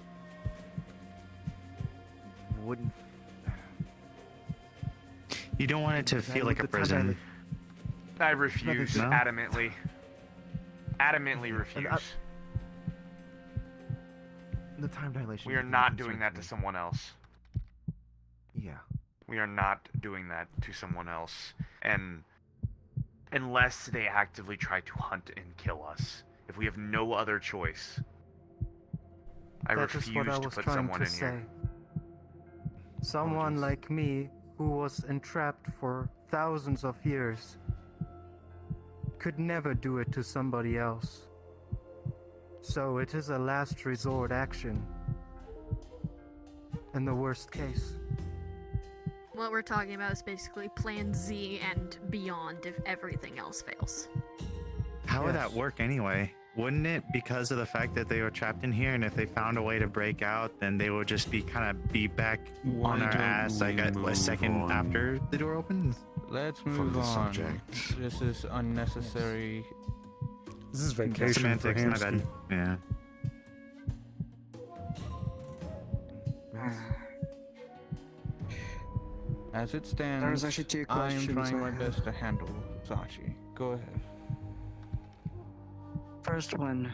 wouldn't... You don't want it to feel like a prison. I refuse, No? adamantly. Adamantly refuse. The time dilation... We are not doing that to someone else. Yeah. We are not doing that to someone else. And unless they actively try to hunt and kill us. If we have no other choice. I That is refuse what I to was put trying someone to in say. here. Someone like me, who was entrapped for thousands of years, could never do it to somebody else. So it is a last resort action. In the worst case. What we're talking about is basically Plan Z and beyond if everything else fails. How would that work anyway? Wouldn't it, because of the fact that they were trapped in here, and if they found a way to break out, then they would just be back Why on our don't ass like we a move second on after the door opens? Let's from move the on. subject? This is unnecessary. This is vacation for Semantics, my bad. Hamsky. Yeah. As it stands, There's actually two I am questions trying I my have. best to handle Sachi. Go ahead. First one.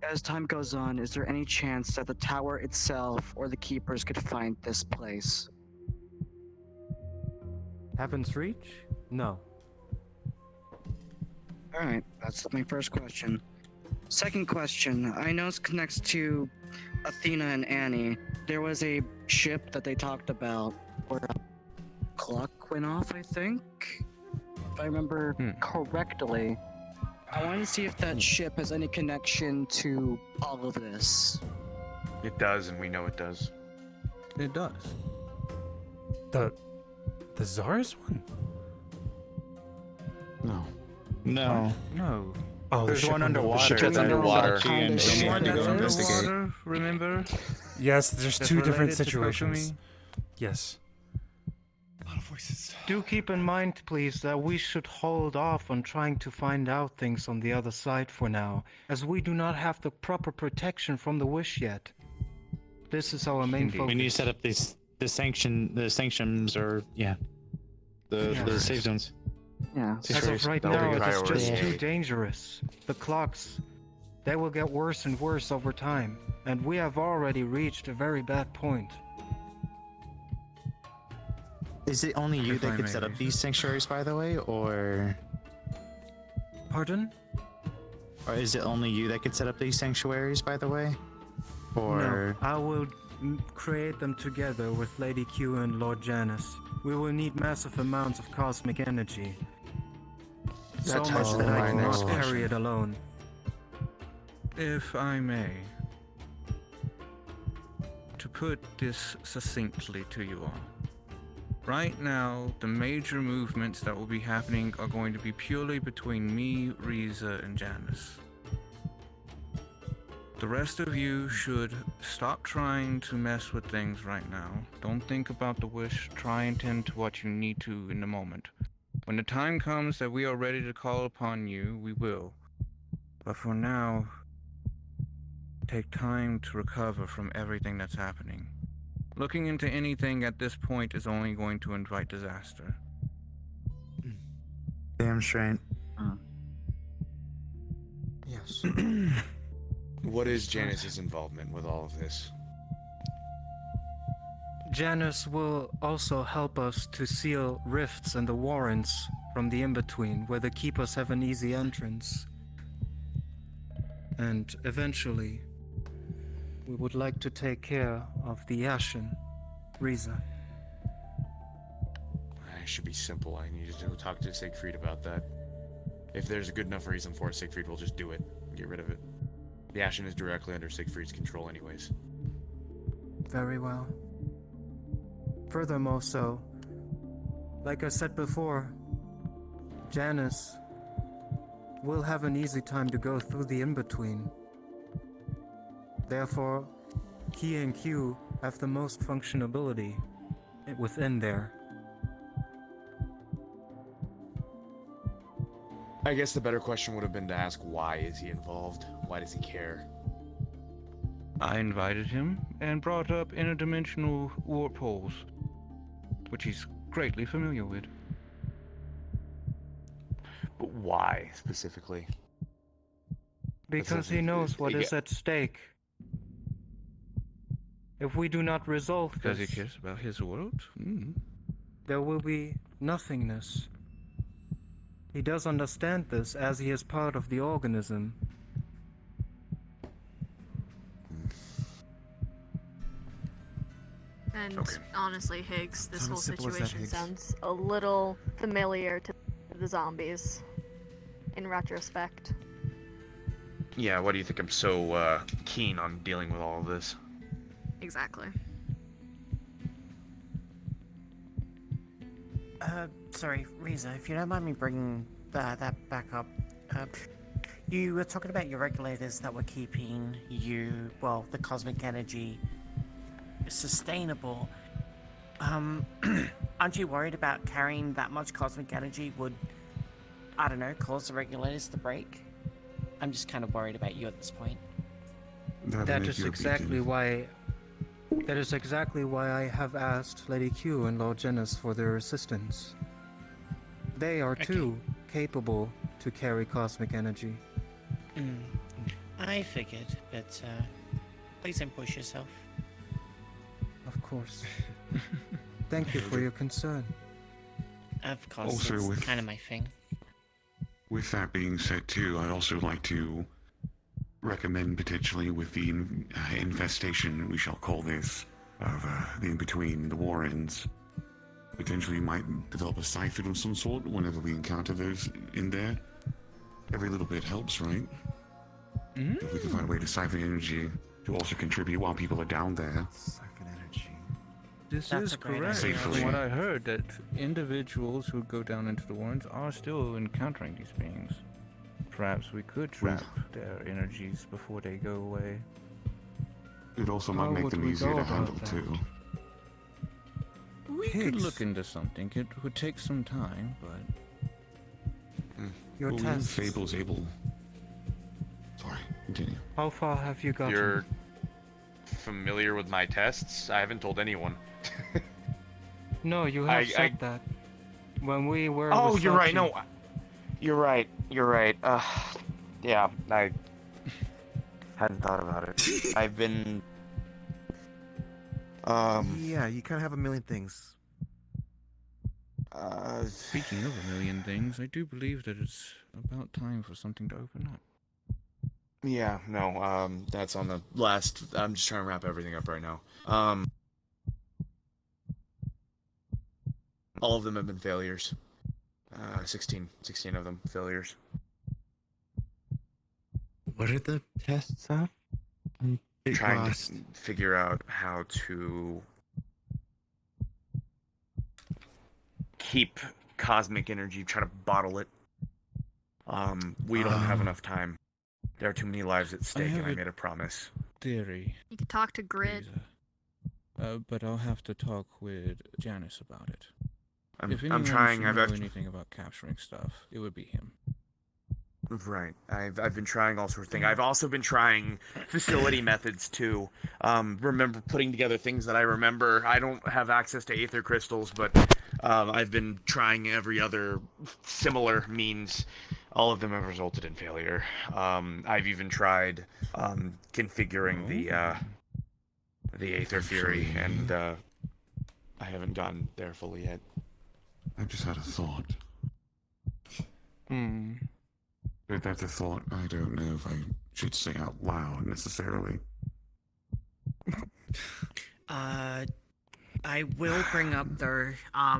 As time goes on, is there any chance that the tower itself or the keepers could find this place? Heaven's Reach? No. Alright, that's my first question. Second question. I know it connects to Athena and Annie. There was a ship that they talked about where a clock went off, I think? If I remember correctly. I wanted to see if that ship has any connection to all of this. It does, and we know it does. It does. The Zara's one? No. No. No. Oh, There's the one ship underwater. The ship that's underwater. The one that's Underwater, remember? Yes, there's That's two different related to situations. Kokomi? Yes. A lot of voices. Do keep in mind, please, that we should hold off on trying to find out things on the other side for now, as we do not have the proper protection from the wish yet. This is our main focus. We need to set up the sanctions, or the safe zones. Yeah. As of right That'll now, be it is just priority. too dangerous. The clocks, they will get worse and worse over time, and we have already reached a very bad point. Is it only you If that I could may set up reason. these sanctuaries, by the way, or Pardon? is it only you that could set up these sanctuaries, by the way? Or No, I will create them together with Lady Q and Lord Janus. We will need massive amounts of cosmic energy. So That much touches that I my cannot next carry question. it alone. If I may, to put this succinctly to you all. Right now, the major movements that will be happening are going to be purely between me, Riza, and Janice. The rest of you should stop trying to mess with things right now. Don't think about the wish, try and tend to what you need to in the moment. When the time comes that we are ready to call upon you, we will. But for now, take time to recover from everything that's happening. Looking into anything at this point is only going to invite disaster. damn straight. Yes. What is Janice's involvement with all of this? Janus will also help us to seal rifts and the warrants from the in-between, where the Keepers have an easy entrance. And eventually, we would like to take care of the Ashen, Riza. It should be simple. I need to talk to Siegfried about that. If there's a good enough reason for it, Siegfried will just do it. Get rid of it. The Ashen is directly under Siegfried's control anyways. Very well. Furthermore so, like I said before, Janus will have an easy time to go through the in-between. Therefore, Key and Q have the most functionability within there. I guess the better question would have been to ask, why is he involved? Why does he care? I invited him and brought up interdimensional warp holes, which he's greatly familiar with. But why, specifically? Because he knows what is at stake. If we do not resolve Because he this, cares about his world? there will be nothingness. He does understand this as he is part of the organism. And Okay. honestly, Higgs, this Sounds whole simple as that, situation Higgs. sounds a little familiar to the zombies, in retrospect. Yeah, why do you think I'm so keen on dealing with all of this? Exactly. Sorry, Riza, if you don't mind me bringing that back up. You were talking about your regulators that were keeping the cosmic energy sustainable. Aren't you worried about carrying that much cosmic energy would, I don't know, cause the regulators to break? I'm just kind of worried about you at this point. That is exactly why That is exactly why I have asked Lady Q and Lord Genis for their assistance. They are too capable to carry cosmic energy. I figured, but please don't push yourself. Of course. Thank you for your concern. Of course, Also it's with- kind of my thing. With that being said, too, I'd also like to recommend potentially with the infestation, we shall call this, of the in-between, the Warrens, potentially might develop a siphon of some sort whenever we encounter those in there. Every little bit helps, right? If we can find a way to siphon energy to also contribute while people are down there. Siphon energy. This That's is a great correct. idea. From what I heard, that individuals who go down into the Warrens are still encountering these beings. Perhaps we could trap their energies before they go away. It also How might make would them we easier go to about handle, that? too. We could look into something. It would take some time, but... Your Well, tests. Fable's able... Sorry, continue. How far have you gotten? You're familiar with my tests? I haven't told anyone. No, you have I- said that. When we were Oh, with you're right. Sachi- No, you're right. You're right. Yeah, I hadn't thought about it. I've been. Yeah, you kind of have a million things. Speaking of a million things, I do believe that it's about time for something to open up. Yeah, no, that's on the last. I'm just trying to wrap everything up right now. All of them have been failures. 16 of them failures. What are the tests of? I'm Trying lost. to figure out how to keep cosmic energy, try to bottle it. We don't have enough time. There are too many lives at stake, and I made a promise. Theory. You could talk to Grid. But I'll have to talk with Janice about it. I'm If anyone trying. should I've know act- anything about capturing stuff, it would be him. Right. I've been trying all sorts of things. I've also been trying facility methods too. Remember putting together things that I remember. I don't have access to aether crystals, but I've been trying every other similar means. All of them have resulted in failure. I've even tried configuring the aether fury, and I haven't gotten there fully yet. I just had a thought. But that's a thought I don't know if I should say out loud necessarily. I will bring up though,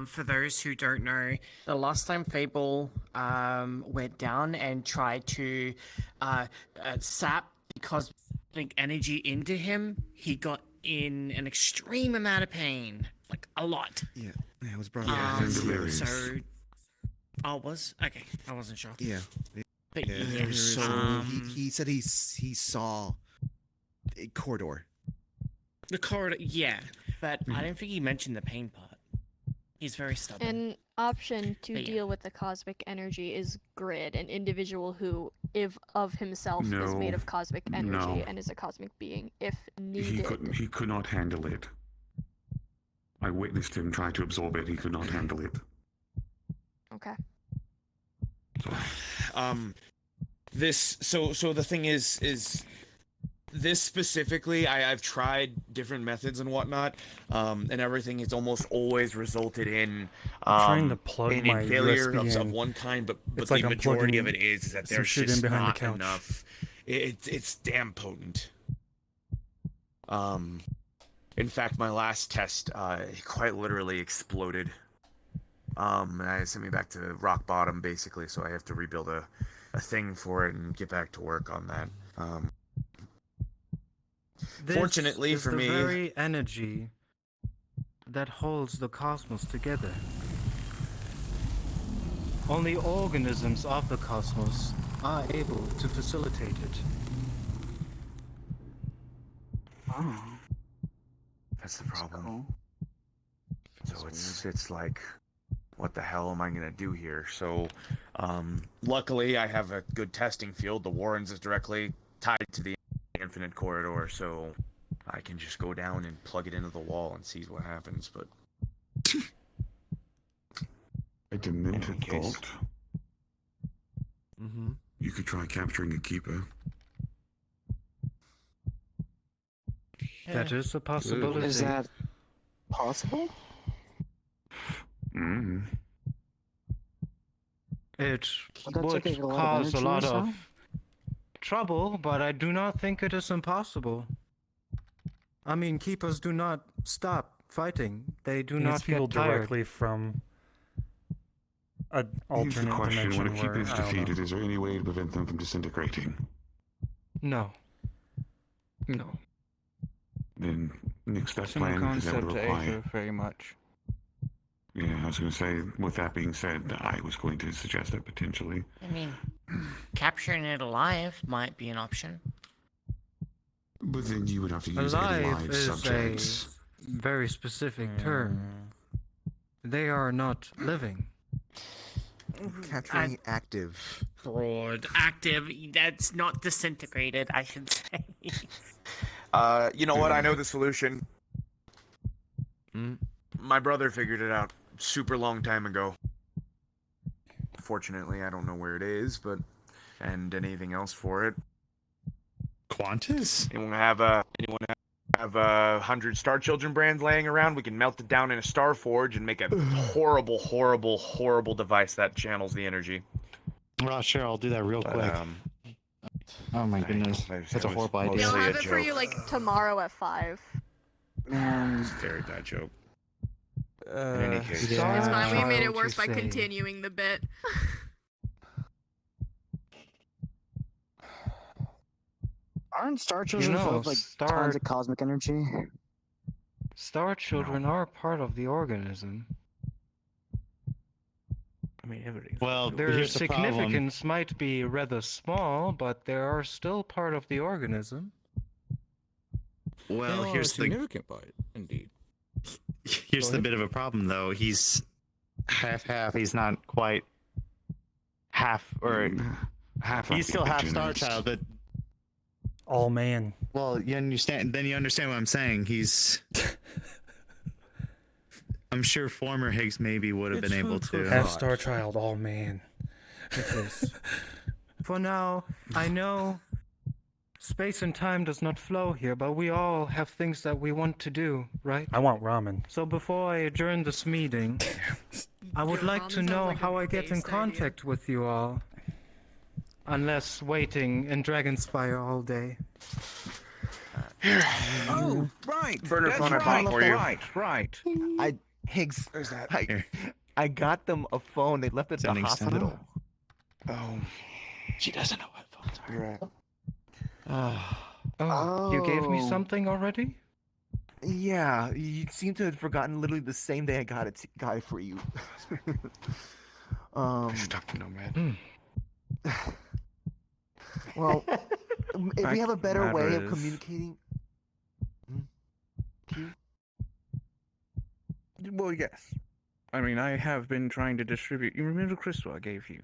for those who don't know, the last time Fable went down and tried to sap the cosmic energy into him, he got in an extreme amount of pain, like a lot. Yeah, it was brought up. So, oh, was okay. I wasn't sure. Yeah. But Yeah, yeah, so he said he saw a corridor. the corridor. Yeah, but I don't think he mentioned the pain part. He's very stubborn. An option to But yeah. deal with the cosmic energy is Grid, an individual who, if of himself, is made No, of cosmic energy no. and is a cosmic being, if He needed. He could not handle it. I witnessed him try to absorb it. He could not handle it. Okay. So the thing is this specifically, I've tried different methods and whatnot, and everything has almost always resulted in trying to plug in my failure USB of in. one kind, but It's the like I'm majority of plugging it is that some there's shit in just behind the not couch. enough. It's damn potent. In fact, my last test quite literally exploded. And it sent me back to rock bottom basically, so I have to rebuild a thing for it and get back to work on that. This Fortunately is for the me, very energy that holds the cosmos together. Only organisms of the cosmos are able to facilitate it. Oh. that's the problem. So it's like, what the hell am I gonna do here? So, luckily I have a good testing field. The Warrens is directly tied to the infinite corridor, so I can just go down and plug it into the wall and see what happens, but... A demented case. vault. Mm-hmm. You could try capturing a keeper. That is a possibility. Is that possible? Mm. It Would that would take a lot of cause a energy lot or so? of trouble, but I do not think it is impossible. I mean, keepers do not stop fighting. They do These not people get tired. directly from an Here's the alternate question: dimension when a keeper where is I don't know. defeated, is there any way to prevent them from disintegrating? No. No. Then next best Similar plan, because that would concept to require. Aether, very much. Yeah, I was going to say. With that being said, I was going to suggest that potentially. I mean, capturing it alive might be an option. But then you would have to use Alive live is subjects. a very specific term. They are not living. Capturing active. Broad, active, that's not disintegrated, I should say. You know what? I know the solution. My brother figured it out super long time ago. Fortunately, I don't know where it is, but... And anything else for it. Qantas? Anyone have 100 Star Children brands laying around? We can melt it down in a Star Forge and make a horrible, horrible, horrible device that channels the energy. Well, sure, I'll do that real quick. Oh my goodness, that's a horrible idea. I'll have it for you like tomorrow at 5. It's a very bad joke. In any case. It's fine, we made it Child, worse you by say. continuing the bit. Aren't Star Children full of like tons of cosmic energy? Star Children are part of the organism. I mean, everything's... Well, Their here's the problem. significance might be rather small, but they are still part of the organism. Well, They are here's a the significant part, indeed. here's Go the ahead. bit of a problem though. He's half. He's not quite half, or half. he's still half Star generous. Child, but All man. well, you understand. Then you understand what I'm saying. He's. I'm sure former Higgs maybe would have It's been able food for to. Half Star Child, all man. It is. For now, I know space and time does not flow here, but we all have things that we want to do, right? I want ramen. So before I adjourn this meeting, I would like to know how I get in contact with you all. Unless waiting in Dragonspire all day. Oh, right. Burner That's phone I right. bought for you. Right. Higgs, There's that. I got them a phone. They left it at the Sending hospital. Oh, She doesn't know what phones are. you're right. Oh, you gave me Oh. something already? Yeah, you seem to have forgotten literally the same day I got it for you. I should talk to Nomad. Well, if we have a better way of matters. communicating. Well, yes. I mean, I have been trying to distribute. You remember the crystal I gave you?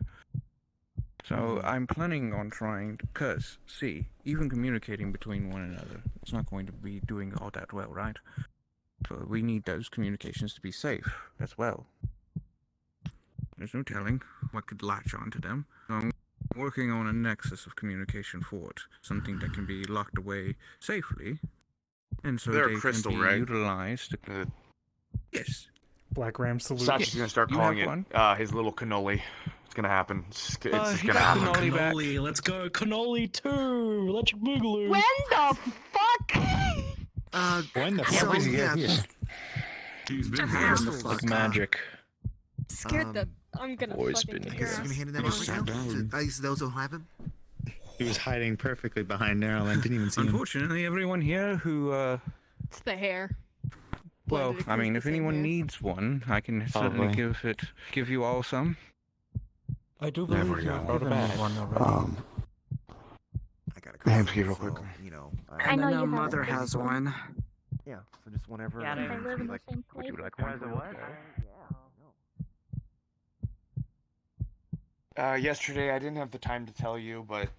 So I'm planning on trying, because, see, even communicating between one another, it's not going to be doing all that well, right? So we need those communications to be safe as well. There's no telling what could latch onto them. So I'm working on a nexus of communication for it, something that can be locked away safely, and so They're they crystal, can be right? utilized. Yes. Black Ram salute. Sachi's gonna start You calling have it one? his little cannoli. It's gonna happen. It's he gonna got happen. Cannoli back. Let's go. Cannoli 2. Electric Boogaloo. When the fuck? When the So, fuck is he yeah, here? He's been Here's here. the Like fuck. magic. Scared the. I'm gonna Always fucking been kick here. your You gonna ass. hand it that No. right now? At least those who have him? He was hiding perfectly behind Daryl. I didn't even see him. Unfortunately, everyone here who, It's the hair. well, Blended I mean, across if the same anyone hair. needs one, I can certainly Probably. give you all some. I do Never believe you got have out of given me bed. one already. I gotta Hey, go. real quick. So, you know, I know And you then have Mother a has physical. one. Yeah, so just whenever. Yeah, They live in the same Would place. you like one? Yesterday I didn't have the time to tell you, but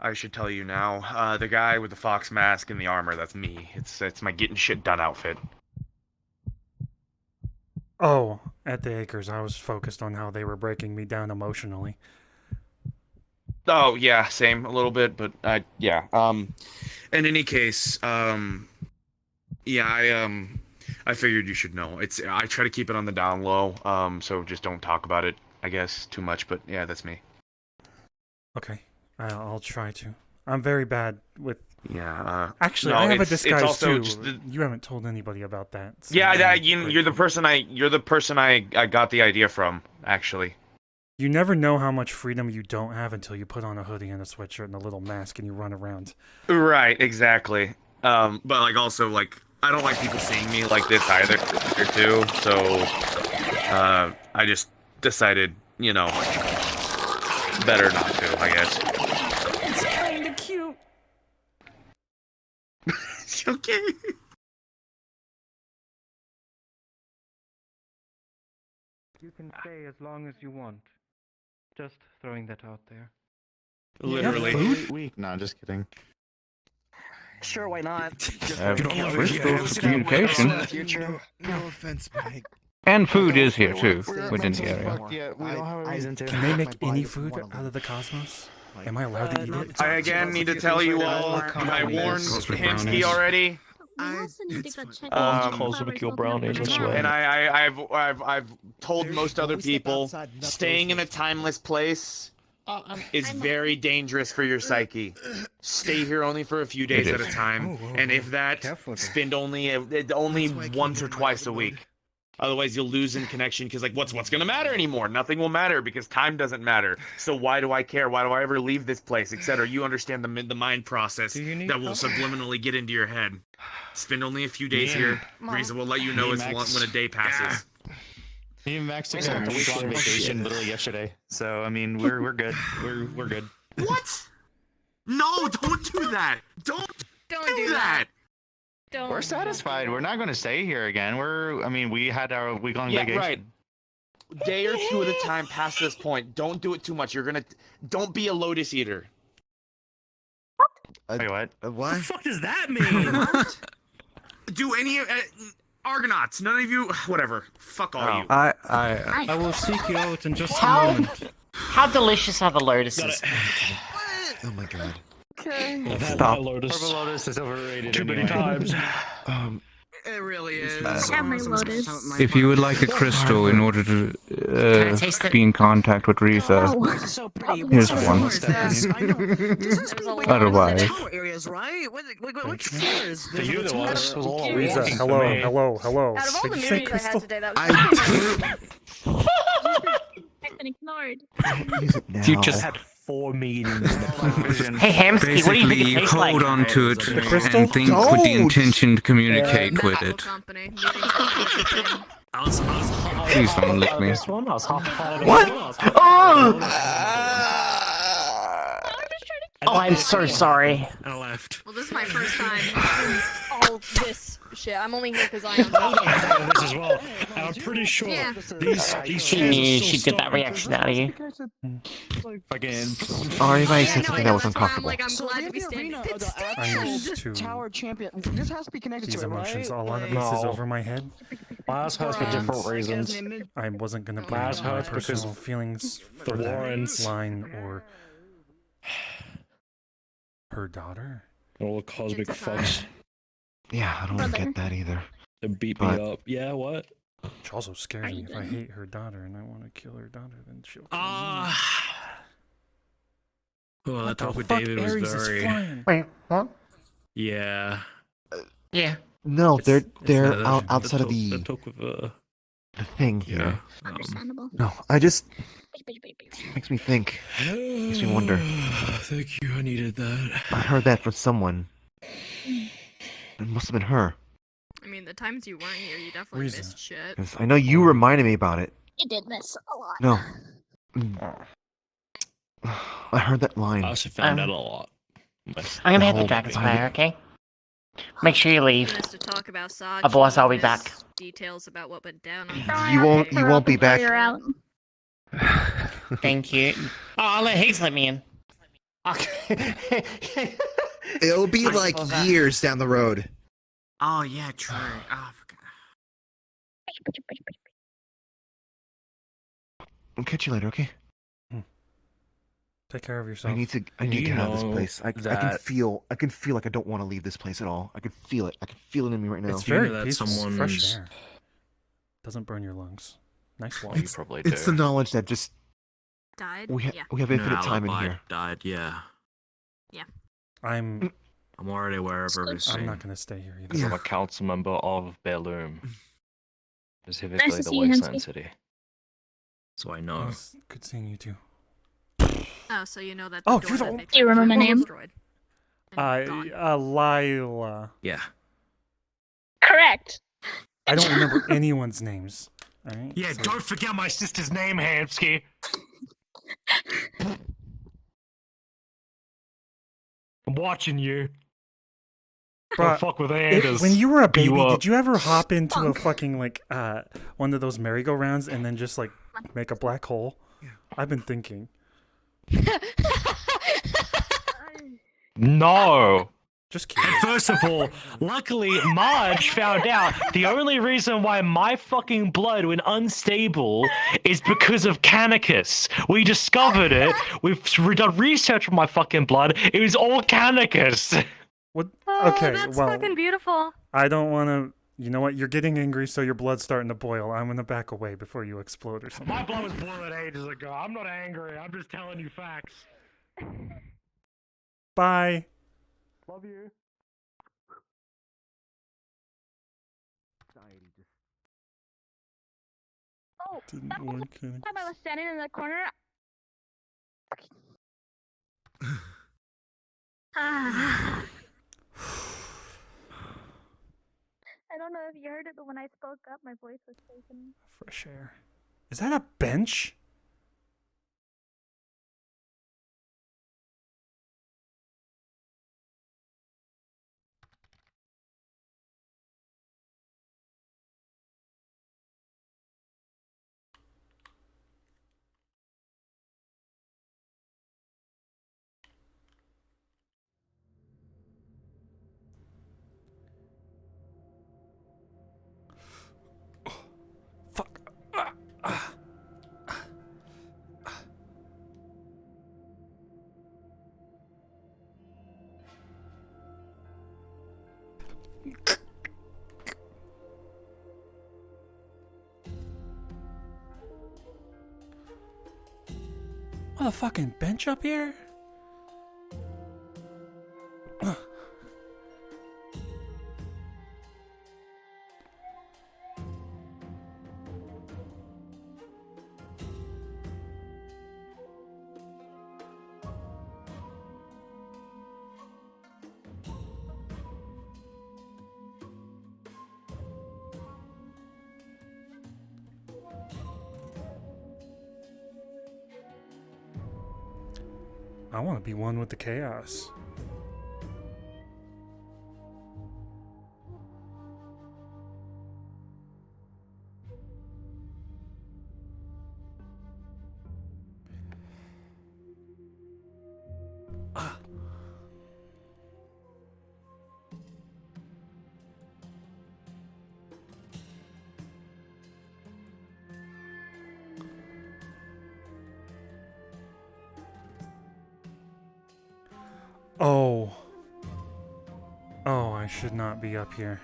I should tell you now. The guy with the fox mask and the armor, that's me. It's my getting shit done outfit. Oh, at the Acres, I was focused on how they were breaking me down emotionally. Oh, yeah, same, a little bit, but, yeah. In any case, yeah, I figured you should know. I try to keep it on the down low, so just don't talk about it, I guess, too much, but yeah, that's me. Okay, I'll try to. I'm very bad with... Yeah, Actually, no, I have a it's disguise also too. just You haven't told anybody about that. So Yeah, you're the person I got the idea from, actually. You never know how much freedom you don't have until you put on a hoodie and a sweatshirt and a little mask and you run around. Right, exactly. But like also like I don't like people seeing me like this either too. So I just decided, you know, better not to, I guess. It's kinda cute. Okay. You can stay as long as you want. Just throwing that out there. Literally. No, just kidding. Sure, why not? Communication. No offense, Mike. And food is here too, within the area. Yeah, we don't have a reason to. Can they make any food out of the cosmos? Am I allowed to eat it? I again need to tell you all, I warned Hamsky already. We also need to go check Cosmic brownies, I swear. And I've told most other people, staying in a timeless place is very dangerous for your psyche. Stay here only for a few days at a time, and if that, spend only once or twice a week. Otherwise, you'll lose in connection because, like, what's gonna matter anymore? Nothing will matter because time doesn't matter. So why do I care? Why do I ever leave this place, etc.? You understand the mind process that will subliminally get into your head. Spend only a few days here. Riza will let you know when a day passes. Me and Max took a week-long vacation literally yesterday, so I mean we're good. We're good. What? No, don't do that. Don't do that. Don't. We're satisfied. We're not going to stay here again. We had our week-long vacation. Yeah, right. Day or two at a time past this point. Don't do it too much. Don't be a lotus eater. Wait, what? What? What the fuck does that mean? Do any Argonauts? None of you. Whatever. Fuck all you. I will seek you out in just a moment. How delicious are the lotuses? Oh my god. Okay. Stop. Purple Lotus is overrated. Too many times. It really is. Have my lotus. If you would like a crystal in order to be in contact with Riza, So pretty. here's one. Otherwise, Areas, right? Which floors? You the ones. Riza, hello. Out of all the Did you say movies I had crystal? today, that was I've been ignored. you just had 4 meetings. Hey, Hamsky, what do you think basically it tastes like? hold on to it crystal? and think with the intention to communicate with Apple it. Company. Please don't lick me. What? Oh, I'm so sorry. I left. Well, this is my first time doing all this shit. I'm only here because I am. This as well. And I'm pretty sure Yeah. these She knew she'd get that reaction out of you. Fucking. Already Yeah, said no, something that was that's why uncomfortable. I'm glad to be standing. It's I'm used to Tower champion. This has to be connected these to it, emotions. right? A lot of Like- this is over my head. Miles hurts for different reasons. I wasn't gonna bring Miles up my hurts because personal feelings for that Warrens. line or her daughter. All the cosmic It's fine. fucks. Yeah, I don't Brother. get that either. They beat But- me up. Yeah, what? Which also scares Are me. you If I done? hate her daughter and I want to kill her daughter, then she'll kill Well, me. that talk with fuck? David was Ares is very. flying. Wait, what? Yeah. Yeah. No, they're the- outside of the the talk with the thing here. yeah. Understandable. No, I just makes me think. Makes me wonder. Thank you. I needed that. I heard that from someone. It must have been her. I mean, the times you weren't here, you definitely Reason. missed shit. 'Cause I know you reminded me about it. You did miss a lot. No. I heard that line. I also found out a lot. But I'm gonna hit the whole Dragon's fight. Fire, okay? Make sure you leave. Missed to talk about Saj. Otherwise, I'll be missed back. Details about what went down on You Friday. won't be back. You're out. Thank you. Oh, I'll let Higgs let me in. Okay. It'll be I like suppose that- years down the road. Oh yeah, true. Oh, I'll catch you later, okay? Take care of yourself. I need to get out of this place. I can feel like I don't want to leave this place at all. I can feel it. I can feel it in me right now. It's very peaceful. Fresh air. Doesn't burn your lungs. Nice walk. It's the knowledge that just Died? we Yeah. we have infinite time in here. Died, yeah. Yeah. I'm already aware of everything. I'm not gonna stay here either. Because I'm a council member of Belloom. Specifically Nice to the see you, Wasteland Hensky. City. So I It know. was good seeing you too. Oh, so you know that. Oh, the you're door the that one- they Do you remember my name? destroyed. Lila. Yeah. Correct. I don't remember anyone's names. All right. Yeah, so- don't forget my sister's name, Hamsky. I'm watching you. Bruh, Don't fuck with Anders. when you were a Beat baby, up. did you ever hop into a fucking like one of those merry-go-rounds and then just like make a black hole? I've been thinking. No. Just kidding. And first of all, luckily Marge found out the only reason why my fucking blood went unstable is because of Canicus. We discovered it. We've done research on my fucking blood. It was all Canicus. What? Oh, Okay, that's well, fucking beautiful. I don't want to. You know what? You're getting angry, so your blood's starting to boil. I'm gonna back away before you explode or something. My blood was boiling ages ago. I'm not angry. I'm just telling you facts. Bye. Love you. Oh, Didn't that work. time I was standing in the corner. Ah. I don't know if you heard it, but when I spoke up, my voice was shaking. Fresh air. Is that a bench? What, a fucking bench up here? I want to be one with the chaos. Oh. Oh, I should not be up here.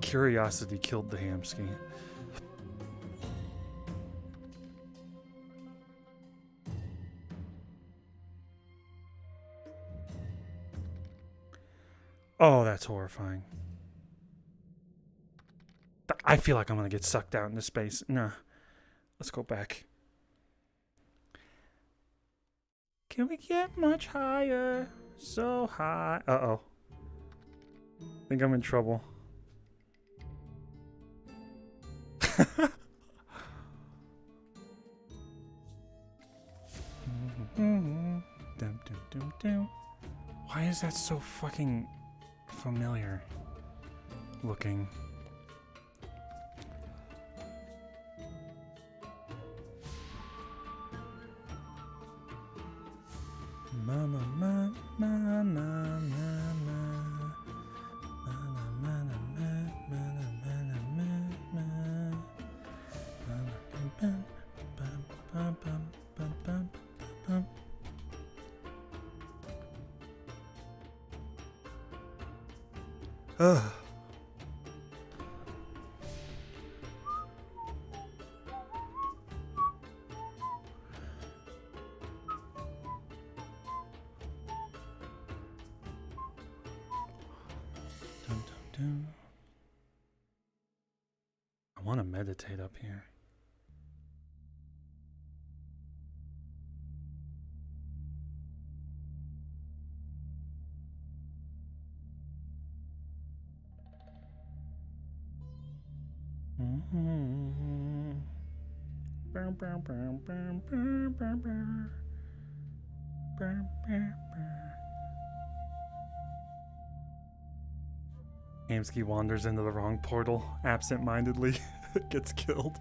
Curiosity killed the Hamsky. Oh, that's horrifying. I feel like I'm gonna get sucked out into space. Nah. Let's go back. Can we get much higher? So high. Uh-oh. Think I'm in trouble. Dum, dum, dum, dum. Why is that so fucking familiar? looking. Mama, ma, ma, ma, ma, ma. Ugh. Dun, dun, dun. I want to meditate up here. Hamsky wanders into the wrong portal absent-mindedly. Gets killed.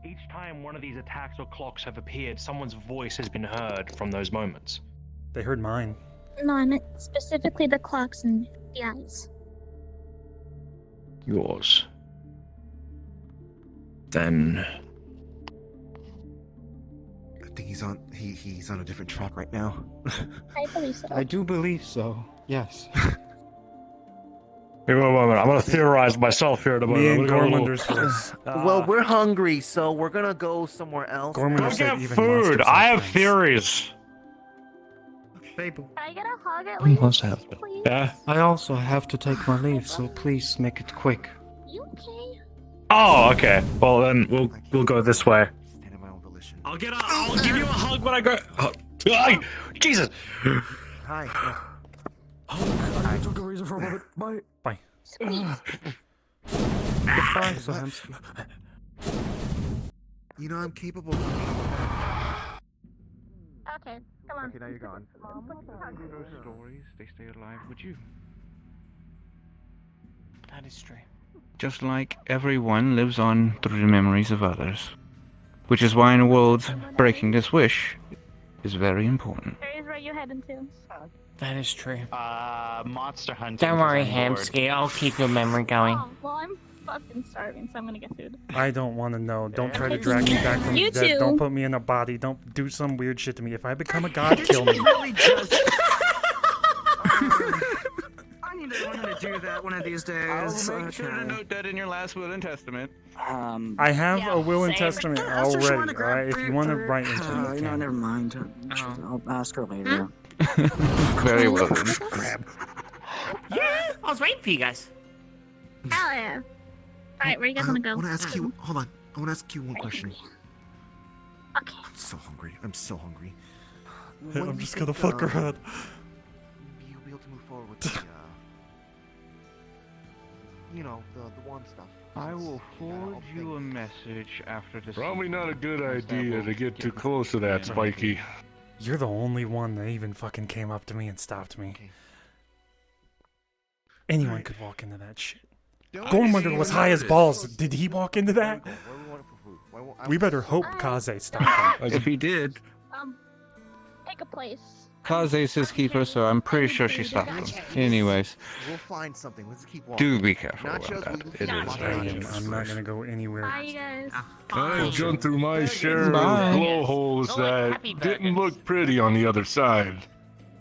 Each time one of these attacks or clocks have appeared, someone's voice has been heard from those moments. They heard mine. No, I meant specifically the clocks and the eyes. Yours. Then I think he's on. He's on a different track right now. I believe so. I do believe so. Yes. Wait, I'm gonna theorize myself here. Me and Gormunder's voice. Well, we're hungry, so we're gonna go somewhere else. Gormunder Go said get even food. monsters I have have friends. theories. Fable. Can I get a hug at least? What's happening? Please? Yeah. I also have to take my leave, so please make it quick. You okay? Oh, okay. Well, then we'll go this way. Stand on my own volition. I'll give you a hug when I go. Oh, Jesus. Hi. I took a reason for a moment. Bye. Bye. Goodbye, Sohamsky. You know, I'm capable of. Okay, come on. Okay, now you're gone. Those stories, they stay alive with you. That is true. Just like everyone lives on through the memories of others. Which is why in a world breaking this wish is very important. Where you heading to? That is true. Monster hunting. Don't worry, 'cause I'm bored. Hamsky. I'll keep your memory going. Oh, well, I'm fucking starving, so I'm gonna get food. I don't want to know. Don't try to drag me back from You the dead. too. Don't put me in a body. Don't do some weird shit to me. If I become a god, kill me. I need to learn to do that one of these days. I'll make sure to note that in your last will and testament. I have a will and same. testament That's what she wanted already. to grab Alright, if you want to write into it, you you know, can. never mind. I'll ask her later. Very well then. Grab. Yeah, I was waiting for you guys. Hell yeah. Alright, where you guys wanna go? I want to ask you. Hold on. I want to ask you one question. Okay. I'm so hungry. I'm so hungry. Hey, When I'm do you just gonna think, fuck around. You'll be able to move forward with the, you know, the one stuff. I will forward you a message after this. Probably not a good idea to get too close to that, Spiky. You're the only one that even fucking came up to me and stopped me. Anyone could walk into that shit. Gormunder was high as balls. Did he walk into that? We better hope Kaze stopped him. If he did, Pick a place. Kaze's his keeper, so I'm pretty sure she stopped him. Anyways, We'll find something. Let's keep walking. do be careful Nachos, about that. we It can is find very I'm dangerous. not gonna go anywhere. Bye, you guys. I've gone through my share Bye. of blowholes that didn't look pretty on the other side.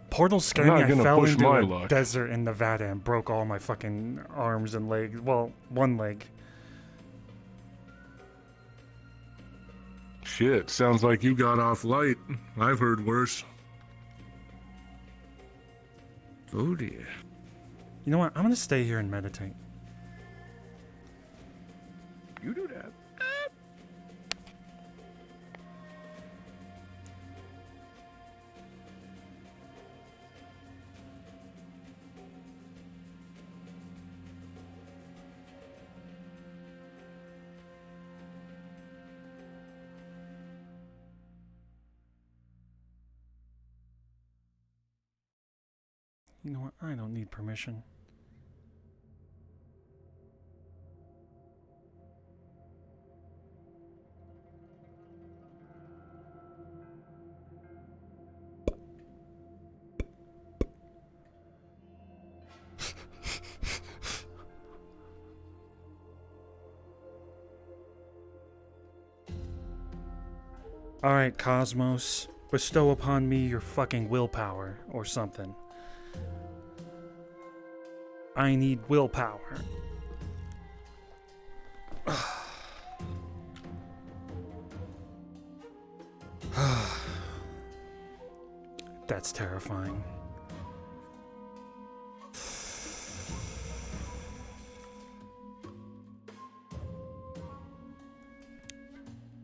Portals scare I'm me. not I gonna fell push into my a luck. desert in Nevada and broke all my fucking arms and legs. Well, one leg. Shit, sounds like you got off light. I've heard worse. Oh dear. You know what? I'm gonna stay here and meditate. You do that. You know what? I don't need permission. Alright, Cosmos. Bestow upon me your fucking willpower or something. I need willpower. That's terrifying.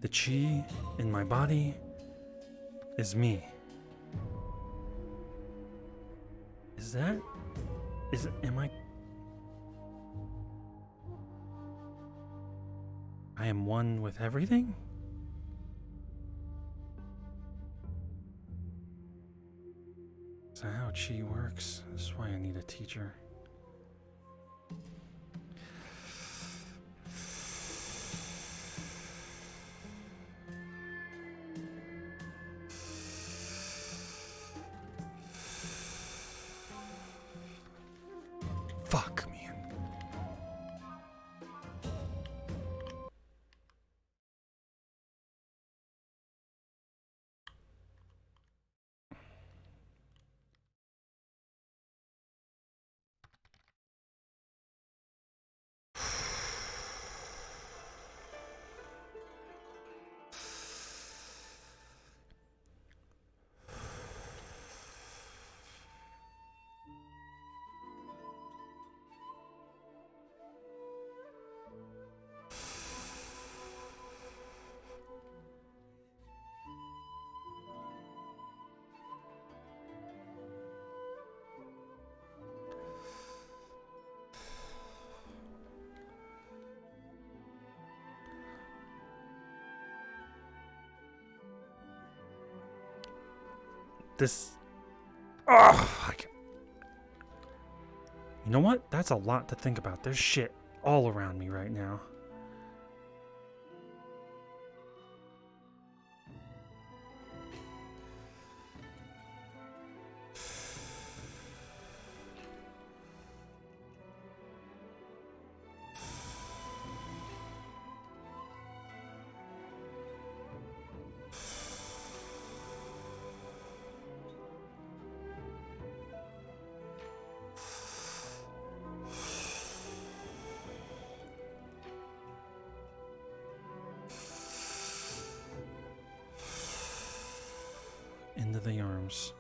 The chi in my body is me. Am I am one with everything? Is that how chi works? This is why I need a teacher. Fuck, man. This... Oh, you know what? That's a lot to think about. There's shit all around me right now. Into the arms.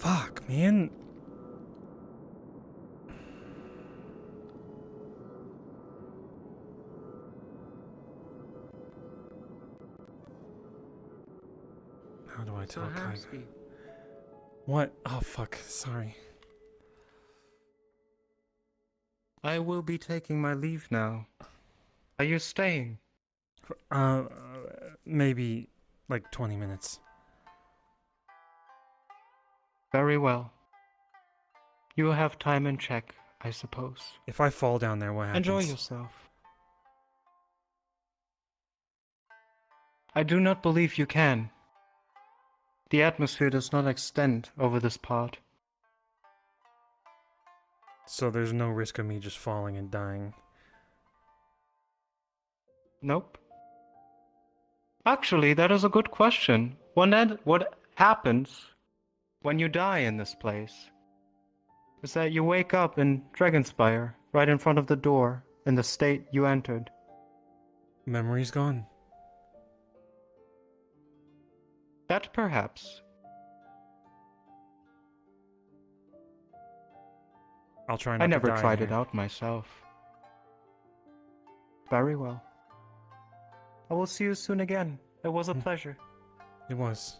Fuck, man. How do I tell Kai? Hamsky. What? Oh, fuck. Sorry. I will be taking my leave now. Are you staying? Maybe like 20 minutes. Very well. You have time in check, I suppose. If I fall down there, what happens? Enjoy yourself. I do not believe you can. The atmosphere does not extend over this part. So there's no risk of me just falling and dying. Nope. Actually, that is a good question. What happens when you die in this place is that you wake up in Dragonspire, right in front of the door, in the state you entered. Memory's gone. That perhaps. I'll try not I to never die tried here. it out myself. Very well. I will see you soon again. It was a pleasure. It was.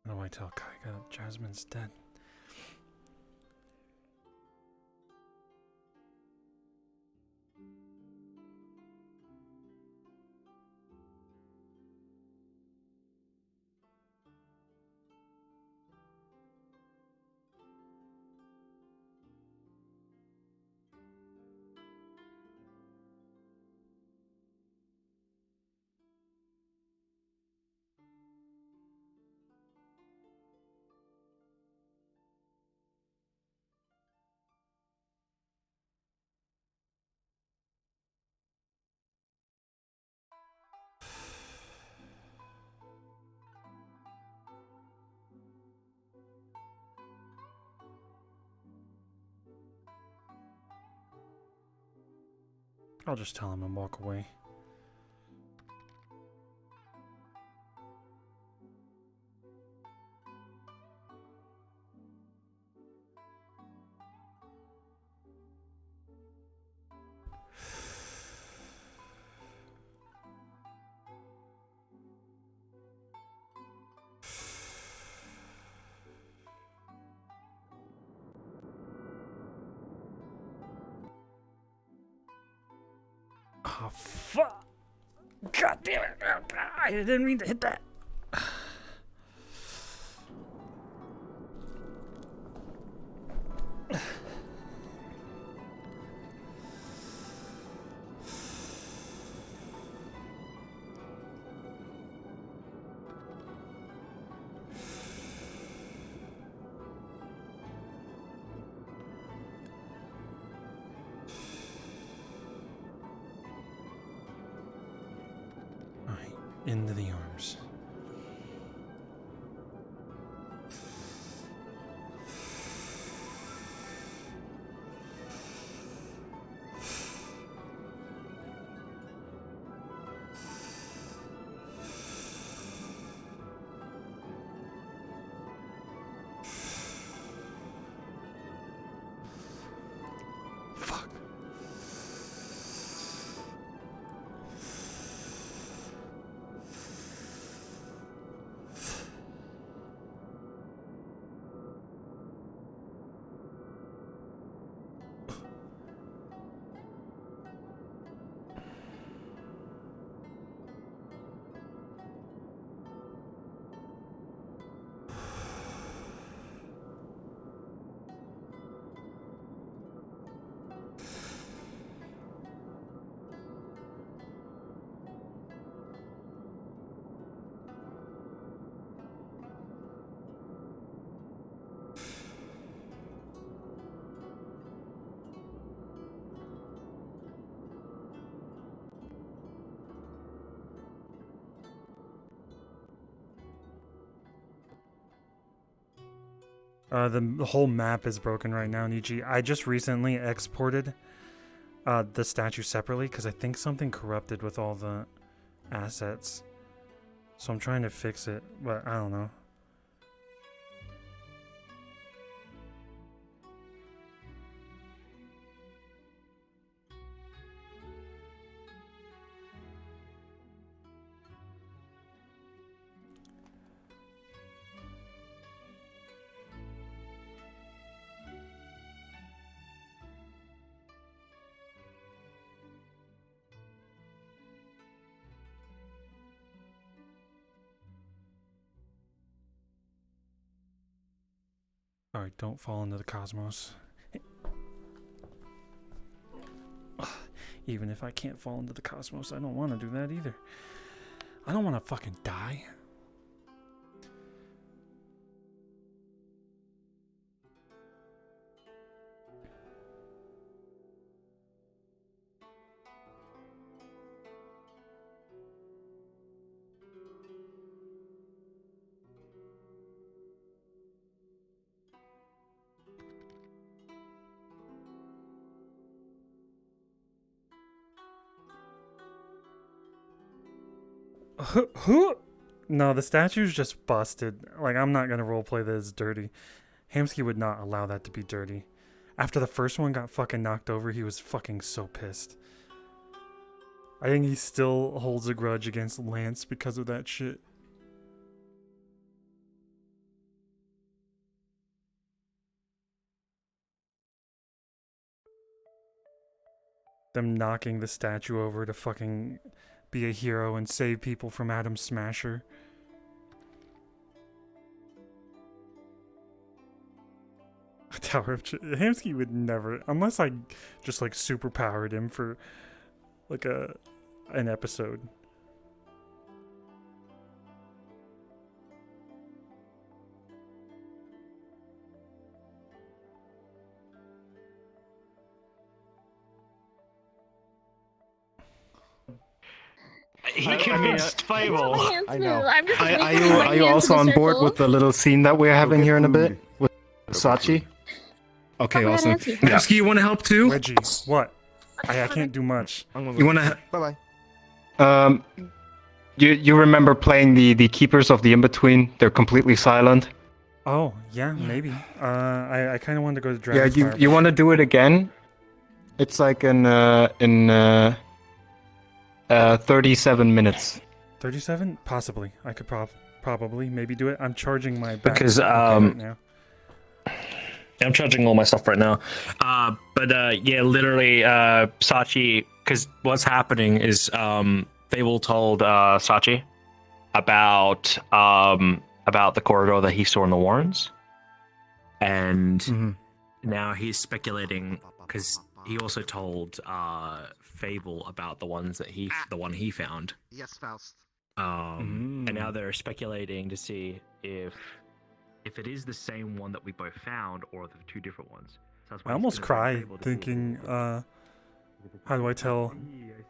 How do I tell Kaiga Jasmine's dead? I'll just tell him and walk away. Oh, fuck! God damn it! I didn't mean to hit that. Alright, into the arms. Fuck. The whole map is broken right now, Nietzsche. I just recently exported the statue separately because I think something corrupted with all the assets. So I'm trying to fix it, but I don't know. Alright, don't fall into the cosmos. Even if I can't fall into the cosmos, I don't want to do that either. I don't want to fucking die. Who? No, the statue's just busted. Like, I'm not gonna roleplay that it's dirty. Hamsky would not allow that to be dirty. After the first one got fucking knocked over, he was fucking so pissed. I think he still holds a grudge against Lance because of that shit. Them knocking the statue over to fucking be a hero and save people from Adam Smasher. Tower of Hamsky would never, unless I just like superpowered him for like an episode. He convinced Fable. I know. Are you also on board with the little scene that we're having here in a bit with Sachi? Okay, awesome. Nevsky, you want to help too? Reggie, what? I can't do much. You want to? Bye bye. You remember playing the Keepers of the In-Between? They're completely silent. Oh yeah, maybe. I kind of wanted to go to Dragon's Yeah, you want to do it again? It's like in 37 minutes. 37? Possibly. I could probably maybe do it. I'm charging my back Because right now. I'm charging all my stuff right now. Yeah, literally, Sachi. Because what's happening is Fable told Sachi about the corridor that he saw in the Warrens, and now he's speculating because he also told Fable about the one he found. Yes, Faust. And now they're speculating to see if it is the same one that we both found or the two different ones. So that's why I he's almost gonna cry be able to thinking, how do I tell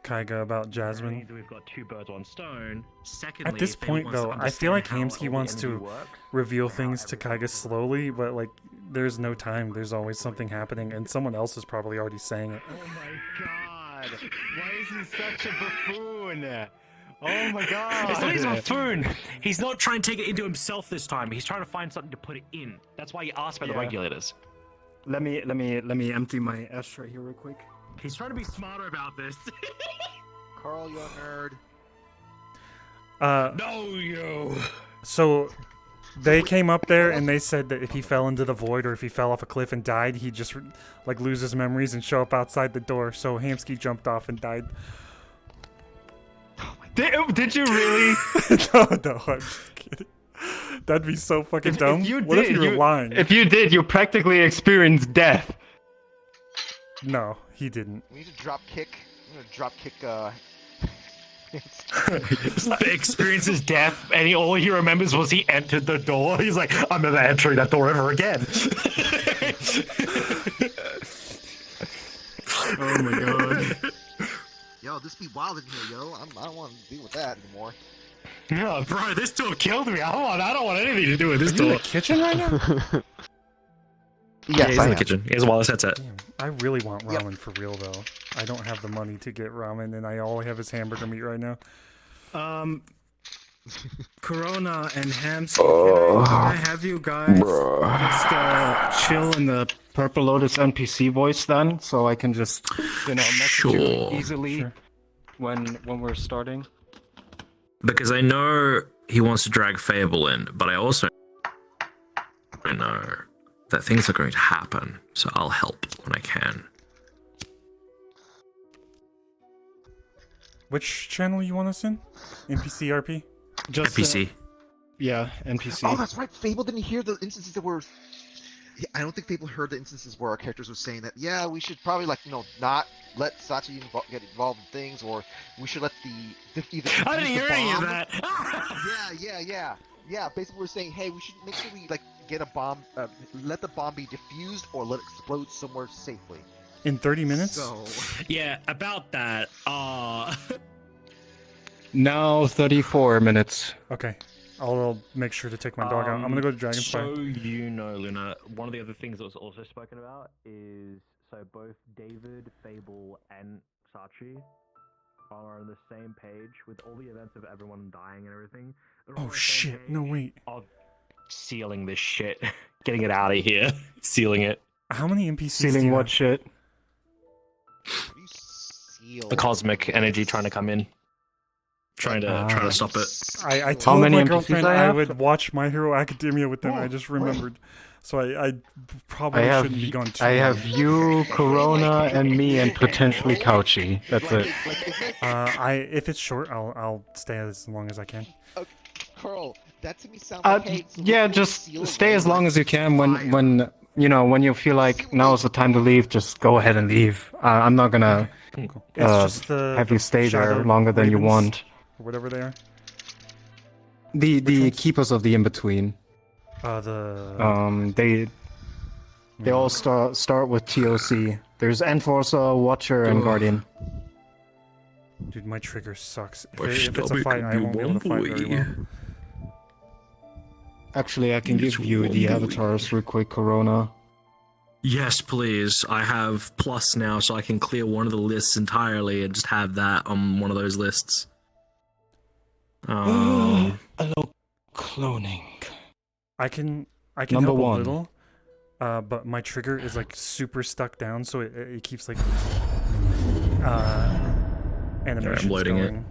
Kaiga about see Jasmine? that we've got two birds, one stone. Secondly, At this Fable point, wants to though, I feel like understand Hamsky how wants the to energy works. reveal things to Kaiga slowly, but like, there's no time. There's always something happening, and someone else is probably already saying it. Oh my god! Why is he such a buffoon? Oh my god! It's not he's a buffoon. He's not trying to take it into himself this time. He's trying to find something to put it in. That's why he asked about the regulators. Let me empty my ashtray here real quick. He's trying to be smarter about this. Carl, you're a nerd. No, yo. So they came up there and they said that if he fell into the void or if he fell off a cliff and died, he'd just like lose his memories and show up outside the door. So Hamsky jumped off and died. Did you really? No, I'm just kidding. That'd be so fucking dumb. What if you were lying? If you did, you practically experienced death. No, he didn't. We need to drop kick. I'm gonna drop kick. Experiences death, and all he remembers was he entered the door. He's like, I'm never entering that door ever again. Oh my god. Yo, this be wild in here, yo. I don't want to deal with that anymore. No, bro, this door killed me. I don't want anything to do with this Are you in door. the kitchen right now? Yeah, Yes, he's I in the am. kitchen. He has a wireless headset. Damn, I really want ramen for real though. I don't have the money to get ramen, and all I have is hamburger meat right now. Corona and Hamsky, can I have you guys just chill in the Purple Lotus NPC voice then, so I can just message you easily when we're starting? Because I know he wants to drag Fable in, but I also know that things are going to happen, so I'll help when I can. Which channel you want us in? NPCRP? Just NPC. Yeah, NPC. Oh, that's right. Fable didn't hear the instances that were. Yeah, I don't think Fable heard the instances where our characters were saying that. Yeah, we should probably not let Sachi get involved in things, or we should let either. I didn't hear any of that. Yeah. Basically, we're saying, hey, we should make sure we get a bomb, let the bomb be diffused, or let it explode somewhere safely. In 30 minutes? So. Yeah, about that. Now 34 minutes. Okay. I'll make sure to take my dog out. I'm gonna go to Dragonspire. So you know, Luna, one of the other things that was also spoken about is both David, Fable, and Sachi are on the same page with all the events of everyone dying and everything. They're all on Oh the same shit! page No wait. Of sealing this shit, getting it out of here, sealing it. How many NPCs? Sealing what shit? The cosmic energy trying to come in, trying to stop it. I told my girlfriend I would watch My Hero Academia with them. I just remembered, so I probably shouldn't be going too. I have you, Corona, and me, and potentially Couchy. That's it. If it's short, I'll stay as long as I can. Carl, that to me sounds like, hey, Yeah, just stay as long as you can. When you feel like now is the time to leave, just go ahead and leave. I'm not gonna have you stay there longer than you want. Or whatever they are. The keepers of the in between. They all start with TOC. There's Enforcer, Watcher, and Guardian. Dude, my trigger sucks. If it's a fight, I won't be able to fight very well. Actually, I can give you the avatars real quick, Corona. Yes, please. I have plus now, so I can clear one of the lists entirely and just have that on one of those lists. Hello, cloning. I can Number help one. a little, but my trigger is super stuck down, so it keeps animations I'm loading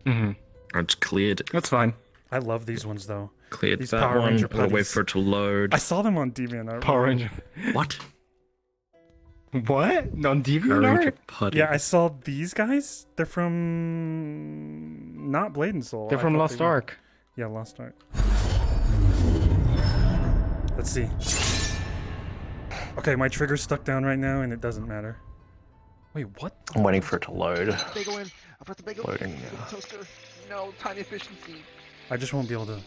going. I just cleared. That's fine. I love these ones though. Cleared These that Power one. Ranger I'm gonna wait putties. for it to load. I saw them on DeviantArt. Power Ranger. What? What? On Power Ranger DeviantArt? putty. Yeah, I saw these guys. They're from not Blade and Soul. They're I from thought Lost they were. Ark. Yeah, Lost Ark. Let's see. Okay, my trigger's stuck down right now, and it doesn't matter. Wait, what? I'm waiting for it to load. Bagel in. I brought the bagel. Loading now. Toaster. No, time efficiency. I just won't be able to.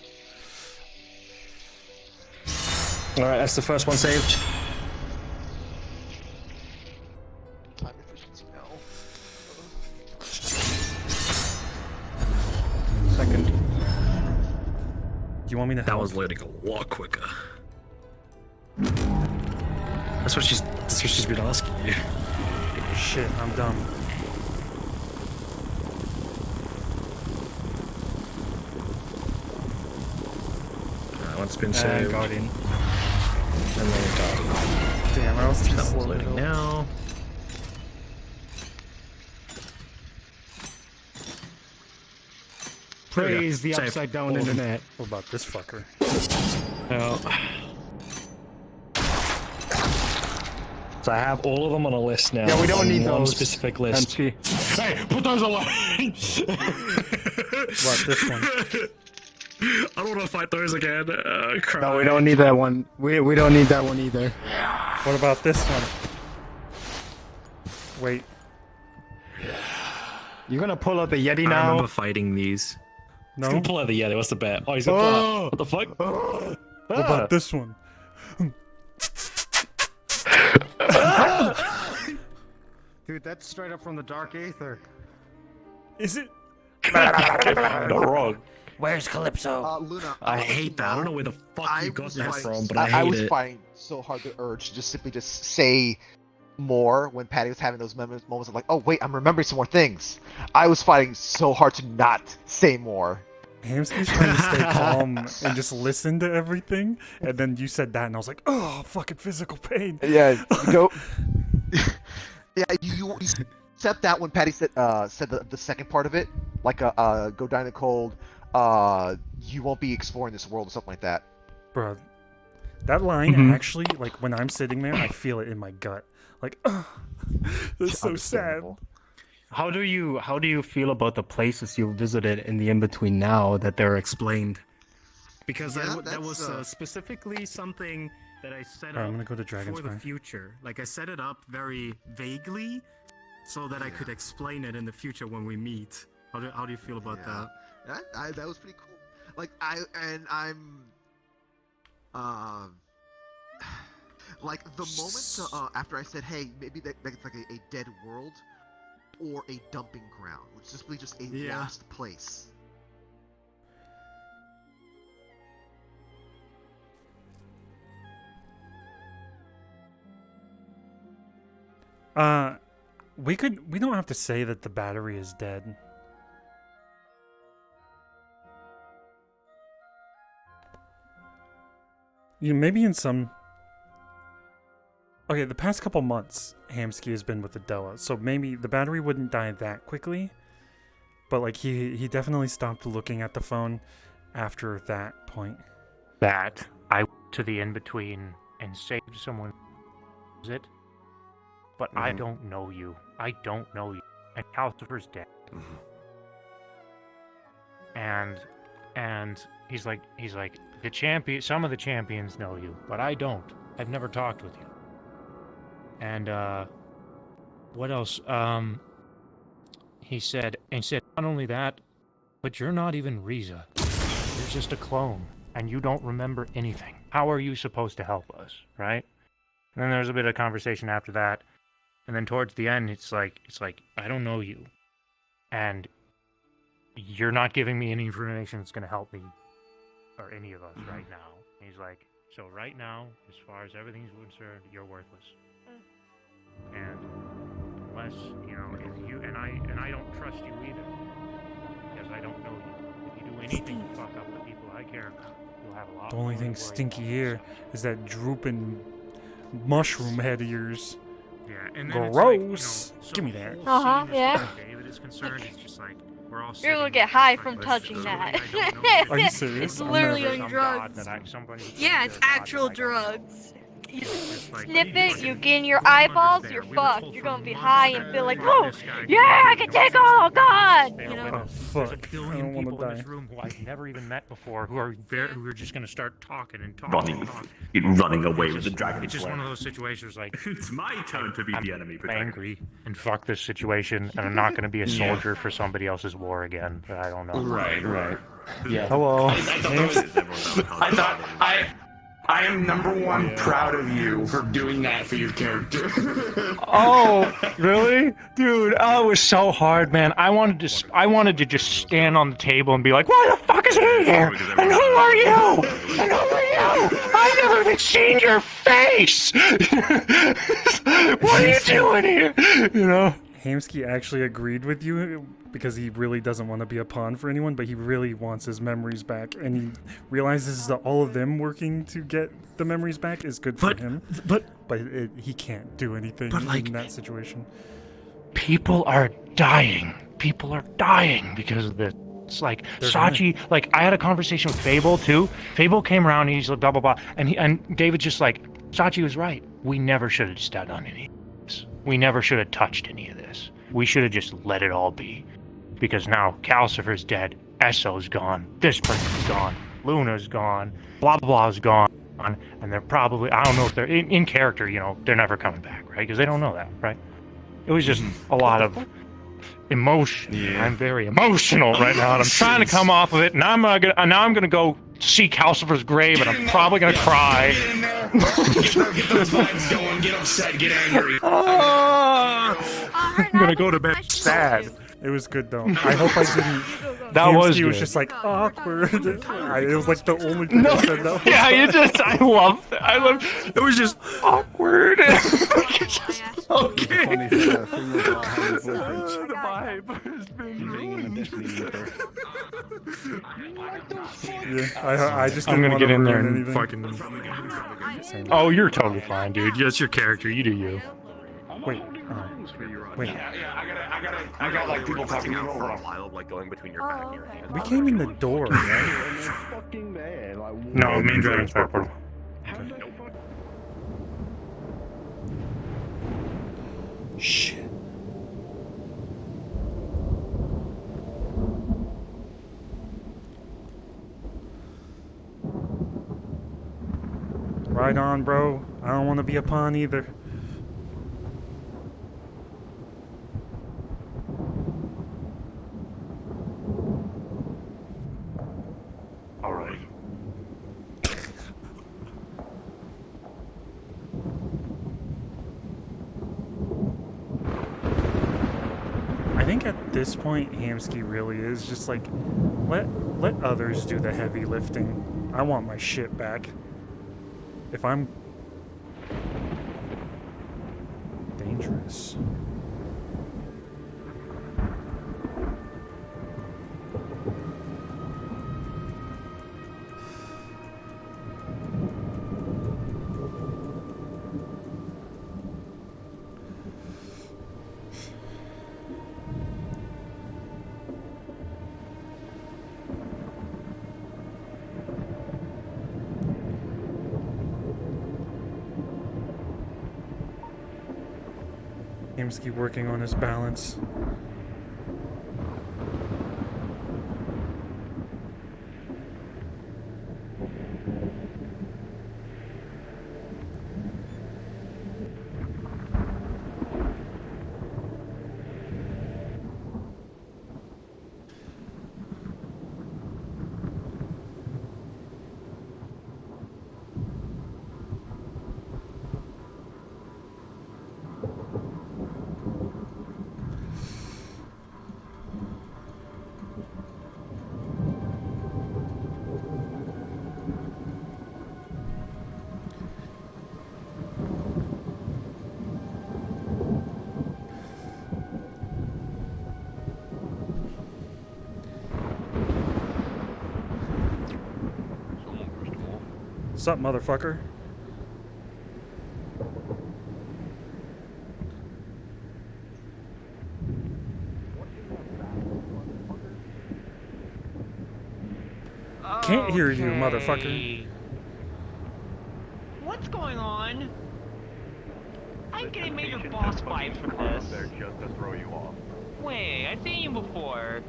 Alright, that's the first one saved. Time efficiency now. Second. Do you want me to help? That was loading a lot quicker. That's what she's been asking you. Shit, I'm dumb. One's been saved. Guardian. And then Guardian. Damn, I was too That slow. one's loading now. Praise the Save. upside down All of them. internet. What about this fucker? No. So I have all of them on a list now. Yeah, we don't on need one those. specific list. MC. Hey, put those away! What, this one? I don't want to fight those again. No, we don't need that one. We don't need that one either. What about this one? Wait. You're gonna pull out the Yeti I now? remember fighting these. No? He's gonna pull out the Yeti. What's the bet? Oh, he's gonna pull out. What the fuck? What about this one? Dude, that's straight up from the Dark Aether. Is it? Not wrong. Where's Calypso? Luna, I hate that. I don't know where the fuck you got was that fighting- from, but I hate I was it. fighting so hard the urge to just simply just say more when Patty was having those moments of like, oh wait, I'm remembering some more things. I was fighting so hard to not say more. Hamsky's trying to stay calm and just listen to everything, and then you said that, and I was like, oh, fucking physical pain. Yeah, go. Yeah, you accept that when Patty said the second part of it, like go down in the cold. You won't be exploring this world or something like that. Bro, that line Mhm. actually, like when I'm sitting there, I feel it in my gut. Like, that's so sad. How do you feel about the places you visited in the in-between now that they're explained? Because that was specifically something that I set Alright, up I'm gonna go to Dragon's for the Fire. future. Like I set it up very vaguely so that I could explain it in the future when we meet. How do you feel about that? That was pretty cool. Like I'm like the moment after I said, hey, maybe that's like a dead world or a dumping ground, which is simply just a lost place. We don't have to say that the battery is dead. Maybe in some... Okay, the past couple months, Hamsky has been with Adela, so maybe the battery wouldn't die that quickly. But, like, he definitely stopped looking at the phone after that point. That I went to the in-between and saved someone. Is it? But I don't know you. I don't know you. And Calcifer's dead. And he's like the champion. Some of the champions know you, but I don't. I've never talked with you. And what else? He said not only that, but you're not even Riza. You're just a clone, and you don't remember anything. How are you supposed to help us, right? And then there's a bit of conversation after that, and then towards the end, it's like I don't know you, and you're not giving me any information that's gonna help me or any of us right now. And he's like, so right now, as far as everything's concerned, you're worthless. And unless, if you and I don't trust you either, because I don't know you. If you do anything to fuck up the people I care about, you'll have a lot The only more to thing worry stinky about. here is that drooping mushroom head of yours. Yeah, and then it's like, Gross. so Give me the that. whole Uh-huh, scene, yeah. as far as David is concerned, it's just like we're all You're gonna sitting get there high just from like, touching "Ugh, that. I don't know Are you shit." serious? It's I'm literally never- on drugs. Yeah, it's actual drugs. You snip it, you get in your eyeballs, you're fucked. You're gonna be high and feel like, whoa, yeah, I can take all, God! You know? Oh, fuck. There's a I billion don't want people to in die. this room who I've never even met before, who are just gonna start talking and talking. Running, and talking. running away It's with the just- dragon. It's just one of those situations like It's my turn to be the enemy. I'm angry and fuck this situation, and I'm not gonna be a Yeah. soldier for somebody else's war again. I don't know. Right. Yeah. Hello. I am number one proud of you for doing that for your character. Oh, really? Dude, oh, it was so hard, man. I wanted to just stand on the table and be like, why the fuck is he here? And who are you? And who are you? I've never even seen your face! What are you doing here? You know? Hamsky actually agreed with you because he really doesn't want to be a pawn for anyone, but he really wants his memories back, and he realizes that all of them working to get the memories back is good for him. But he can't do anything in that situation. People are dying. People are dying because of this. It's like They're Sachi. Like I had a conversation with Fable too. Fable came around and he's like blah blah blah, and David's just like, Sachi was right. We never should have just done any of this. We never should have touched any of this. We should have just let it all be, because now Calcifer's dead. Esso's gone. This person's gone. Luna's gone. Blah blah blah's gone. And they're probably, I don't know if they're in character. They're never coming back, right? Because they don't know that, right? It was just a lot of emotion. Yeah. I'm very emotional right now, and I'm trying to come off of it. And now I'm gonna go see Calcifer's grave, and I'm probably gonna cry. Get those vibes going. Get upset. Get angry. I'm gonna go to bed sad. It was good though. I hope I didn't. That was Hamsky was good. just like awkward. It was like the only thing I said that. Yeah, I love that. It was just awkward. Okay. I just I'm didn't gonna want get to in there ruin and anything. fucking. Oh, you're totally fine, dude. That's your character. You do you. Wait. Wait. I got like people talking over for a while, like going between your back and your hands. We came in the door, right? No, me and Dragon's back portal. Shit. Right on, bro. I don't want to be a pawn either. All right. I think at this point, Hamsky really is just like, let others do the heavy lifting. I want my shit back. If I'm dangerous. Hamsky working on his balance. Sup, motherfucker? Can't hear you, motherfucker. What's going on? I'm getting major boss vibes from this. There just to throw you off. Wait, I've seen you before.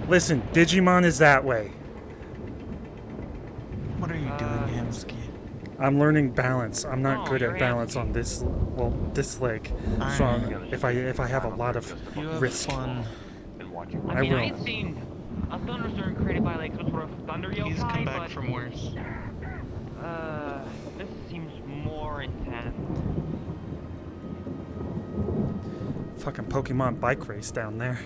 Listen, Digimon is that way. What are you doing, Hamsky? I'm learning balance. I'm not good you're at balance on this, well, this leg. So if I have a lot of risk, I I mean, will. I've seen a thunderstorm created by like some sort of thunder yokai, He's come back but from worse. this seems more intense. Fucking Pokemon bike race down there.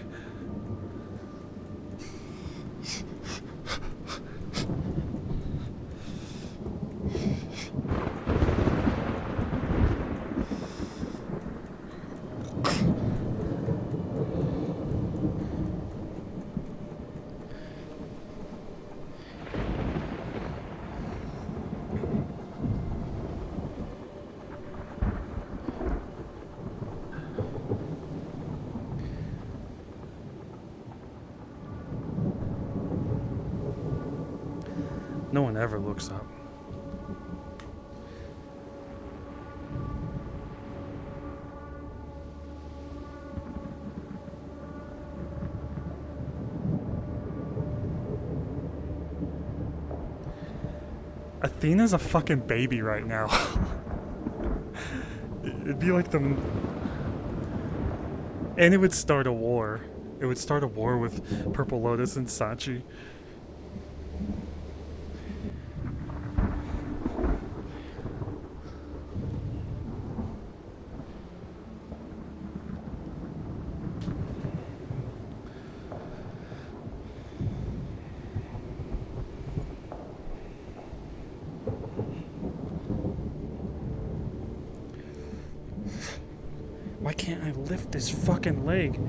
No one ever looks up. Athena's a fucking baby right now. It'd be like the... And it would start a war. It would start a war with Purple Lotus and Sachi. can't I lift this fucking leg?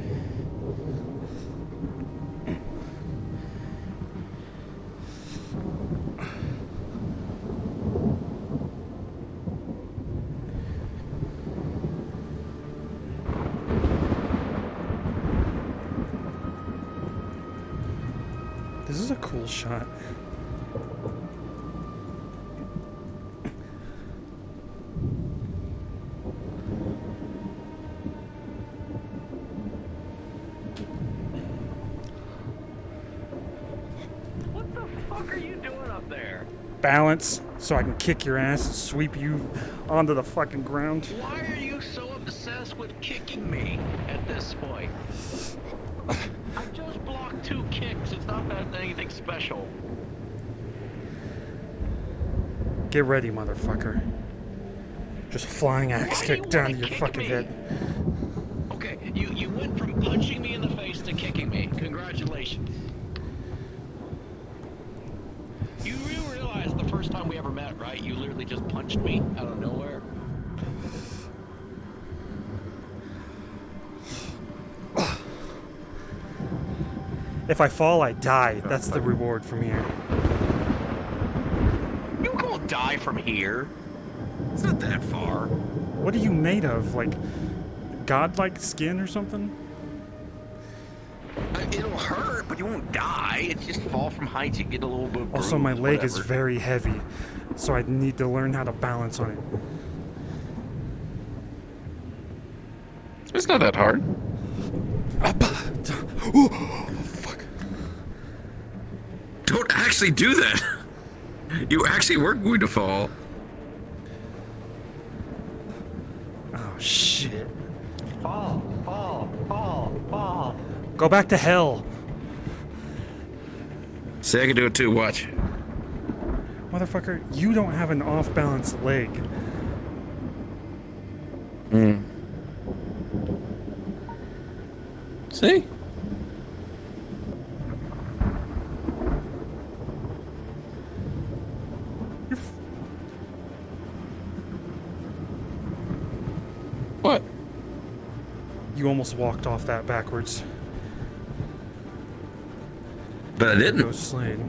This is a cool shot. What the fuck are you doing up there? Balance so I can kick your ass and sweep you onto the fucking ground. Why are you so obsessed with kicking me at this point? I just blocked 2 kicks. It's not anything special. Get ready, motherfucker. Just flying axe kick down to your fucking head. Okay, you went from punching me in the face to kicking me. Congratulations. You realize the first time we ever met, right? You literally just punched me out of nowhere. If I fall, I die. That's the reward from here. You won't die from here. It's not that far. What are you made of? Like, godlike skin or something? It'll hurt, but you won't die. It's just fall from heights. You get a little bit bruised, Also, my leg is whatever. very heavy, so I need to learn how to balance on it. It's not that hard. Don't actually do that. You actually were going to fall. Oh, shit. Fall. Go back to hell. Say I can do it too, watch. Motherfucker, you don't have an off-balance leg. See? What? You almost walked off that backwards. But I didn't. Go Slade.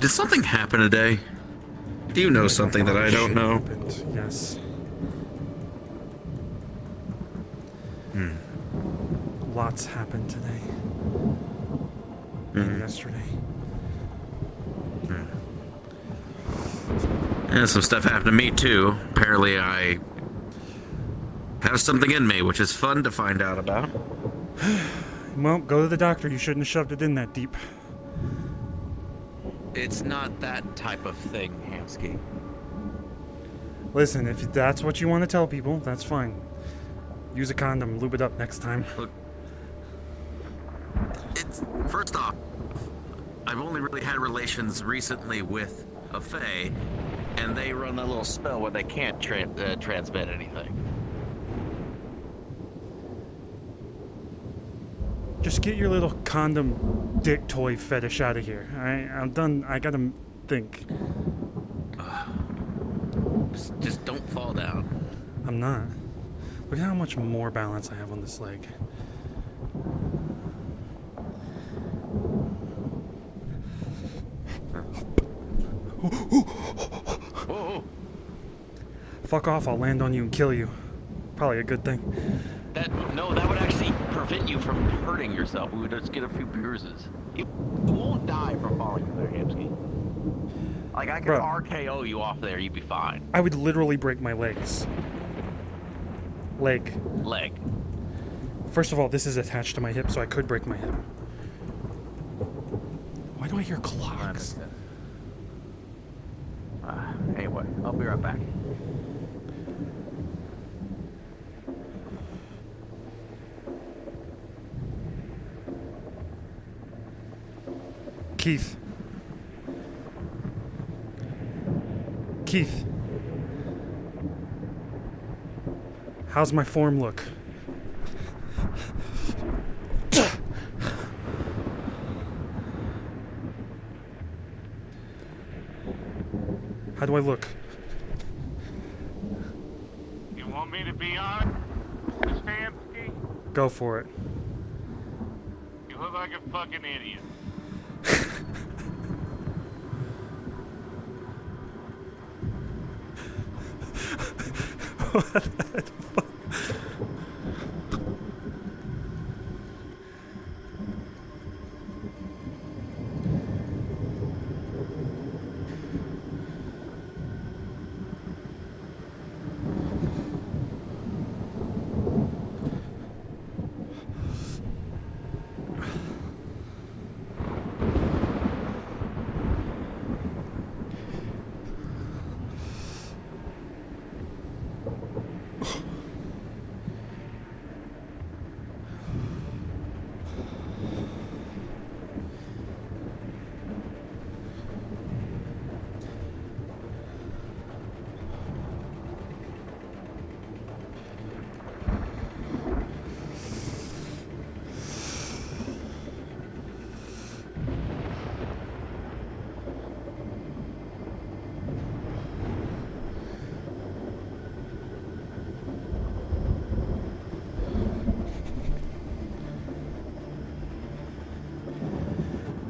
Did something happen today? Do you know something that I don't know? Happened. Yes. Lots happened today. And yesterday. Yeah, some stuff happened to me too. Apparently I have something in me, which is fun to find out about. Well, go to the doctor. You shouldn't have shoved it in that deep. It's not that type of thing, Hamsky. Listen, if that's what you want to tell people, that's fine. Use a condom, lube it up next time. Look, first off, I've only really had relations recently with a fae, and they run a little spell where they can't transmit anything. Just get your little condom dick toy fetish out of here. Alright, I'm done. I gotta think. Just don't fall down. I'm not. Look at how much more balance I have on this leg. Whoa. Fuck off, I'll land on you and kill you. Probably a good thing. That would actually prevent you from hurting yourself. We would just get a few bruises. You won't die from falling in there, Hamsky. Like, I could Bro. RKO you off there, you'd be fine. I would literally break my legs. Leg. First of all, this is attached to my hip, so I could break my hip. Why do I hear clocks? Anyway, I'll be right back. Keith. Keith. How's my form look? How do I look? You me to be honest, Stamsky? Go for it. You look like a fucking idiot. What the fuck?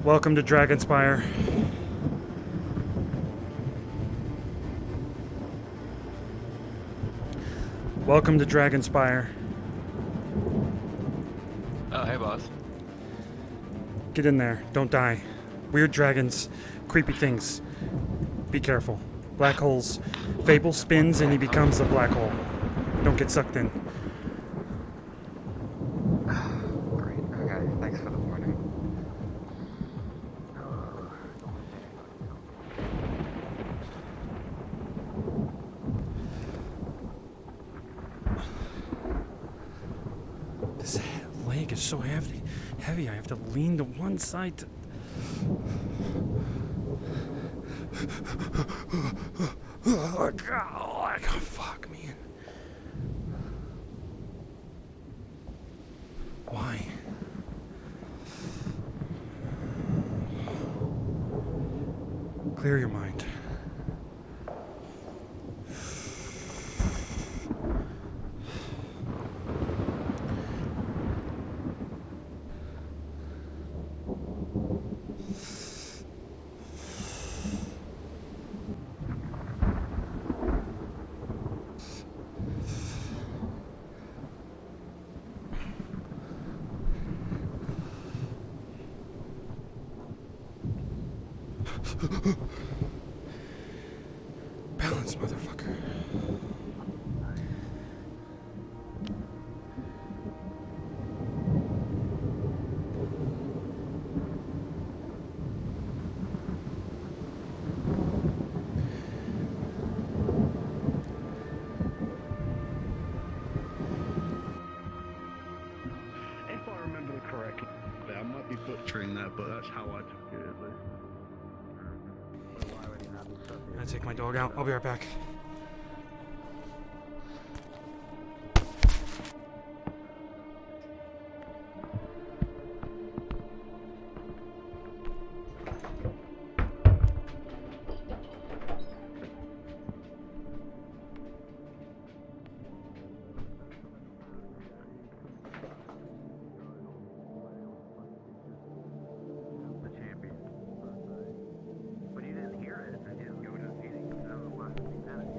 Welcome to Dragonspire. Welcome to Dragonspire. Oh, hey, boss. Get in there. Don't die. Weird dragons. Creepy things. Be careful. Black holes. Fable spins and he becomes a black hole. Don't get sucked in. Great. Okay, thanks for the warning. This leg is so heavy. I have to lean to one side to... Oh, God. Fuck, man. Why? Clear your mind. Balance, motherfucker. If I remember correctly, I might be butchering that, but that's how I took it at least. I take my dog out. I'll be right back. But you didn't hear it. You were just eating. That was the last thing you said.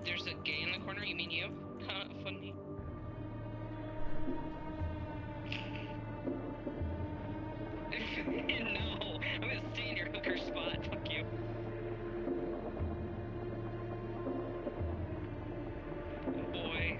There's a gay in the corner, you mean you? Funny. No, I'm gonna stay in your hooker spot, fuck you. Oh boy.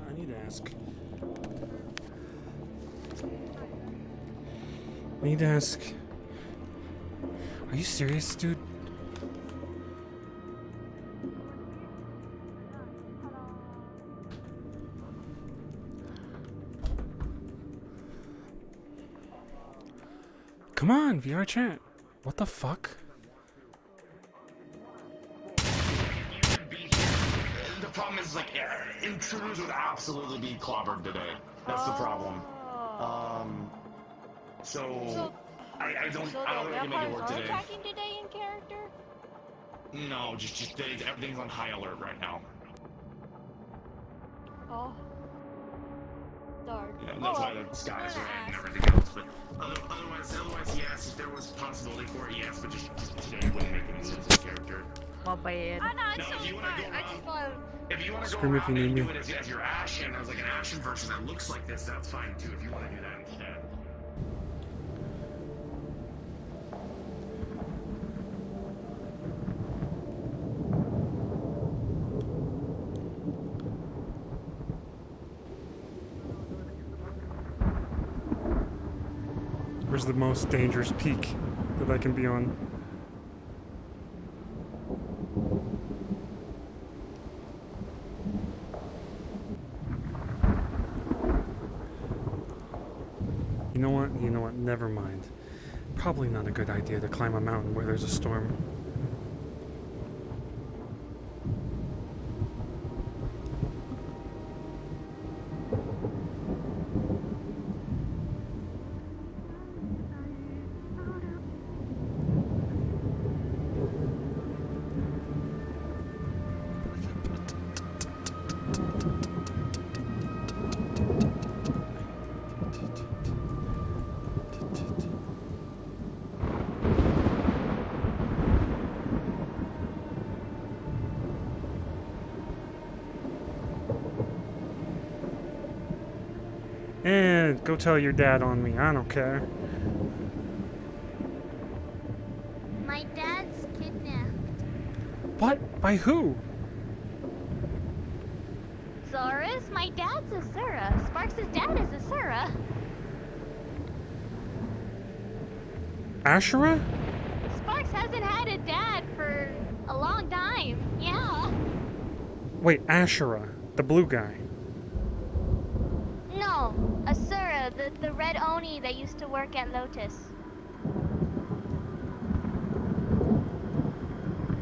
I need to ask. I need to ask. Are you serious, dude? Come on, VR chat. What the fuck? The problem is, like, intruders would absolutely be clobbered today. That's the problem. So I don't think I can make it work today. attacking today in character? No, just everything's on high alert right now. Oh. Dark. Yeah, that's why the skies are red and everything else. But otherwise, yes, if there was a possibility for it, yes. But just today wouldn't make any sense in character. My bad. If you want to go around, if you want to go Scream if around you and need do me. it as your Ashen, as like an Ashen version that looks like this, that's fine too. If you want to do that instead. Where's the most dangerous peak that I can be on? You know what? You know what? Never mind. Probably not a good idea to climb a mountain where there's a storm. And go tell your dad on me. I don't care. My dad's kidnapped. What? By who? Zorus? My dad's Asura. Sparks' dad is Asura. Ashura? Sparks hasn't had a dad for a long time. Yeah. Wait, Ashura, the blue guy. No, Asura, the red Oni that used to work at Lotus.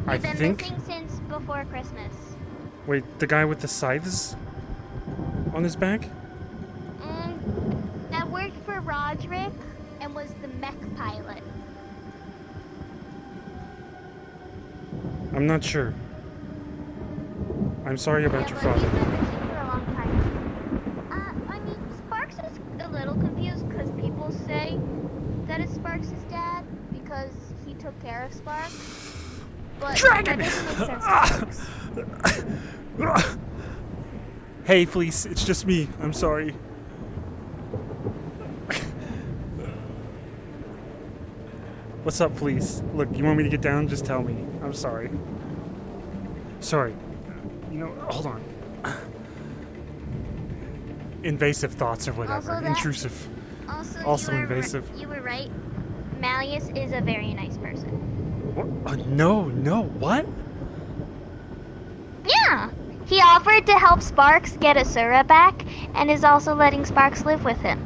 I He's been think. missing since before Christmas. Wait, the guy with the scythes on his back? That worked for Roderick and was the mech pilot. I'm not sure. I'm sorry about your father. He's been missing for a long time. I mean, Sparks is a little confused because people say that it's Sparks' dad because he took care of Sparks. But Dragon! that doesn't make sense to Sparks. Hey, Fleece, it's just me. I'm sorry. What's up, Fleece? Look, you want me to get down? Just tell me. I'm sorry. Sorry. You know, hold on. Invasive thoughts or whatever. Intrusive. Also invasive. You were right. Malleus is a very nice person. What? No, what? Yeah! He offered to help Sparks get Asura back, and is also letting Sparks live with him.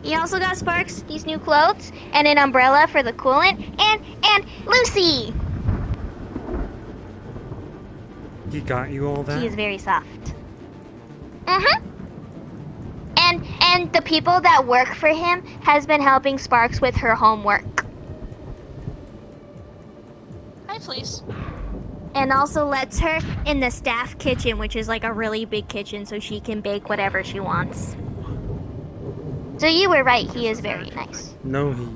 He also got Sparks these new clothes, and an umbrella for the coolant, and Lucy! He got you all that? He is very soft. Mm-hmm. And the people that work for him has been helping Sparks with her homework. Hi, Fleece. And also lets her in the staff kitchen, which is like a really big kitchen, so she can bake whatever she wants. So you were right, he is very nice. No, he...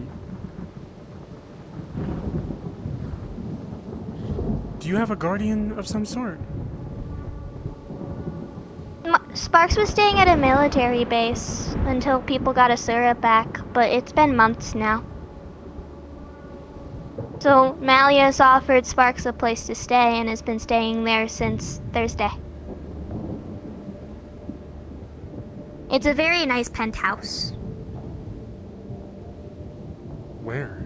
Do you have a guardian of some sort? Sparks was staying at a military base until people got Asura back, but it's been months now. So Malleus offered Sparks a place to stay and has been staying there since Thursday. It's a very nice penthouse. Where?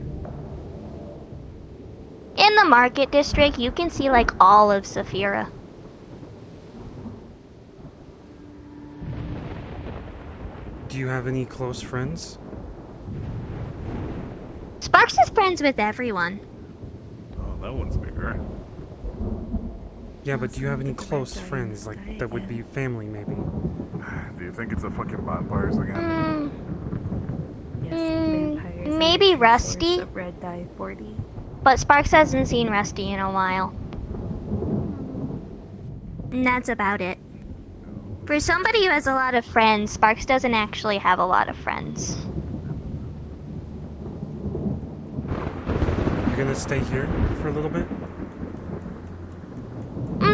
In the market district, you can see like all of Saphira. Do you have any close friends? Sparks is friends with everyone. Oh, that one's bigger. Yeah, but do you have any close friends, like, that would be family, maybe? Do you think it's the fucking vampires again? Maybe Rusty. Red dye 40. But Sparks hasn't seen Rusty in a while. And that's about it. For somebody who has a lot of friends, Sparks doesn't actually have a lot of friends. You're gonna stay here for a little bit?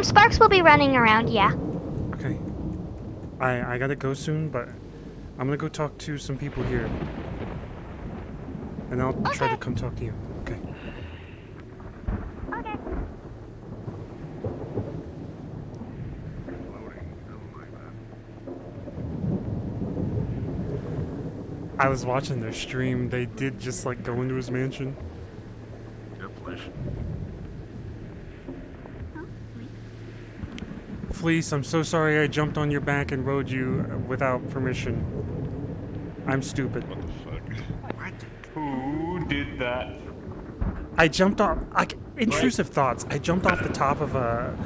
Sparks will be running around, yeah. Okay. I gotta go soon, but I'm gonna go talk to some people here. And I'll try to come talk to you. Okay. Okay. I was watching their stream. They did just like go into his mansion. Fleece, I'm so sorry I jumped on your back and rode you without permission. I'm stupid. What the fuck? Who did that? I jumped off. Intrusive thoughts. I jumped off the top of a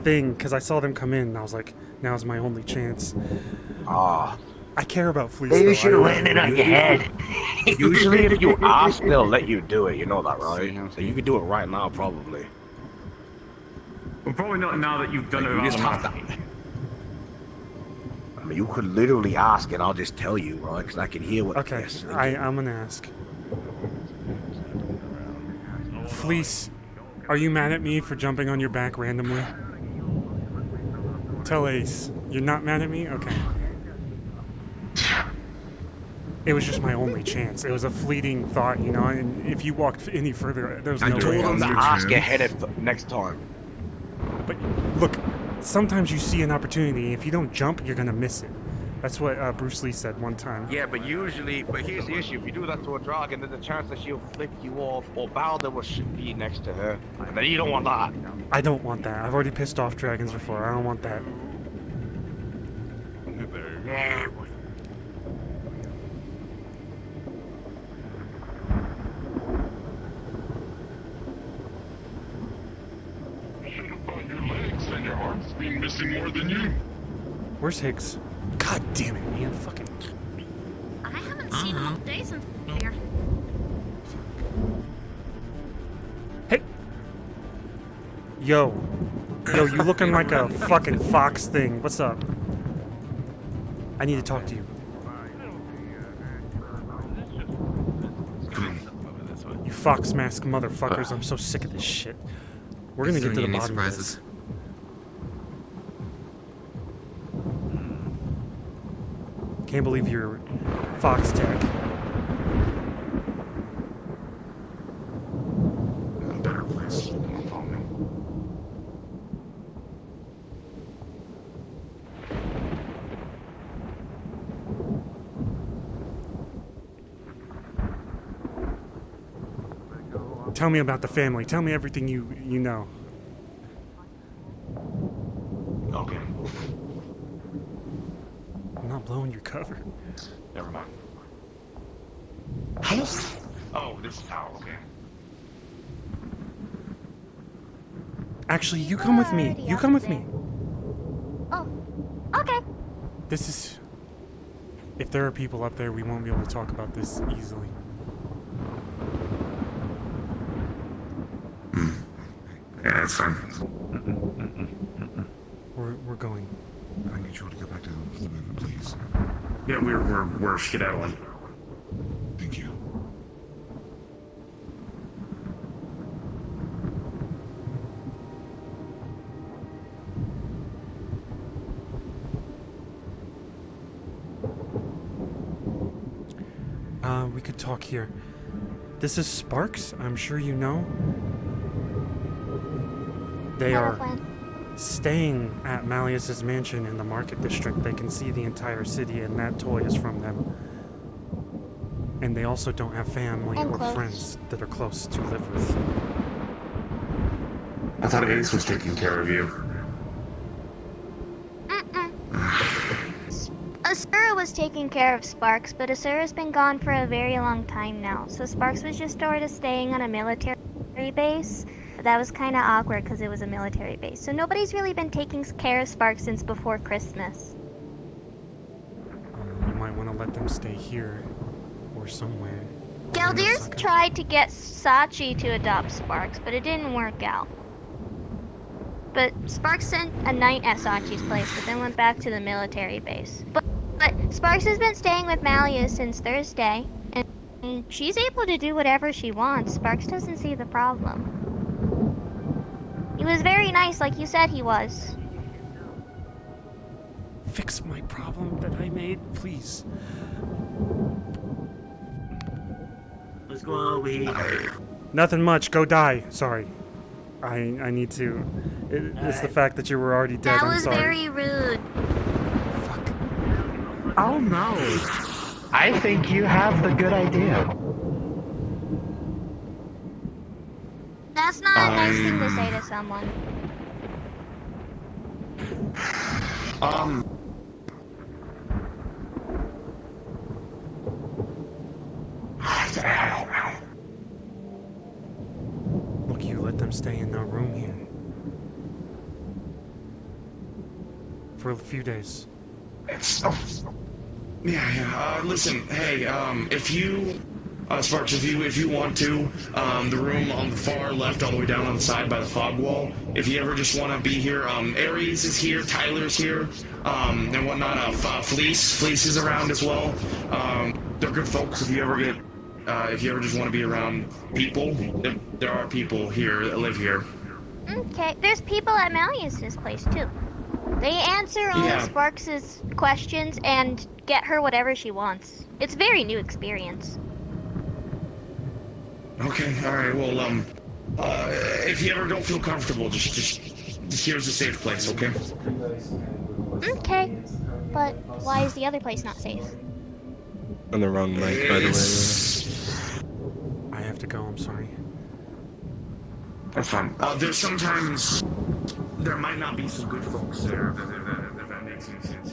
thing because I saw them come in. And I was like, now's my only chance. I care about Fleece. Maybe though. you should have landed on your head. Usually, if you ask, they'll let you do it. You know that, right? So you could do it right now, probably. Well, probably not now that you've done it. You just have to. I mean, you could literally ask, and I'll just tell you, right? Because I can hear what. Okay, I'm gonna ask. Fleece, are you mad at me for jumping on your back randomly? Tell Ace. You're not mad at me? Okay. It was just my only chance. It was a fleeting thought, you know. And if you walked any further, there's no way. told him to ask ahead of next time. But look, sometimes you see an opportunity. If you don't jump, you're gonna miss it. That's what Bruce Lee said one time. Yeah, but here's the issue. If you do that to a dragon, there's a chance that she'll flick you off, or Balder will be next to her. And then you don't want that. I don't want that. I've already pissed off dragons before. I don't want that. And your heart's been missing more than you. Where's Higgs? God damn it, man. Fucking. I haven't seen him all day since here. Hey! Yo, you looking like a fucking fox thing. What's up? I need to talk to you. You fox mask motherfuckers. I'm so sick of this shit. We're gonna get to the bottom of this. Can't believe you're Fox Tech. Better place. Tell me about the family. Tell me everything you know. Okay. I'm not blowing your cover. Never mind. Oh, this is how. Okay. Actually, you come with me. You come with me. Oh, okay. This is... If there are people up there, we won't be able to talk about this easily. Yeah, that's fine. We're going. I need you to get back to the movement, please. Yeah, we're skedaddling. Thank you. We could talk here. This is Sparks, I'm sure you know. They are staying at Malleus's mansion in the market district. They can see the entire city, and that toy is from them. And they also don't have family or friends that are close to live with. I thought Ace was taking care of you. Asura was taking care of Sparks, but Asura's been gone for a very long time now, so Sparks was just sort of staying on a military base. That was kind of awkward because it was a military base, so nobody's really been taking care of Sparks since before Christmas. You might want to let them stay here or somewhere. Galdir's tried to get Sachi to adopt Sparks, but it didn't work out. But Sparks spent a night at Sachi's place, but then went back to the military base. But Sparks has been staying with Malleus since Thursday, and she's able to do whatever she wants. Sparks doesn't see the problem. He was very nice, like you said he was. Fix my problem that I made, please. Let's go over here. Nothing much. Go die. Sorry. I need to. It's the fact that you were already dead. That I'm was sorry. very rude. Oh no. I think you have the good idea. That's not a nice thing to say to someone. Look, you let them stay in their room here. For a few days. Yeah. Listen, hey, if you, Sparks, if you want to, the room on the far left, all the way down on the side by the fog wall. If you ever just want to be here, Aries is here, Tyler's here, and whatnot. Fleece is around as well. They're good folks. If you ever just want to be around people, there are people here that live here. Okay, there's people at Malleus's place too. They answer all of Sparks' questions and get her whatever she wants. It's a very new experience. Okay, alright, well, if you ever don't feel comfortable, just here's a safe place, okay? Okay. But why is the other place not safe? On the wrong mic, by the way. I have to go, I'm sorry. That's fine. There's sometimes there might not be some good folks there, if that makes any sense.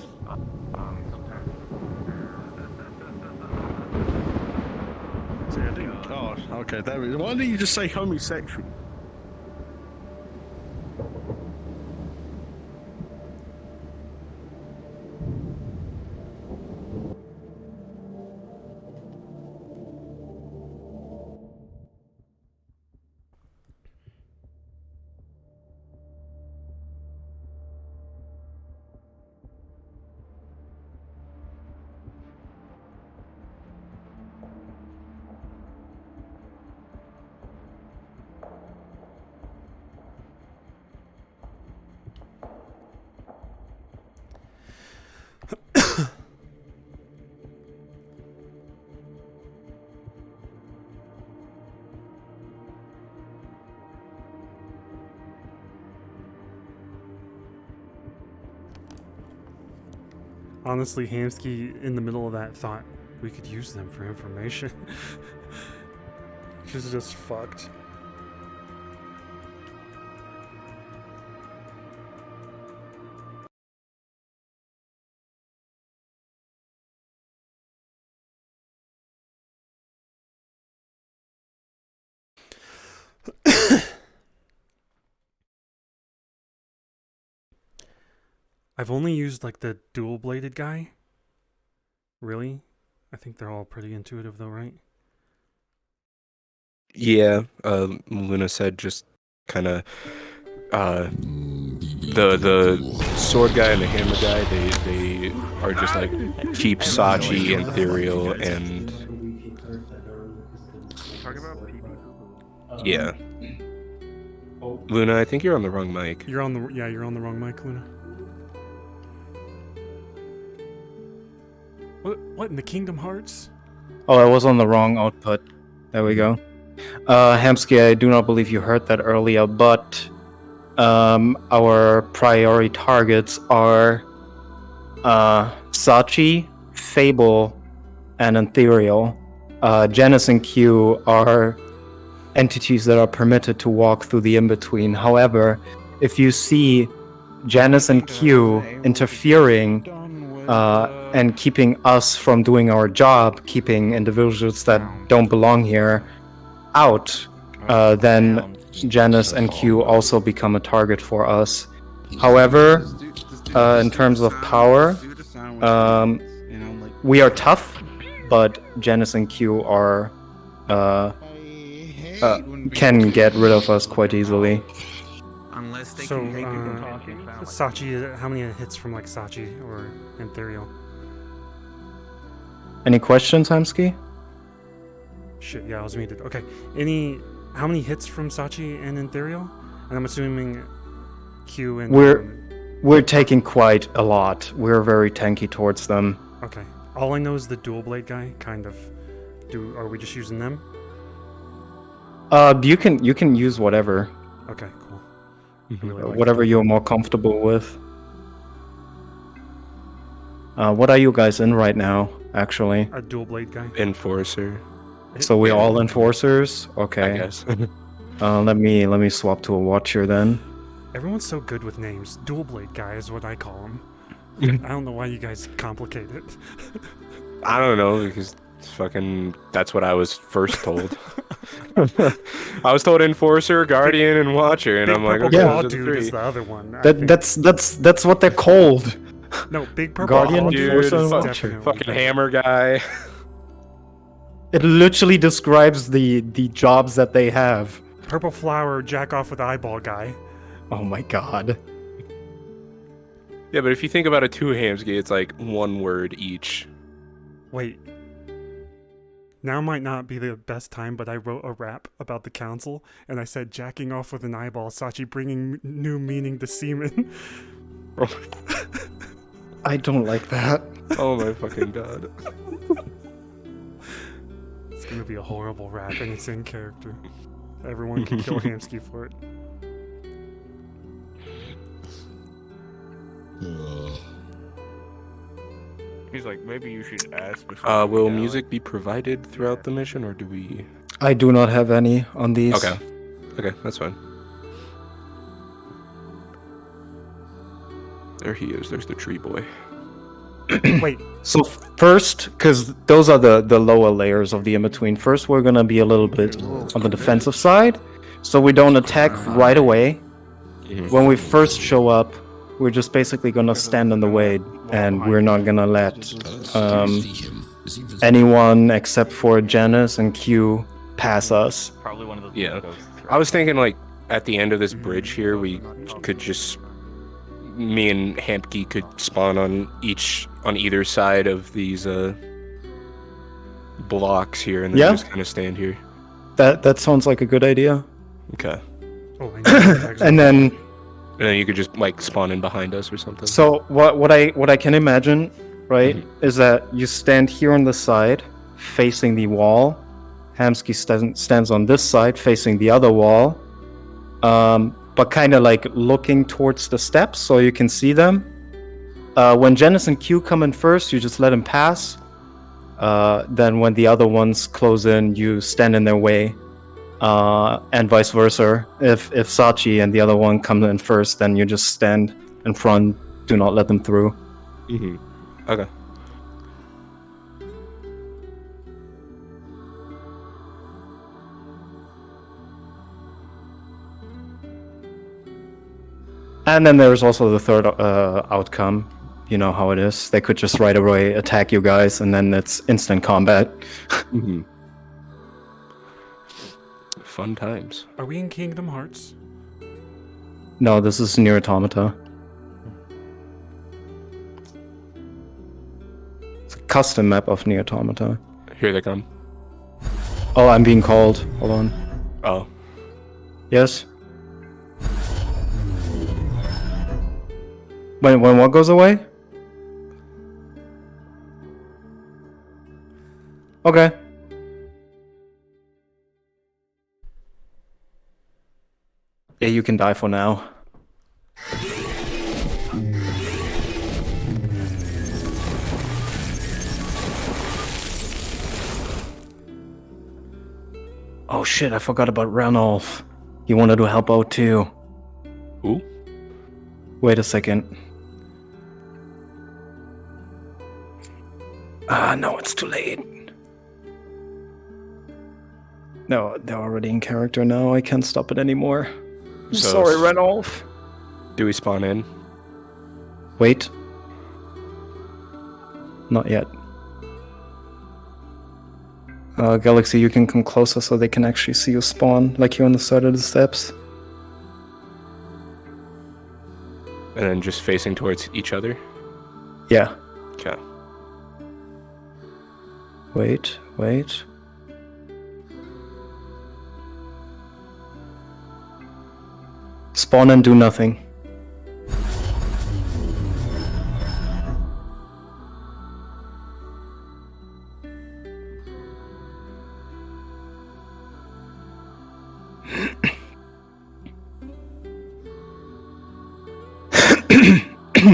See, I didn't. Oh, okay. Why didn't you just say homosexual? Honestly, Hamsky, in the middle of that, thought we could use them for information. She's just fucked. I've only used like the dual bladed guy. Really? I think they're all pretty intuitive though, right? Yeah, Luna said just kind of the sword guy and the hammer guy. They are just like cheap Sachi and ethereal and yeah. Luna, I think you're on the wrong mic. You're on the you're on the wrong mic, Luna. What in the Kingdom Hearts? Oh, I was on the wrong output. There we go. Hamsky, I do not believe you heard that earlier, but our priority targets are Sachi, Fable, and Ethereal. Janus and Q are entities that are permitted to walk through the in-between. However, if you see Janus and Q interfering and keeping us from doing our job, keeping individuals that don't belong here out, then Janus and Q also become a target for us. However, in terms of power, we are tough, but Janus and Q are can get rid of us quite easily. So, Sachi, how many hits from like Sachi or Ethereal? Any questions, Hamsky? Shit, yeah, I was muted. Okay, how many hits from Sachi and Ethereal? And I'm assuming Q and... We're taking quite a lot. We're very tanky towards them. Okay, all I know is the dual blade guy, kind of. Are we just using them? You can use whatever. Okay, cool. Whatever you're more comfortable with. What are you guys in right now, actually? A dual blade guy. Enforcer. So we're all enforcers? Okay. I guess. Let me swap to a watcher then. Everyone's so good with names. Dual blade guy is what I call him. I don't know why you guys complicate it. I don't know, because that's what I was first told. I was told Enforcer, Guardian, and Watcher, and I'm like, okay, Purple those are the Dude three. is the other one. That's what they're called. No, Big Purple Guardian, Dude, Enforcer, and Watcher. Fucking Hammer guy. It literally describes the jobs that they have. Purple Flower, jack off with eyeball guy. Oh my god. Yeah, but if you think about a two Hamsky, it's like one word each. Wait. Now might not be the best time, but I wrote a rap about the council, and I said jacking off with an eyeball, Sachi bringing new meaning to semen. I don't like that. Oh my fucking god. It's gonna be a horrible rap, and it's in character. Everyone can kill Hamsky for it. He's like, maybe you should ask before. Will music be provided throughout the mission, or do we? I do not have any on these. Okay. Okay, that's fine. There he is. There's the tree boy. Wait. So first, because those are the lower layers of the in-between, first we're going to be a little bit on the defensive side, so we don't attack right away. When we first show up, we're just basically going to stand in the way, and we're not going to let anyone except for Janice and Q pass us. Probably one of those. Yeah. I was thinking, like, at the end of this bridge here, we could just... Me and Hampke could spawn on either side of these blocks here, and then just kind of stand here. That sounds like a good idea. Okay. And then you could just like spawn in behind us or something. So what I can imagine, right, is that you stand here on the side, facing the wall. Hamsky stands on this side, facing the other wall. But kind of like looking towards the steps so you can see them. When Janice and Q come in first, you just let them pass. Then when the other ones close in, you stand in their way. And vice versa. If Sachi and the other one come in first, then you just stand in front. Do not let them through. Okay. And then there's also the third outcome. You know how it is. They could just right away attack you guys, and then it's instant combat. Fun times. Are we in Kingdom Hearts? No, this is Nier Automata. It's a custom map of Nier Automata. Here they come. Oh, I'm being called. Hold on. Oh. Yes? When what goes away? Okay. Yeah, you can die for now. Oh shit, I forgot about Ranulph. He wanted to help out too. Who? Wait a second. No, it's too late. No, they're already in character now. I can't stop it anymore. Sorry, Ranulph. Do we spawn in? Wait. Not yet. Galaxy, you can come closer so they can actually see you spawn, like you're on the side of the steps. And then just facing towards each other? Yeah. Okay. Wait. Spawn and do nothing.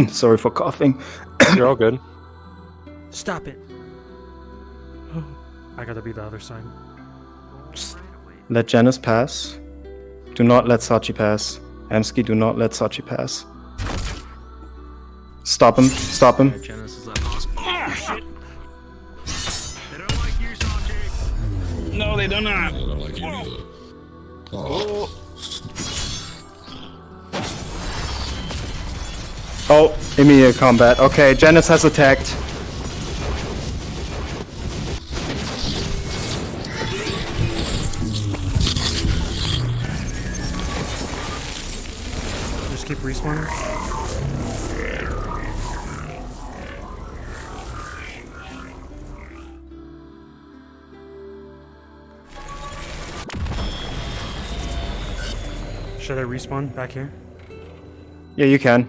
Sorry for coughing. You're all good. Stop it. I gotta be the other side. Let Janice pass. Do not let Sachi pass. Hamsky, do not let Sachi pass. Stop him. Stop him. Janice is like, oh, shit. They don't like you, Sachi. No, they do not. They don't like you either. Oh, immediate combat. Okay, Janice has attacked. Just keep respawning. Should I respawn back here? Yeah, you can.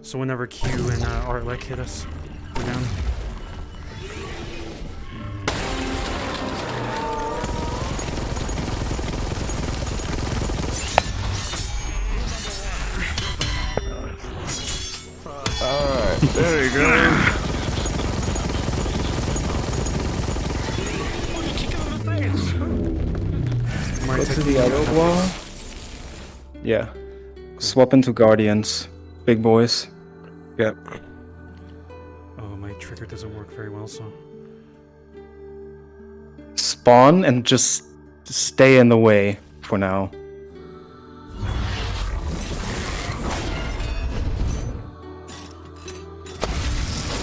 So whenever Q and Arlek hit us, we're down. Alright, there you go. Might Go take to me the other out. wall. Yeah. Swap into Guardians. Big boys. Yep. Oh, my trigger doesn't work very well, so. Spawn and just stay in the way for now.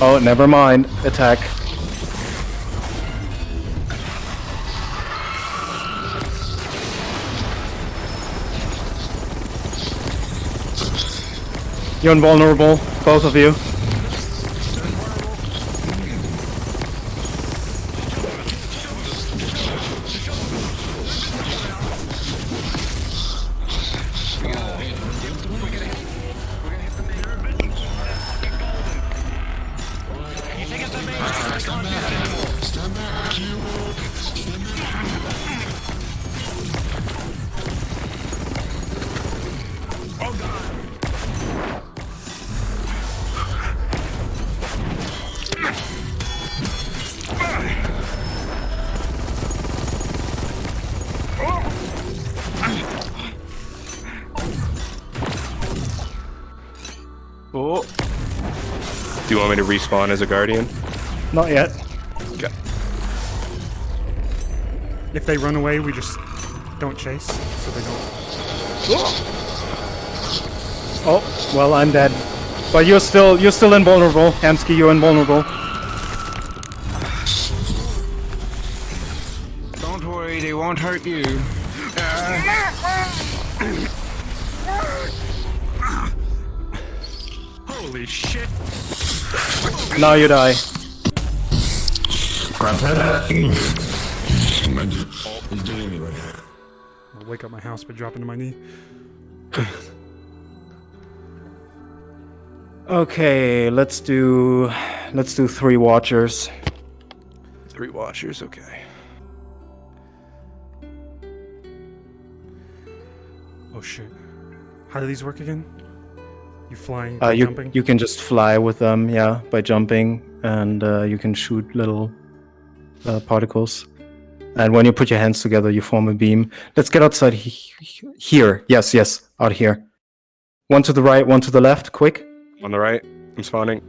Oh, never mind. Attack. You're invulnerable, both of you. Oh. Do you want me to respawn as a guardian? Not yet. Okay. If they run away, we just don't chase, so they don't. Oh, well, I'm dead. But you're still invulnerable. Hamsky, you're invulnerable. Don't worry, they won't hurt you. Holy shit! Now you die. I'll wake up my house by dropping to my knee. Okay, let's do 3 watchers. 3 watchers, okay. Oh shit. How do these work again? You flying, You jumping? you can just fly with them, yeah, by jumping, and you can shoot little particles. And when you put your hands together, you form a beam. Let's get outside here. Yes, out here. One to the right, one to the left. Quick. On the right, I'm spawning.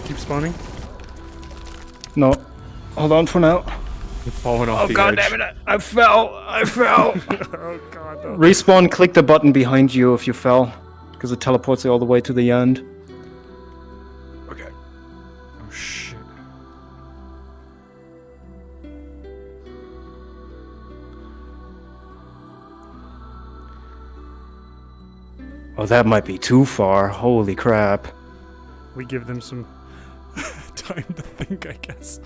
Keep spawning? No. Hold on for now. You're falling off the God edge. damn it! I fell. Oh god. No. Respawn. Click the button behind you if you fell, because it teleports you all the way to the end. Okay. Oh shit. Oh, that might be too far. Holy crap. We give them some time to think, I guess.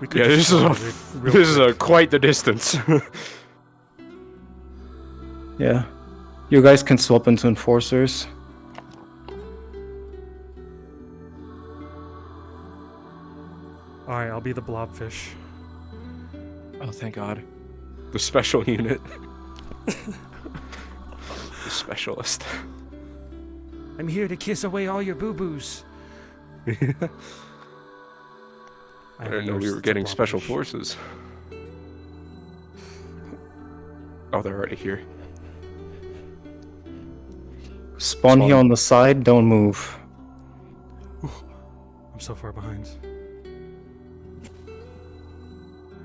We could Yeah, just this is quick. quite the distance. Yeah. You guys can swap into enforcers. Alright, I'll be the blobfish. Oh, thank God. The special unit. The specialist. I'm here to kiss away all your boo-boos. I didn't know we were getting special forces. Oh, they're already here. Spawn here on the side, don't move. I'm so far behind.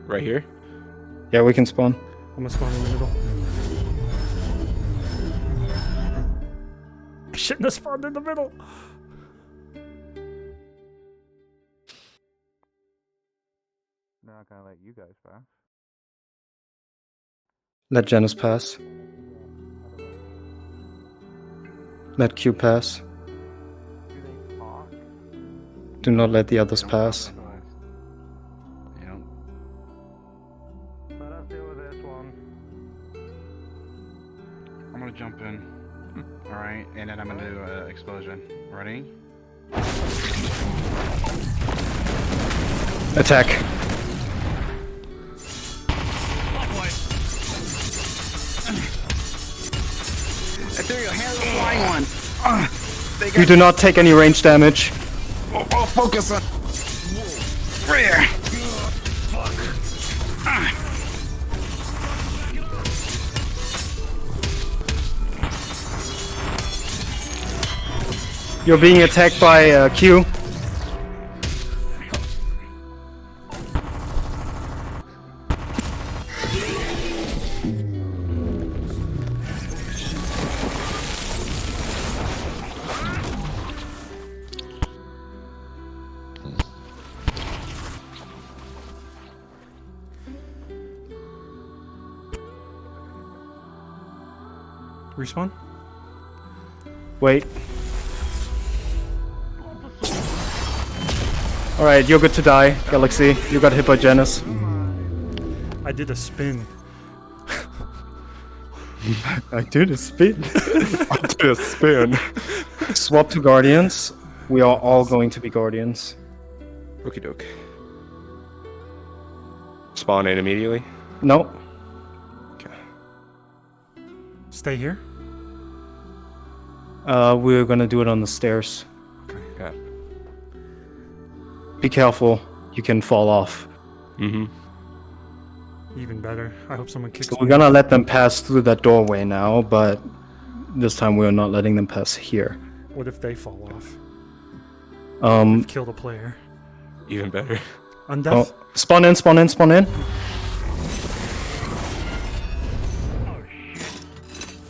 Right here? Yeah, we can spawn. I'm gonna spawn in the middle. I shouldn't have spawned in the middle. Not gonna let you guys pass. Let Janice pass. Let Q pass. Do not let the others pass. Yep. Let us deal with this one. I'm gonna jump in. Alright, and then I'm gonna do an explosion. Ready? Attack. There you go, handle the flying one. You do not take any range damage. Oh, focus on. Rear. You're being attacked by Q. Respawn? Wait. Alright, you're good to die, Galaxy. You got hit by Janice. I did a spin. I did a spin. I did a spin. Swap to Guardians. We are all going to be Guardians. Okie doke. Spawn in immediately? No. Okay. Stay here? We're gonna do it on the stairs. Okay. Yeah. Be careful. You can fall off. Mm-hmm. Even better. I hope someone kicks So me. we're gonna let them pass through that doorway now, but this time we're not letting them pass here. What if they fall off? Um, Kill the player. Even better. Undeath? Oh, spawn in, spawn in, spawn in.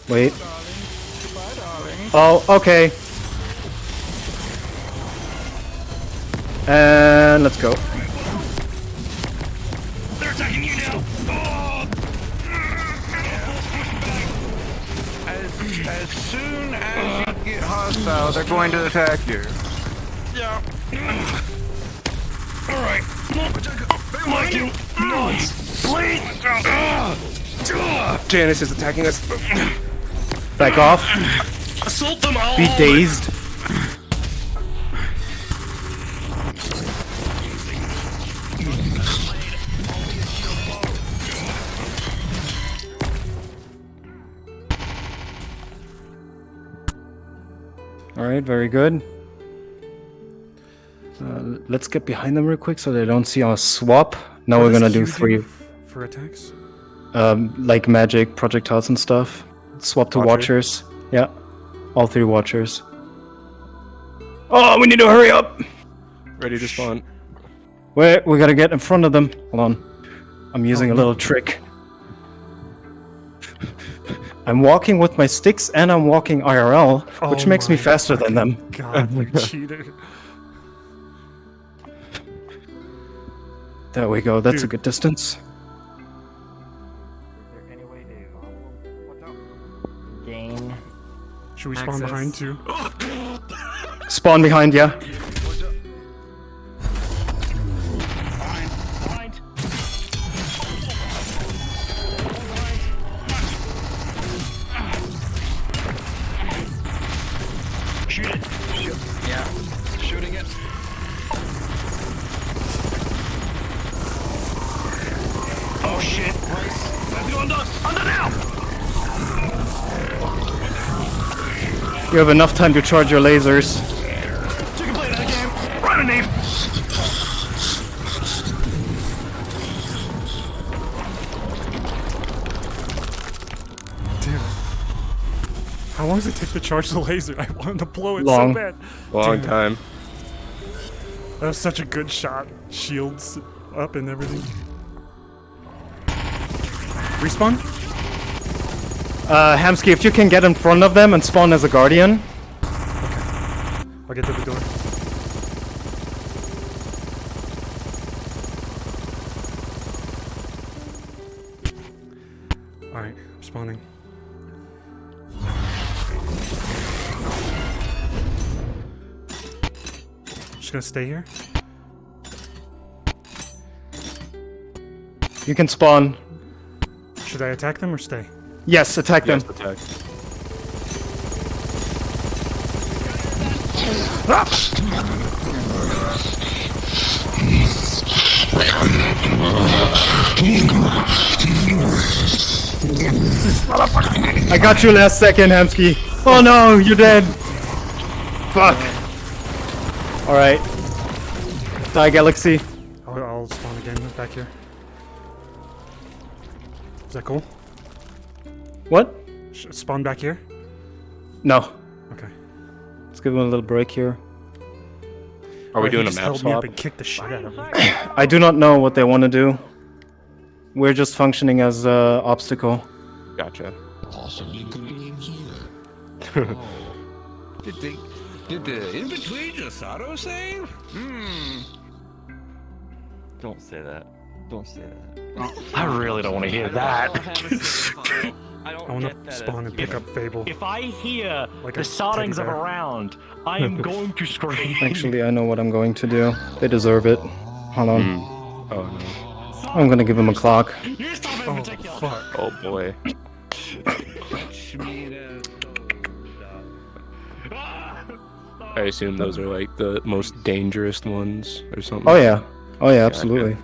Wait. Oh, okay. And let's go. They're attacking you now. As soon as you get hostile, they're going to attack you. Yeah. Alright. Janice is attacking us. Back off. Assault them all. Be dazed. Alright, very good. Let's get behind them real quick so they don't see our swap. Now we're gonna do 3 for attacks. Like magic, projectiles and stuff. Swap to Watchers. Yeah. All 3 Watchers. Oh, we need to hurry up! Ready to spawn. Wait, we gotta get in front of them. Hold on. I'm using a little trick. I'm walking with my sticks and I'm walking IRL, which makes me faster than them. God, you cheater. There we go, that's a Dude. good distance. Gain. Should we spawn access. behind too? Spawn behind, yeah. Shoot it. Yeah. Shooting it. Oh shit. Let's go. You have enough time to charge your lasers. You can play that game. Run a knave. Damn it. How long does it take to charge the laser? I wanted to blow it Long. so bad. Long Damn it. time. That was such a good shot. Shields up and everything. Respawn? Hamsky, if you can get in front of them and spawn as a guardian. I'll get to the door. Alright, I'm spawning. Just gonna stay here. You can spawn. Should I attack them or stay? Yes, attack them. Attack. I got you last second, Hamsky. Oh no, you're dead. Fuck. Alright. Die, Galaxy. I'll spawn again back here. Is that cool? What? Spawn back here? No. Okay. Let's give him a little break here. Are we He doing a just map held me up swap? and kicked the shit out of me. I do not know what they want to do. We're just functioning as an obstacle. Gotcha. Possibly could be in here. Did the in-between just auto-save? Don't say that. Don't say that. I really don't want to hear that. I want to spawn and pick up Fable. If I hear Like the a startings teddy of a bear. round, I am going to scream. Actually, I know what I'm going to do. They deserve it. Hold on. Oh no. I'm gonna give him a clock. Oh, fuck. Oh boy. I assume those are like the most dangerous ones or something. Oh yeah. Oh yeah, absolutely.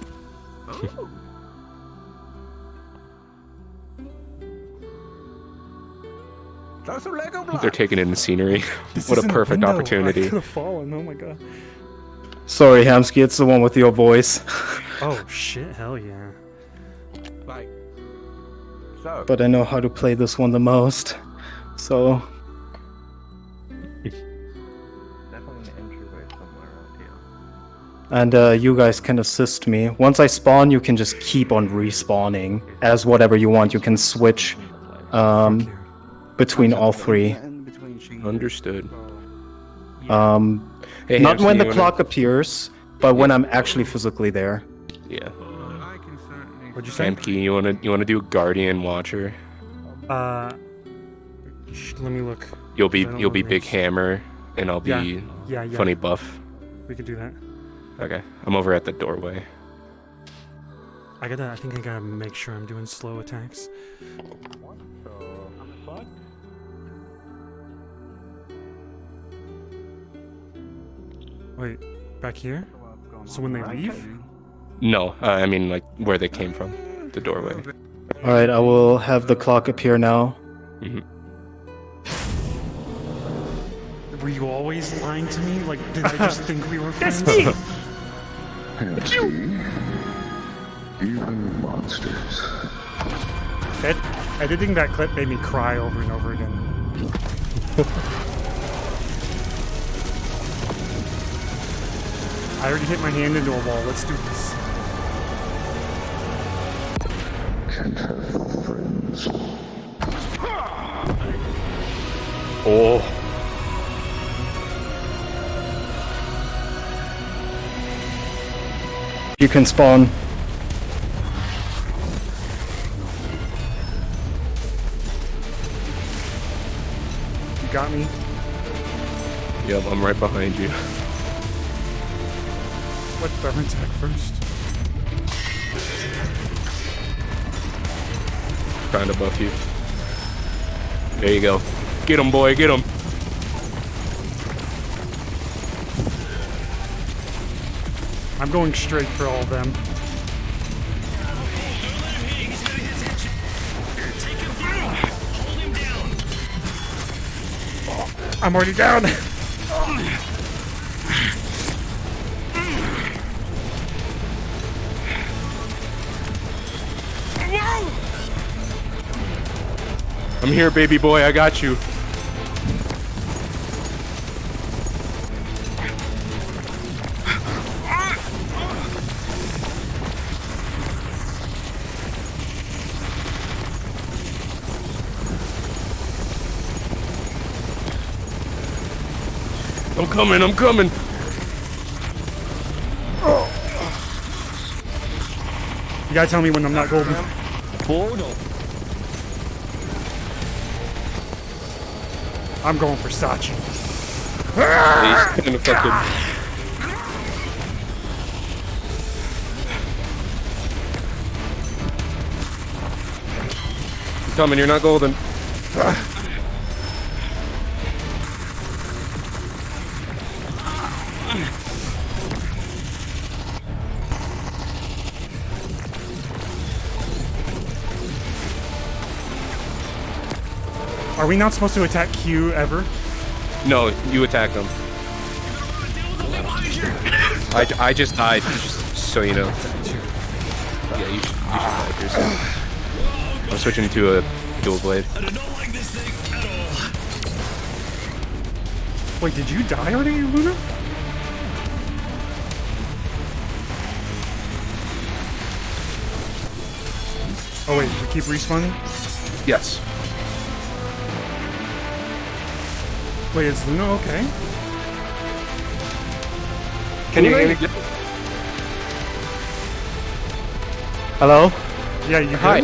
Throw some Lego blocks. They're taking in the scenery. This What a isn't perfect window. I opportunity. could have fallen. Oh my god. Sorry, Hamsky, it's the one with your voice. Oh shit, hell yeah. Like, so. But I know how to play this one the most. So Definitely an entryway somewhere around here. and you guys can assist me. Once I spawn, you can just keep on respawning as whatever you want. You can switch between all three. Understood. Hey, Not Hamsky, when the you wanna- clock appears, but when I'm actually physically there. Yeah. What'd you say? Hamsky, you wanna do Guardian Watcher? Let me look. You'll be I don't you'll know be the Big names. Hammer, and I'll be Yeah. Funny Buff. We could do that. Okay, I'm over at the doorway. I think I gotta make sure I'm doing slow attacks. Wait, back here? So when they leave? No, I mean like where they came from, the doorway. Alright, I will have the clock appear now. Were you always lying to me? Like, did I just think we were friends? Even monsters. Editing that clip made me cry over and over again. I already hit my hand into a wall. Let's do this. Can't have friends. Oh. You can spawn. You got me. Yep, I'm right behind you. What therm attack first? Trying to buff you. There you go. Get him, boy, get him. I'm going straight for all of them. I'm already down. I'm here, baby boy. I got you. I'm coming. I'm coming. You gotta tell me when I'm not golden. I'm going for Sachi. He's kind of fucking. I'm coming. You're not golden. Are we not supposed to attack Q ever? No, you attack them. I just died, just so you know. Yeah, you should die yourself. I'm switching to a dual blade. Wait, did you die already, Luna? Oh wait, we keep respawning? Yes. Wait, is Luna okay? Can you hear me? Hello? Yeah, you good? Hi.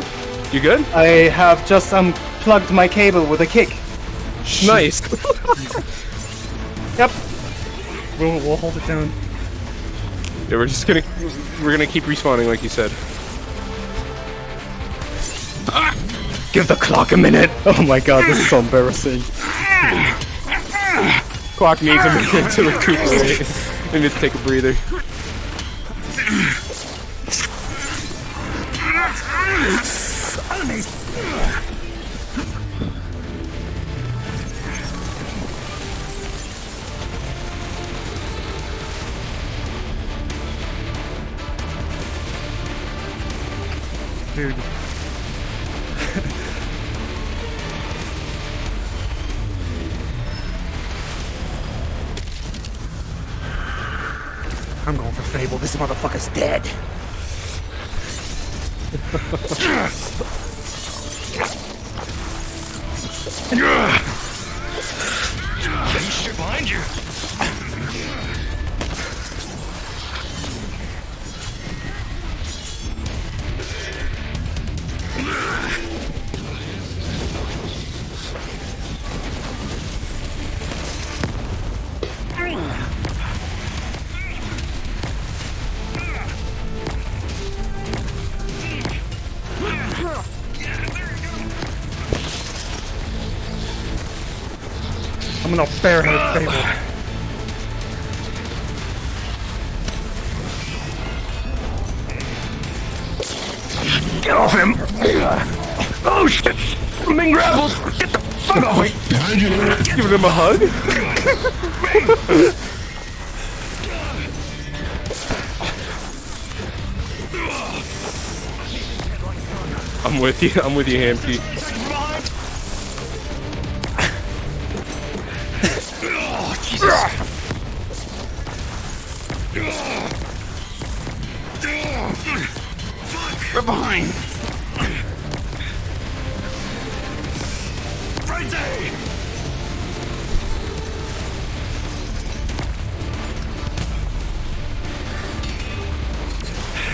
You good? I have just unplugged my cable with a kick. Nice. Yep. We'll hold it down. Yeah, we're gonna keep respawning like you said. Give the clock a minute. Oh my god, this is so embarrassing. Clock needs a minute to recuperate. I need to take a breather. Dude. I'm going for Fable. This motherfucker's dead. Shit behind you. I'm gonna barehead Fable. Get off him! Oh shit! I'm being grappled! Get the fuck off me! Giving him a hug? I'm with you, Hamsky. Oh, Jesus. We're behind. Right there.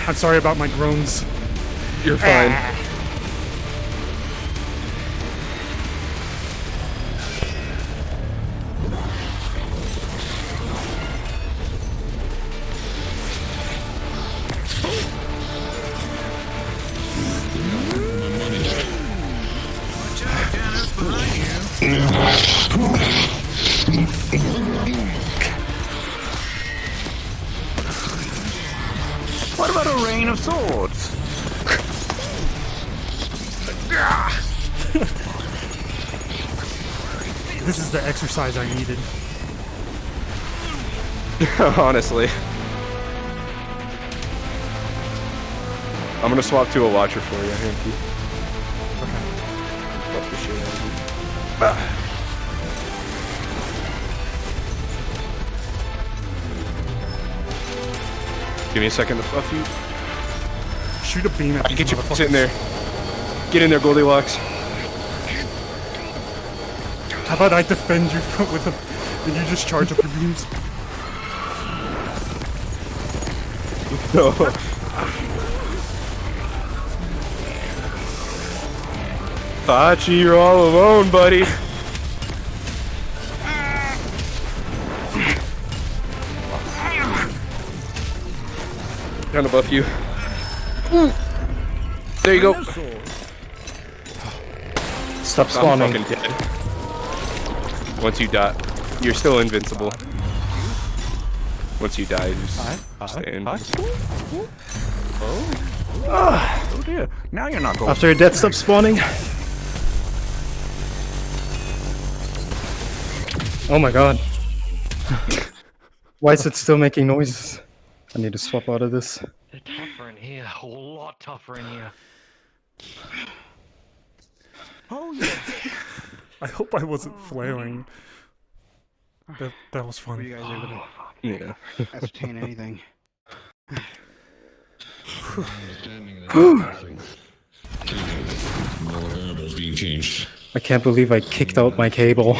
I'm sorry about my groans. You're fine. What about a rain of swords? This is the exercise I needed. Honestly. I'm gonna swap to a watcher for you, Hanky. Buff the shit out of you. Give me a second to buff you. Shoot a beam at these Get you motherfuckers. sitting there. Get in there, Goldilocks. How about I defend you with them, and you just charge up your beams? No. Fachi, you're all alone, buddy. Gonna buff you. There you go. Stop spawning. I'm fucking dead. Once you die, you're still invincible. Once you die, you just stay invincible. Oh dear. Now you're not going. After you're dead, stop spawning. Oh my god. Why is it still making noises? I need to swap out of this. They're tougher in here. A lot tougher in here. Oh yeah. I hope I wasn't flailing. That was Were funny. you guys able to Yeah. ascertain anything? Being changed. I can't believe I kicked out my cable.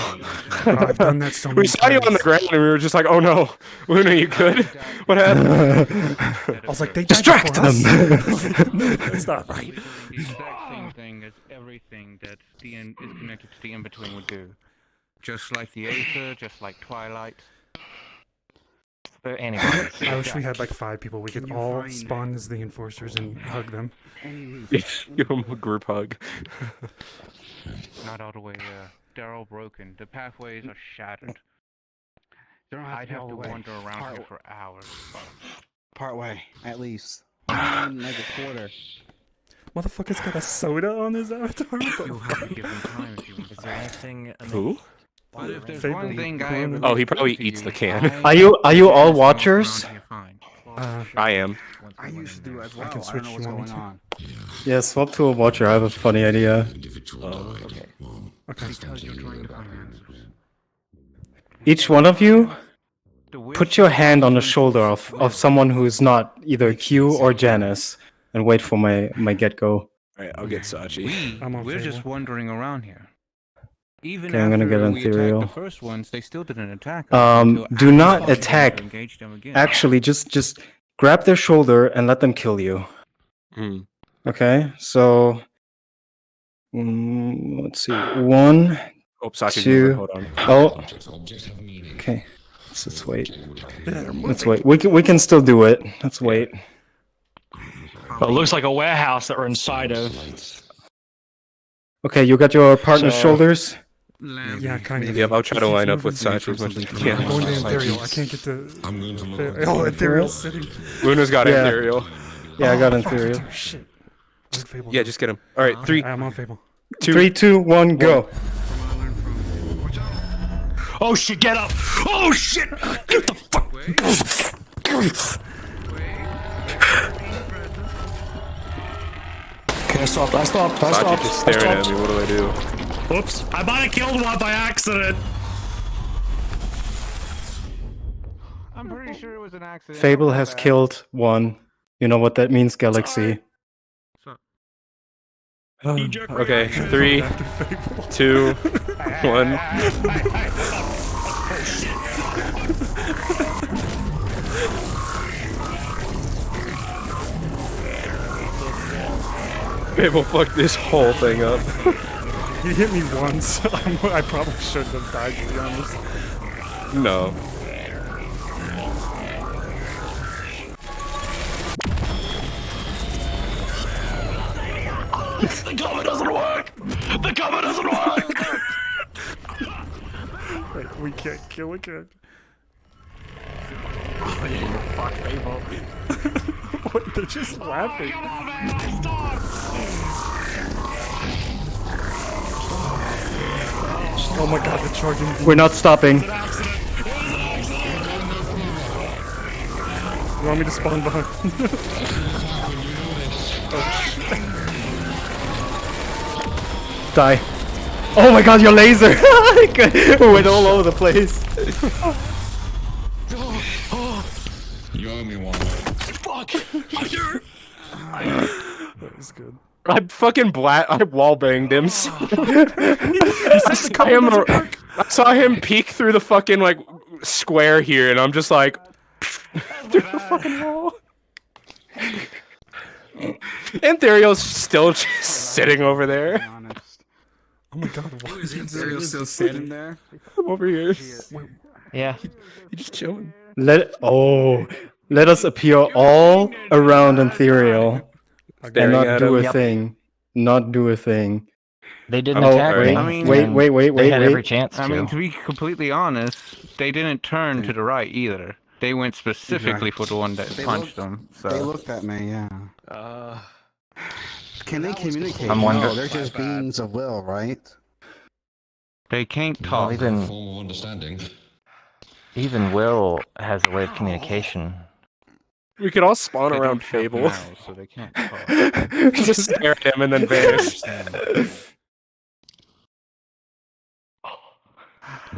I've done that so many We saw you on the ground and we were just like, oh no. Luna, you good? What happened? I was like, they distract died before them! us. That's not right. The exact same thing as everything that the is connected to the in-between would do. Just like the Aether, just like Twilight. But anyway. I wish we had like 5 people. We could all spawn as the enforcers and hug them. Give them a group hug. Not all the way there. They're all broken. The pathways are shattered. I'd have to wander around here for hours. Part way, at least. Like a quarter. Motherfucker's got a soda on his avatar. You'll have to give him time if you want. Is there anything? Who? But if there's Fable. one thing I ever Oh, he probably eats the can. Are you all watchers? I am. I used to do as well. I can switch don't know what's you want going me on. Yeah, swap to a watcher. I have a funny idea. Okay. Because you're trying to find answers. Each one of you, put your hand on the shoulder of someone who is not either Q or Janice, and wait for my get-go. Alright, I'll get Sachi. We're just wandering around here. Even Okay, I'm gonna get after an we attacked ethereal. the first ones, they still didn't attack us until Do after not we attack. engaged them again. Actually, just grab their shoulder and let them kill you. Hmm. Okay, so let's see. 1, Oh, Sachi's 2. moving. Hold on. Oh, okay. Let's wait. Let's wait. We can still do it. Let's wait. It looks like a warehouse that we're inside of. Okay, you got your partner's So- shoulders. Yeah, kind of. Yep, I'll try to Keep line up with moving. Sachi as much as I I'm can. going to Ethereal. I can't get to. Oh, Ethereal's sitting. Luna's got Yeah. Ethereal. Yeah, I got Oh, fuck, Ethereal. dude, shit. Look, Fable. Yeah, just get him. Alright, 3, I'm on Fable. 2. 3, 2, 1, go. Oh shit, get up! Oh shit! Get the fuck! Okay, I stopped. Sachi just staring at me. What do I do? Oops, I might have killed one by accident. I'm pretty sure it was an accident. Fable has killed 1. You know what that means, Galaxy. Okay, 3, 2, 1. Fable fucked this whole thing up. He hit me once. I probably shouldn't have died, to be honest. No. The cover doesn't work! The cover doesn't work! Wait, we can't kill again. Fuck Fable. What? They're just laughing. Oh my god, the charging. We're not stopping. You want me to spawn behind? Die. Oh my god, your laser! It went all over the place. You owe me one. Fuck! That was good. I fucking I wallbanged him. I saw him peek through the fucking like square here, and I'm just like through the fucking wall. And Therio's still just sitting over there. Oh my god, why is Therio's still sitting there? I'm over here. Yeah. He's just chilling. Let us appear all around Ethereal and not do a thing. Not do a thing. They didn't Oh, attack wait, me. I mean, wait. They had every chance to. I mean, to be completely honest, they didn't turn to the right either. They went specifically for the one that punched them. So. They looked at me, yeah. Can they communicate? I'm No, wondering- they're just beings of will, right? They can't talk. even Form of understanding. even Will has a way of communication. We could all spawn They around don't have Fable. mouths, so they can't talk. Just stare at him and then vanish.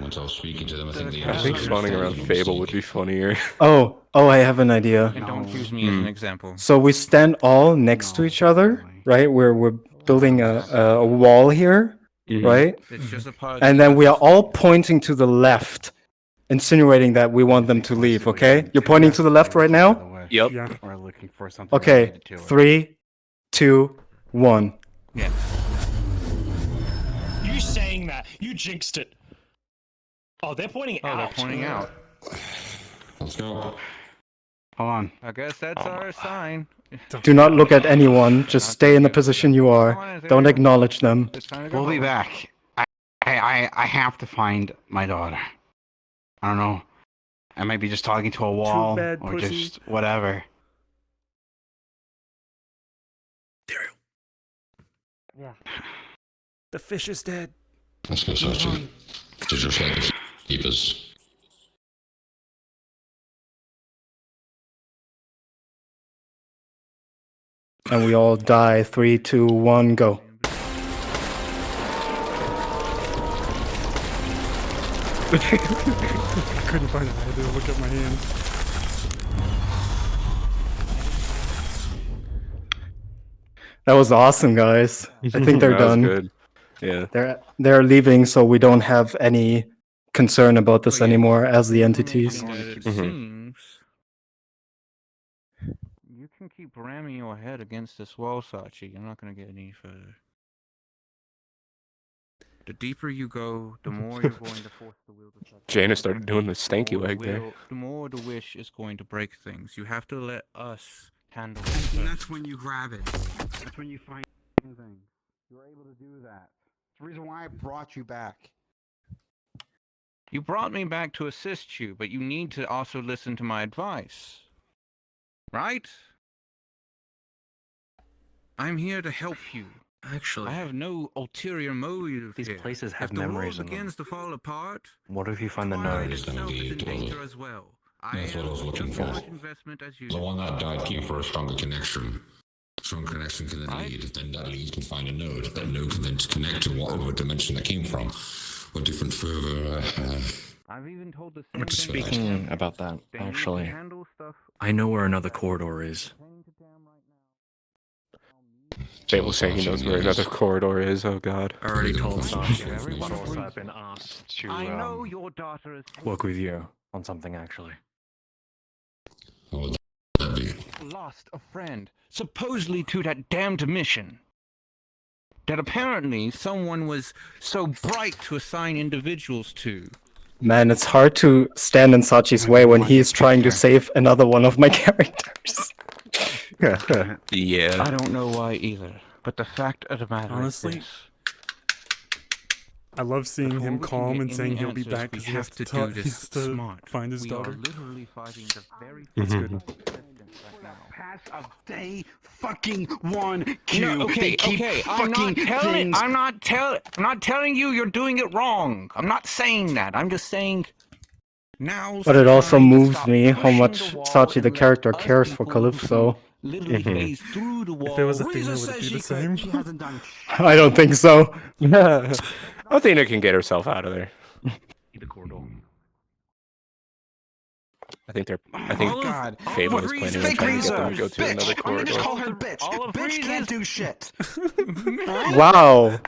Once I was speaking to them, I think I think spawning around Fable would be funnier. Oh, I have an idea. And don't use me as an example. So we stand all next to each other, right? We're building a wall here, right? It's just a part. And then we are all pointing to the left, insinuating that we want them to leave, okay? You're pointing to the left right now? Yep. Yeah. Or looking for something Okay, related to it. 3, 2, 1. Yeah. You saying that? You jinxed it. Oh, they're pointing Oh, they're pointing out. Let's go. Hold on. I guess that's our sign. Do not look at anyone, just stay in the position you are. Don't acknowledge them. It's time to go We'll be home. back. I have to find my daughter. I don't know. I might be just talking to a wall bad, or pussy. just whatever. Yeah. The fish is dead. Let's go search it. To just like the keepers. And we all die. 3, 2, 1, go. I couldn't find it. I had to look at my hand. That was awesome, guys. I think they're That was done. good. Yeah. They're leaving, so we don't have any concern about this anymore as the entities. It Mhm. seems you can keep ramming your head against this wall, Sachi. You're not going to get any further. The deeper you go, the more you're going to force the will to touch. Jaina started doing the stanky more the leg there. will- The more the wish is going to break things. You have to let us handle it And first. that's when you grab it. That's when you find things. You're able to do that. It's the reason why I brought you back. You brought me back to assist you, but you need to also listen to my advice. Right? I'm here to help you. Actually, I have no ulterior motive these here. places have if the memories world in them. begins to fall apart, What if you find the Twilight node? itself is in danger as well. That's what I was looking just for. as much investment as you. The one that died came for a stronger connection. Strong connection can then lead. Then that lead can find a node. That node can then connect to whatever dimension that came from. Or different further. I've even told the same Which is thing. Speaking about that, They need to actually, handle stuff. I know where another corridor is. Fable saying he knows where another corridor is. Oh god. I already told Sasha. Everyone Also, agrees. I've been asked to I know your daughter is Work with you on something, actually. How would that be? lost a friend, supposedly to that damned mission. That apparently someone was so bright to assign individuals to. Man, it's hard to stand in Sachi's way when he is trying to save another one of my characters. Yeah. I don't know why either, but the fact of the matter Honestly, is this. I love seeing Before him we can calm get and saying any he'll be answers, back we because he has have to, to do he this has to smart. find his We daughter. are literally fighting the very That's Mhm. good. resistance Past of day fucking one. Q. No, okay, They keep okay. fucking things. I'm not telling you you're doing it wrong. I'm not saying that. I'm just saying. Now's But it the also time to moves stop me how pushing much the wall Sachi the and let character us cares for people who Calypso. can literally phase through the wall. If it was a thing, Risa would says it be she the same? She hasn't done I don't think so. Athena can get herself out of there. The corridor. I think God. Fable is planning on Fake trying to get them Risa. to go to another I'm gonna just corridor. call her bitch. Bitch can't do shit. Wow.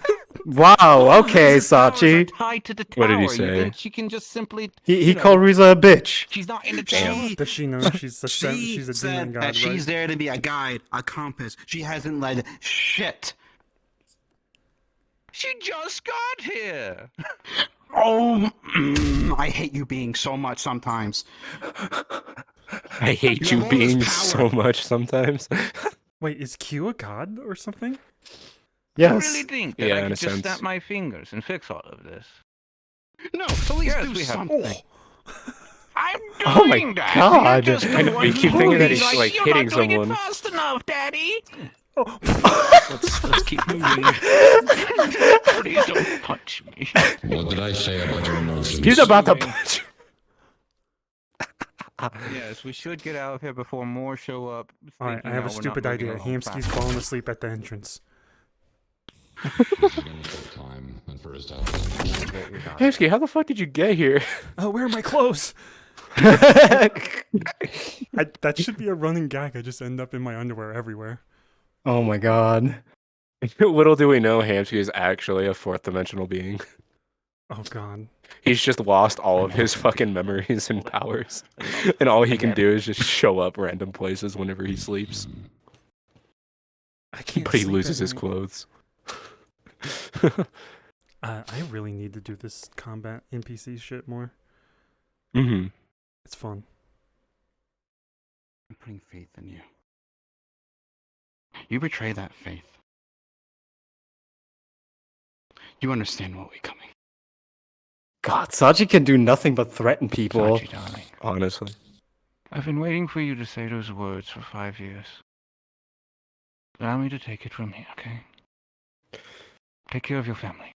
Wow, okay, Sachi. Tied to the tower. What did he You say? think she can just simply? He called Risa a bitch. She's not in the tower. Does she know she's a She she's a said demon god, that she's right? there to be a guide, a compass. She hasn't led shit. She just got here. Oh, I hate you being so much sometimes. I hate You you have all this being power. so much sometimes. Wait, is Q a god or something? Yes. You really think that Yeah, I in could a just sense. snap my fingers and fix all of this? No, at least Yes, do we have- something. I'm Oh my doing that. God. You're just I know, you keep thinking that he's like, like you're hitting not doing someone. it fast enough, Daddy. Let's keep moving. Please don't punch me. What did I say about your emotions? He's about to punch you. Yes, we should get out of here before more show up. Alright, I have a stupid idea. Hamsky's falling asleep at the entrance. Time and for his death. Hamsky, how the fuck did you get here? Oh, where are my clothes? That should be a running gag. I just end up in my underwear everywhere. Oh my god. Little do we know Hamsky is actually a fourth dimensional being. Oh god. He's just lost all of his fucking memories and powers. And all he can do is just show up random places whenever he sleeps. I can't But he sleep loses at his night. clothes. I really need to do this combat NPC shit more. Mm-hmm. It's fun. I'm putting faith in you. You betray that faith. You understand what we're coming. God, Sachi can do nothing but threaten people. Sachi, darling. Honestly. I've been waiting for you to say those words for 5 years. Allow me to take it from here, okay? Take care of your family.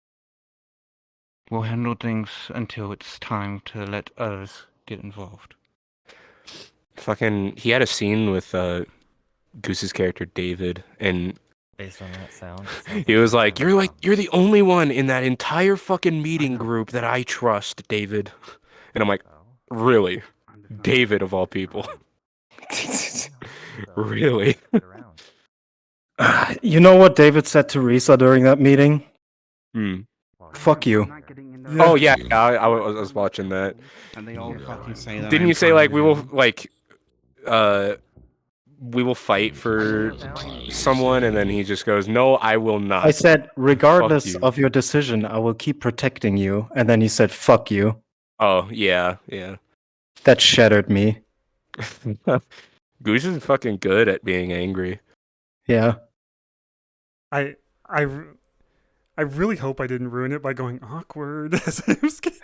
We'll handle things until it's time to let others get involved. Fucking, he had a scene with Goose's character David, and based on that sound, he was like, you're the only one in that entire fucking meeting group that I trust, David. And I'm like, really? David of all people. Really? You know what David said to Risa during that meeting? Fuck you. Oh yeah, I was watching that. And they all fucking say that. Didn't you say like we will fight for someone, and then he just goes, no, I will not. I said, regardless you. of your decision, I will keep protecting you. And then he said, fuck you. Oh yeah, yeah. That shattered me. Goose is fucking good at being angry. Yeah. I really hope I didn't ruin it by going awkward.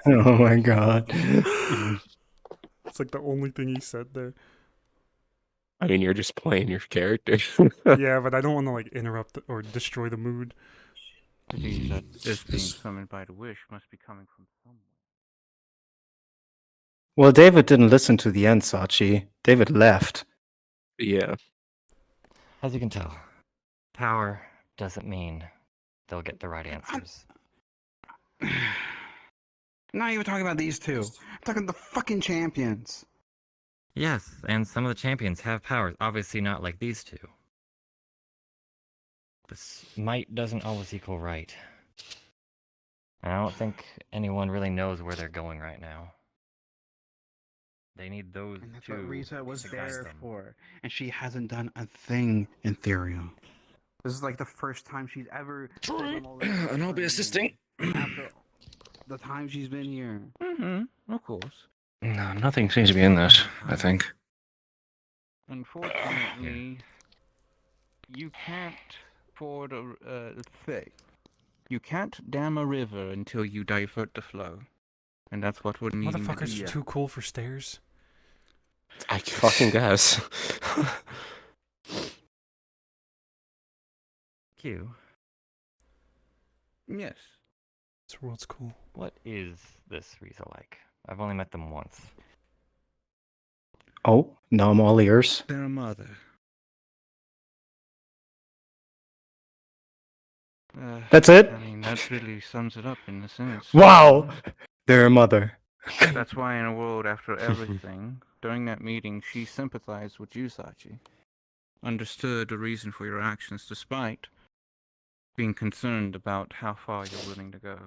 Oh my god. It's like the only thing he said there. I mean, you're just playing your character. Yeah, but I don't want to like interrupt or destroy the mood. This being summoned by the wish must be coming from somewhere. Well, David didn't listen to the end, Sachi. David left. Yeah. As you can tell, power doesn't mean they'll get the right answers. Not even talking about these two. I'm talking the fucking champions. Yes, and some of the champions have powers, obviously not like these two. But might doesn't always equal right. And I don't think anyone really knows where they're going right now. They need those And that's two what Risa was to guide there them. for. And she hasn't done a thing in Therion. This is like the first time she's ever... And I'll be assisting. After the time she's been here. Mm-hmm, of course. No, nothing seems to be in this, I think. Unfortunately, you can't ford a thing. You can't dam a river until you divert the flow. And that's what we're needing to Motherfuckers do. are too cool for stairs. I fucking guess. Q. Yes. This world's cool. What is this Riza like? I've only met them once. Oh, now I'm all ears. Their mother. That's it? I mean, that really sums it up in a sense. Wow! Their mother. That's why in a world after everything, during that meeting, she sympathized with you, Sachi. Understood the reason for your actions despite being concerned about how far you're willing to go.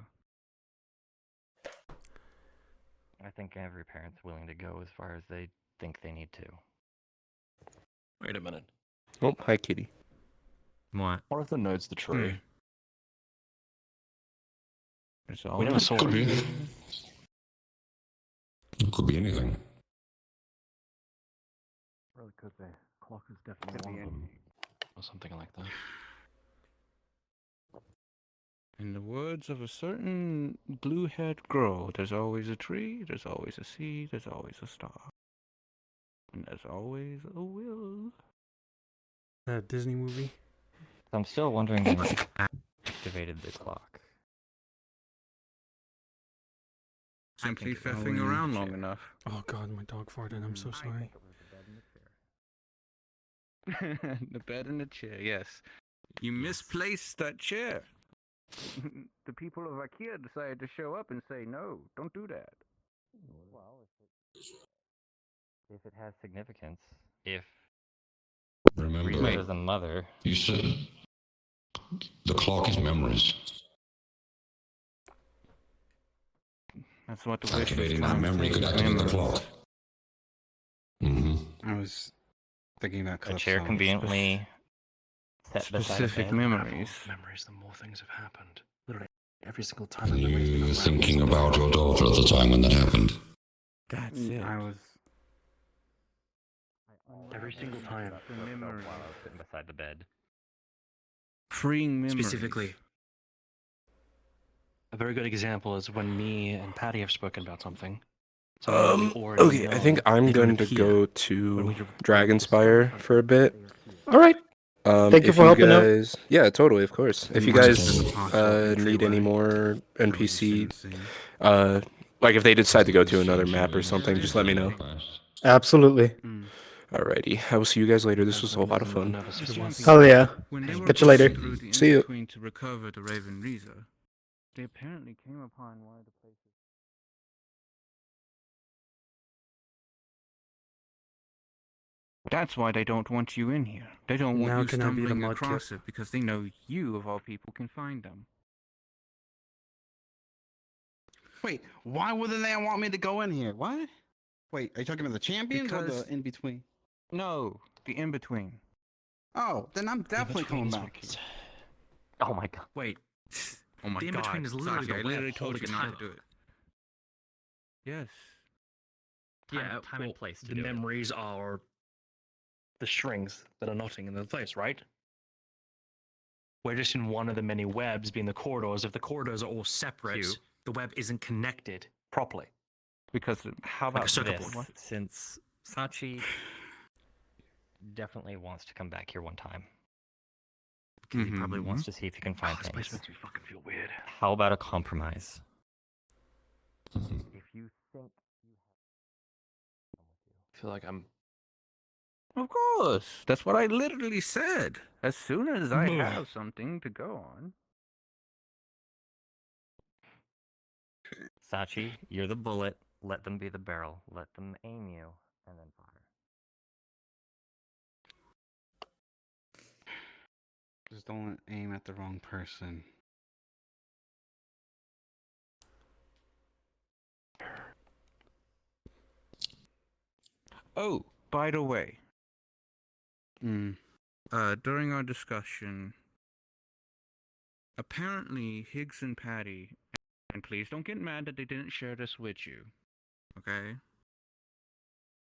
I think every parent's willing to go as far as they think they need to. Wait a minute. Oh, hi, Kitty. What? What if the node's the tree? It's We never saw Could it. be. It could be anything. Really could be. Clock is definitely one of them. Or something like that. In the words of a certain blue-haired girl, there's always a tree, there's always a sea, there's always a star. And there's always a will. That Disney movie? I'm still wondering when you activated the clock. Simply faffing around long enough. Oh god, my dog farted. I'm so sorry. The bed and the chair, yes. You misplaced that chair. The people of IKEA decided to show up and say, no, don't do that. Well, if it has significance, if Remember, Rita is a mother. you said the clock is memories. That's what the wish was Activating that trying to memory say, could activate the memories. clock. Mm-hmm. I was thinking about A clips. chair on conveniently set beside a Specific bed. memories. Memories, the more things have happened. Literally, every single time the memories You been were around. thinking about your daughter at the time when that happened. That's it. I was. Every single time. The memory. While I was sitting beside the bed. Freeing memories. Specifically. A very good example is when me and Patty have spoken about something. Okay, I think I'm going to go to Dragonspire for a bit. Alright. Thank you if for helping out. guys, yeah, totally, of course. If you guys need any more NPC, like if they decide to go to another map or something, just let me know. Absolutely. Alrighty, I will see you guys later. This was a whole lot of fun. Hell yeah. When they were Catch you later. going through the See you. in-between to recover the Raven Riza, they apparently came upon one of the places. That's why they don't want you in here. They don't want Now you can I be the stumbling mudkip? across it because they know you, of all people, can find them. Wait, why wouldn't they want me to go in here? What? Wait, are you talking about the champions or Because- the in between? No, the in-between. Oh, then I'm definitely coming back. Oh my god. Wait. Oh my The god. in-between is literally Sasha, the I web literally told you holding not it to do it. Yes. Time and place to the memories are the strings that are knotting in the place, right? We're just in one of the many webs, being the corridors. If the corridors are all separate, the web isn't connected properly. Because how Like a about circuit This, board. since Sachi definitely wants to come back here one time. Because he probably Wants wants to see if he can find This place things. makes me fucking feel weird. How about a compromise? Mm-hmm. If you think I feel like I'm. Of course. That's what I literally said. As soon as I Ugh. have something to go on. Sachi, you're the bullet, let them be the barrel. Let them aim you, and then fire. Just don't aim at the wrong person. Oh, by the way, Hmm. during our discussion, apparently Higgs and Patty, and please don't get mad that they didn't share this with you, okay?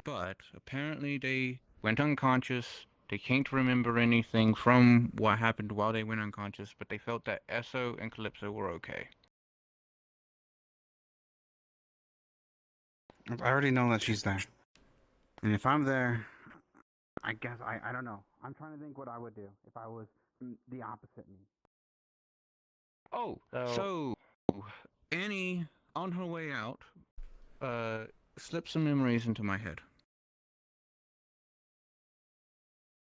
But apparently they went unconscious. They can't remember anything from what happened while they went unconscious, but they felt that Esso and Calypso were okay. I already know that she's there. And if I'm there, I guess I don't know. I'm trying to think what I would do if I was the opposite me. Oh, so Annie, on her way out, slipped some memories into my head.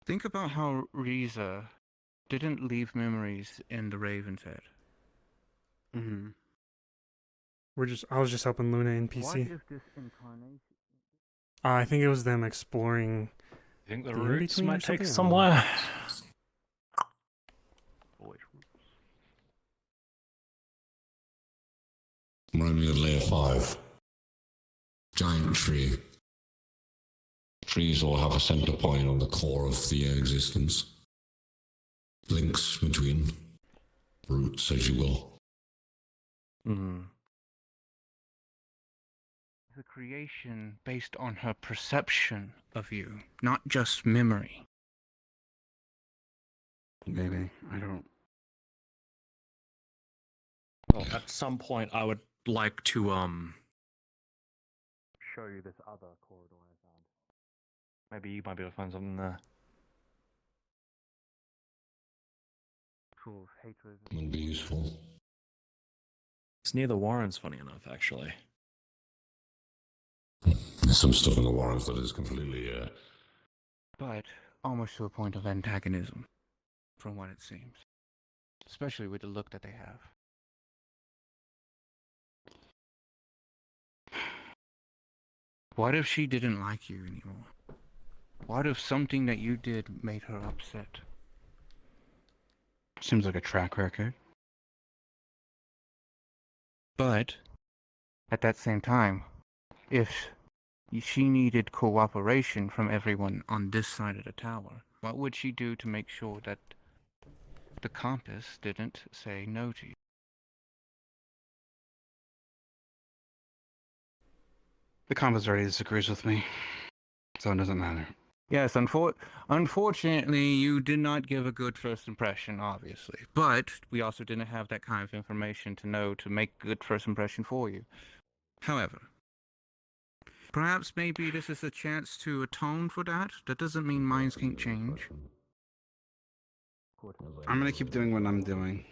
Think about how Riza didn't leave memories in the Raven's head. Mm-hmm. I was just helping Luna NPC. What if this incarnation? I think it was them exploring. I think the the roots in-between or might take us something? I don't know. somewhere. Remind me of layer 5. Giant tree. Trees all have a center point on the core of the existence. Links between roots, as you will. The creation based on her perception of you, not just memory. Maybe. I don't. Well, at some point, I would like to show you this other corridor I found. Maybe you might be able to find something there. Full of hatred. Would be useful. It's near the Warrens, funny enough, actually. There's some stuff in the Warrens that is completely, But almost to a point of antagonism, from what it seems. Especially with the look that they have. What if she didn't like you anymore? What if something that you did made her upset? Seems like a track record. But, at that same time, if she needed cooperation from everyone on this side of the tower, what would she do to make sure that the compass didn't say no to you? The compass already disagrees with me, so it doesn't matter. Yes, unfortunately, you did not give a good first impression, obviously. But we also didn't have that kind of information to know to make a good first impression for you. However, perhaps maybe this is a chance to atone for that. That doesn't mean minds can't change. I'm gonna keep doing what I'm doing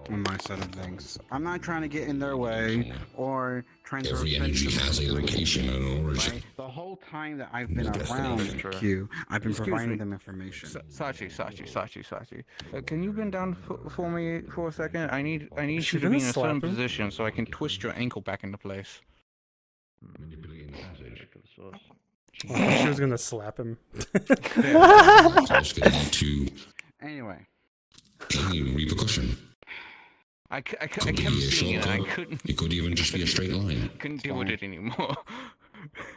on my side of things. I'm not trying to get in their way or trying to. Every energy has a location and an origin. Right? The whole time that I've been That's around true. Q, I've been Excuse providing me. them information. Sachi. Can you bend down for me for a second? I need she you to be in gonna a slap certain him? position so I can twist your ankle back into place. Manipulating the passage. I thought she was gonna slap him. Just getting to Anyway. any repercussion. I kept Could be a seeing it. I shortcut. couldn't. It could even just be a straight line. Couldn't deal with it anymore.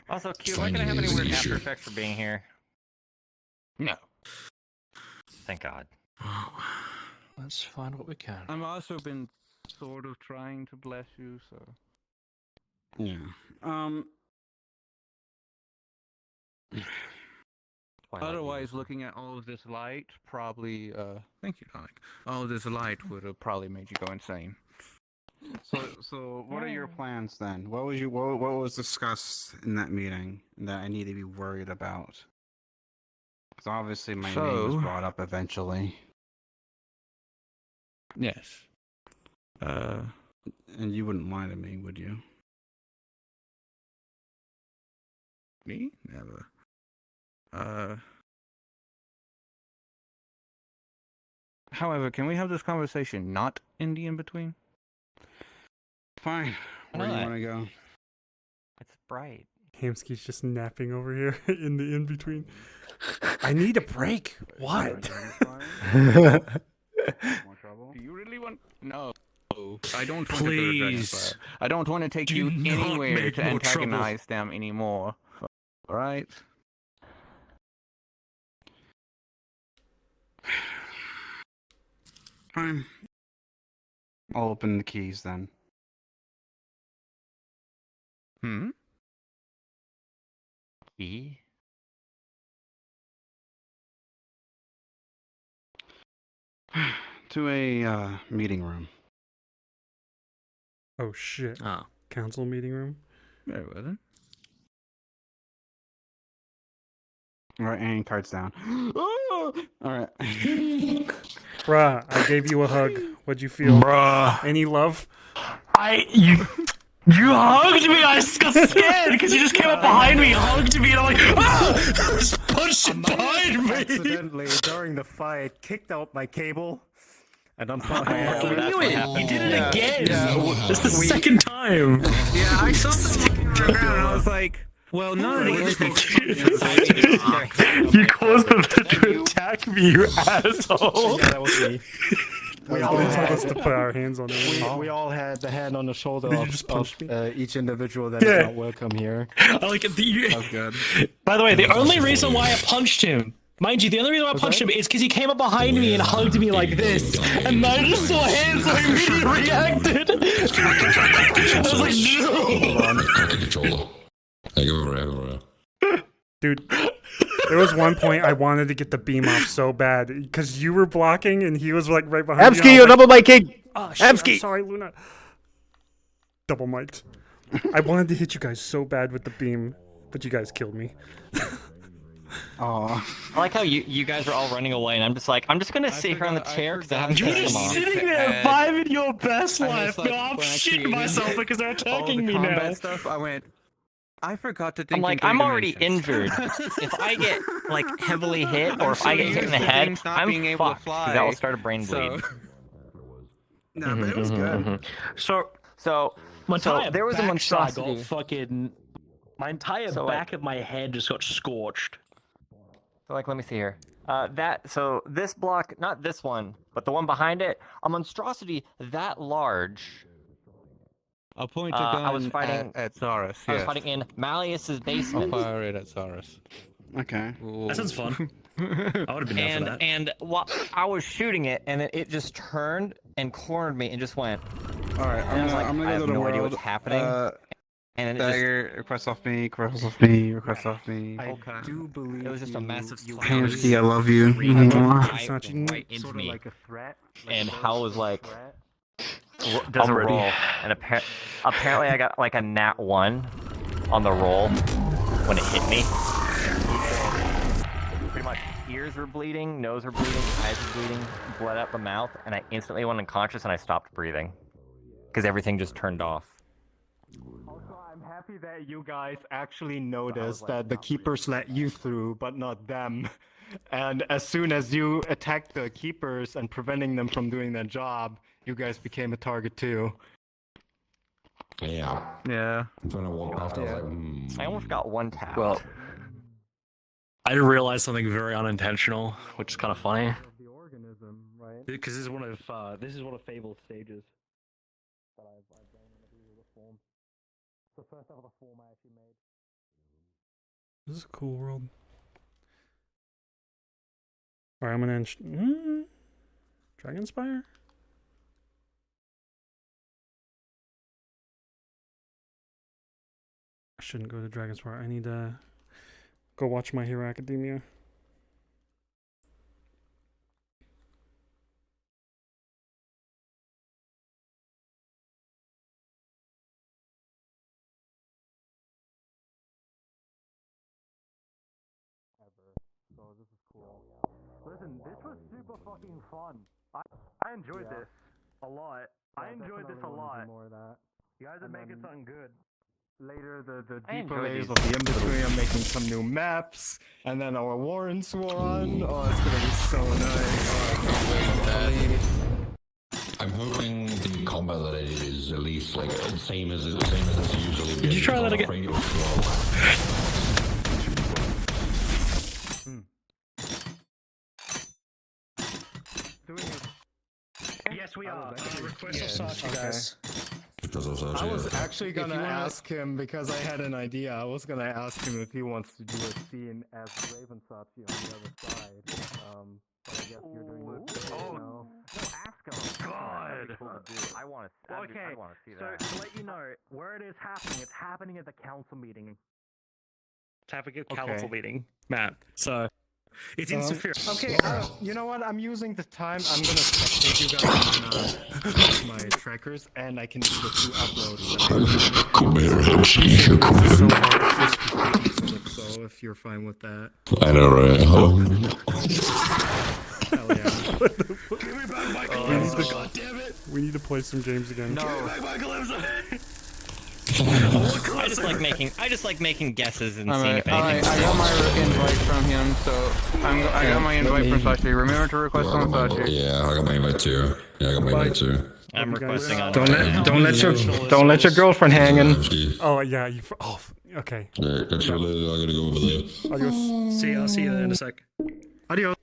Also, Q, am I gonna have any weird after effects for being here? No. Thank God. Let's find what we can. I've also been sort of trying to bless you, so. Yeah. Otherwise, looking at all of this light, probably, thank you, darling. All of this light would have probably made you go insane. So what are your plans then? What was discussed in that meeting that I need to be worried about? Because obviously my name was brought up eventually. Yes. And you wouldn't lie to me, would you? Me? Never. However, can we have this conversation not in the in-between? Fine. Where do you want to go? It's bright. Hamsky's just napping over here in the in-between. I need a break. What? More trouble? Do you really want? No. I don't want Please. to go to Dragonfire. I don't want to take Do you not anywhere make to more trouble. antagonize them anymore. Alright? Fine. I'll open the keys then. Key? To a meeting room. Oh shit. Oh. Council meeting room? Very well then. All right, and cards down. All right. Bruh, I gave you a hug. What'd you feel? Bruh. Any love? You hugged me. I got scared because you just came up behind me, hugged me, and I'm like, ah! Just punched it behind me. Accidentally, during the fight, kicked out my cable. And I'm I fucking knew it. You did it again. It's the We- second time. Yeah, I saw them on the ground and I was like, well, none of these You caused them to attack me, you asshole. Yeah, that was me. We all told us to put our hands on it. We all had the hand on the shoulder Did you of, just punch each individual that is Yeah. not welcome here. I like it. That's good. By the way, the only reason why I punched him, mind you, the only reason why I punched him is because he came up behind me and hugged me like this, and I just saw hands, so I immediately reacted. I was like, no. Dude, there was one point I wanted to get the beam off so bad because you were blocking and he was like right behind Amsky, you. you're double miking! Oh, shit, I'm Amsky! sorry, Luna. Double mic'd. I wanted to hit you guys so bad with the beam, but you guys killed me. Oh. I like how you guys are all running away, and I'm just like, I'm just gonna sit here on the chair because I haven't You're pissed them just off. sitting there vibing your best life. like, No, I'm when I shitting created myself because they're all attacking the me combat now. stuff, I went, I forgot to think I'm like, in I'm three already dimensions. injured. If I get like heavily hit, or if I'm I get so hit in the used to head, things not I'm being able to fucked. 'Cause that will fly, start a brain bleed. so- No, but it was good. So my So entire there was a backside got monstrosity. fucking. My entire So, back of my head just got scorched. So like, let me see here. So this block, not this one, but the one behind it, a monstrosity that large. I'll point a I was gun fighting at Saurus. I was yes. fighting in Malleus's I'll basement. fire it at Saurus. Okay. That sounds fun. I would have been down for that. And I was shooting it, and it just turned and cornered me and just went. All right, And I was like, I'm gonna I go have to the no world. idea what's happening. And then it just, Dagger, request off me, request off me, request off me. I do believe it was just a massive Hamsky, I love you. right into me. like a threat. And Hal was like, does a ready. roll, and apparently I got like a nat 1 on the roll when it hit me. Pretty much ears were bleeding, nose were bleeding, eyes were bleeding, blood out the mouth, and I instantly went unconscious and I stopped breathing because everything just turned off. Also, I'm happy that you guys actually noticed that the keepers let you through, but not them. And as soon as you attacked the keepers and preventing them from doing their job, you guys became a target too. Yeah. Yeah. When I walked past, I was like, I almost got one tap. Well, I realized something very unintentional, which is kind of funny. The organism, right? Because this is one of Fable's stages that I've done in a blue form. It's the first ever form I actually made. This is a cool world. Alright, I'm gonna Dragonspire? I shouldn't go to Dragonspire. I need to go watch My Hero Academia. So this is cool. Listen, this was super fucking fun. I enjoyed this a lot. I enjoyed this a lot. More of that. You guys are making something good. Later, the I deeper enjoy layers these of the in-between are making some new maps, and then our Warrens war on. Oh, it's gonna be so nice. Oh, I can't wait for that. I'm hoping the combat that it is at least like the same as it's usually. Did you try that again? Yes, we are. Request of Sachi, guys. I was actually gonna ask him because I had an idea. I was gonna ask him if he wants to do a scene as Raven Sachi on the other side. But I guess you're doing this. No, ask him. God. I want to. Okay, I want to see that. so to let you know where it is happening, it's happening at the council meeting. It's happening at council meeting, Matt. So it's in Saphira. Okay, you know what? I'm using the time. I'm gonna spectate you guys on my trackers, and I can do the 2 uploads. Come here, Hamsky. Come here. So if you're fine with that. I know, right? Hell yeah. Give me back my We need Calypso, to- goddammit! We need to play some games again. Give me back my Calypso! I just like making guesses and seeing Alright, if anything. I got my invite from him, so I got my invite from Sashi. Remember to request on Sashi. Yeah, I got my invite too. Yeah, I got my invite too. I'm requesting on. Don't let your girlfriend hanging. Oh yeah, you. Okay. Alright, catch you later. I gotta go over there. Adios. See, I'll see you in a sec. Adios.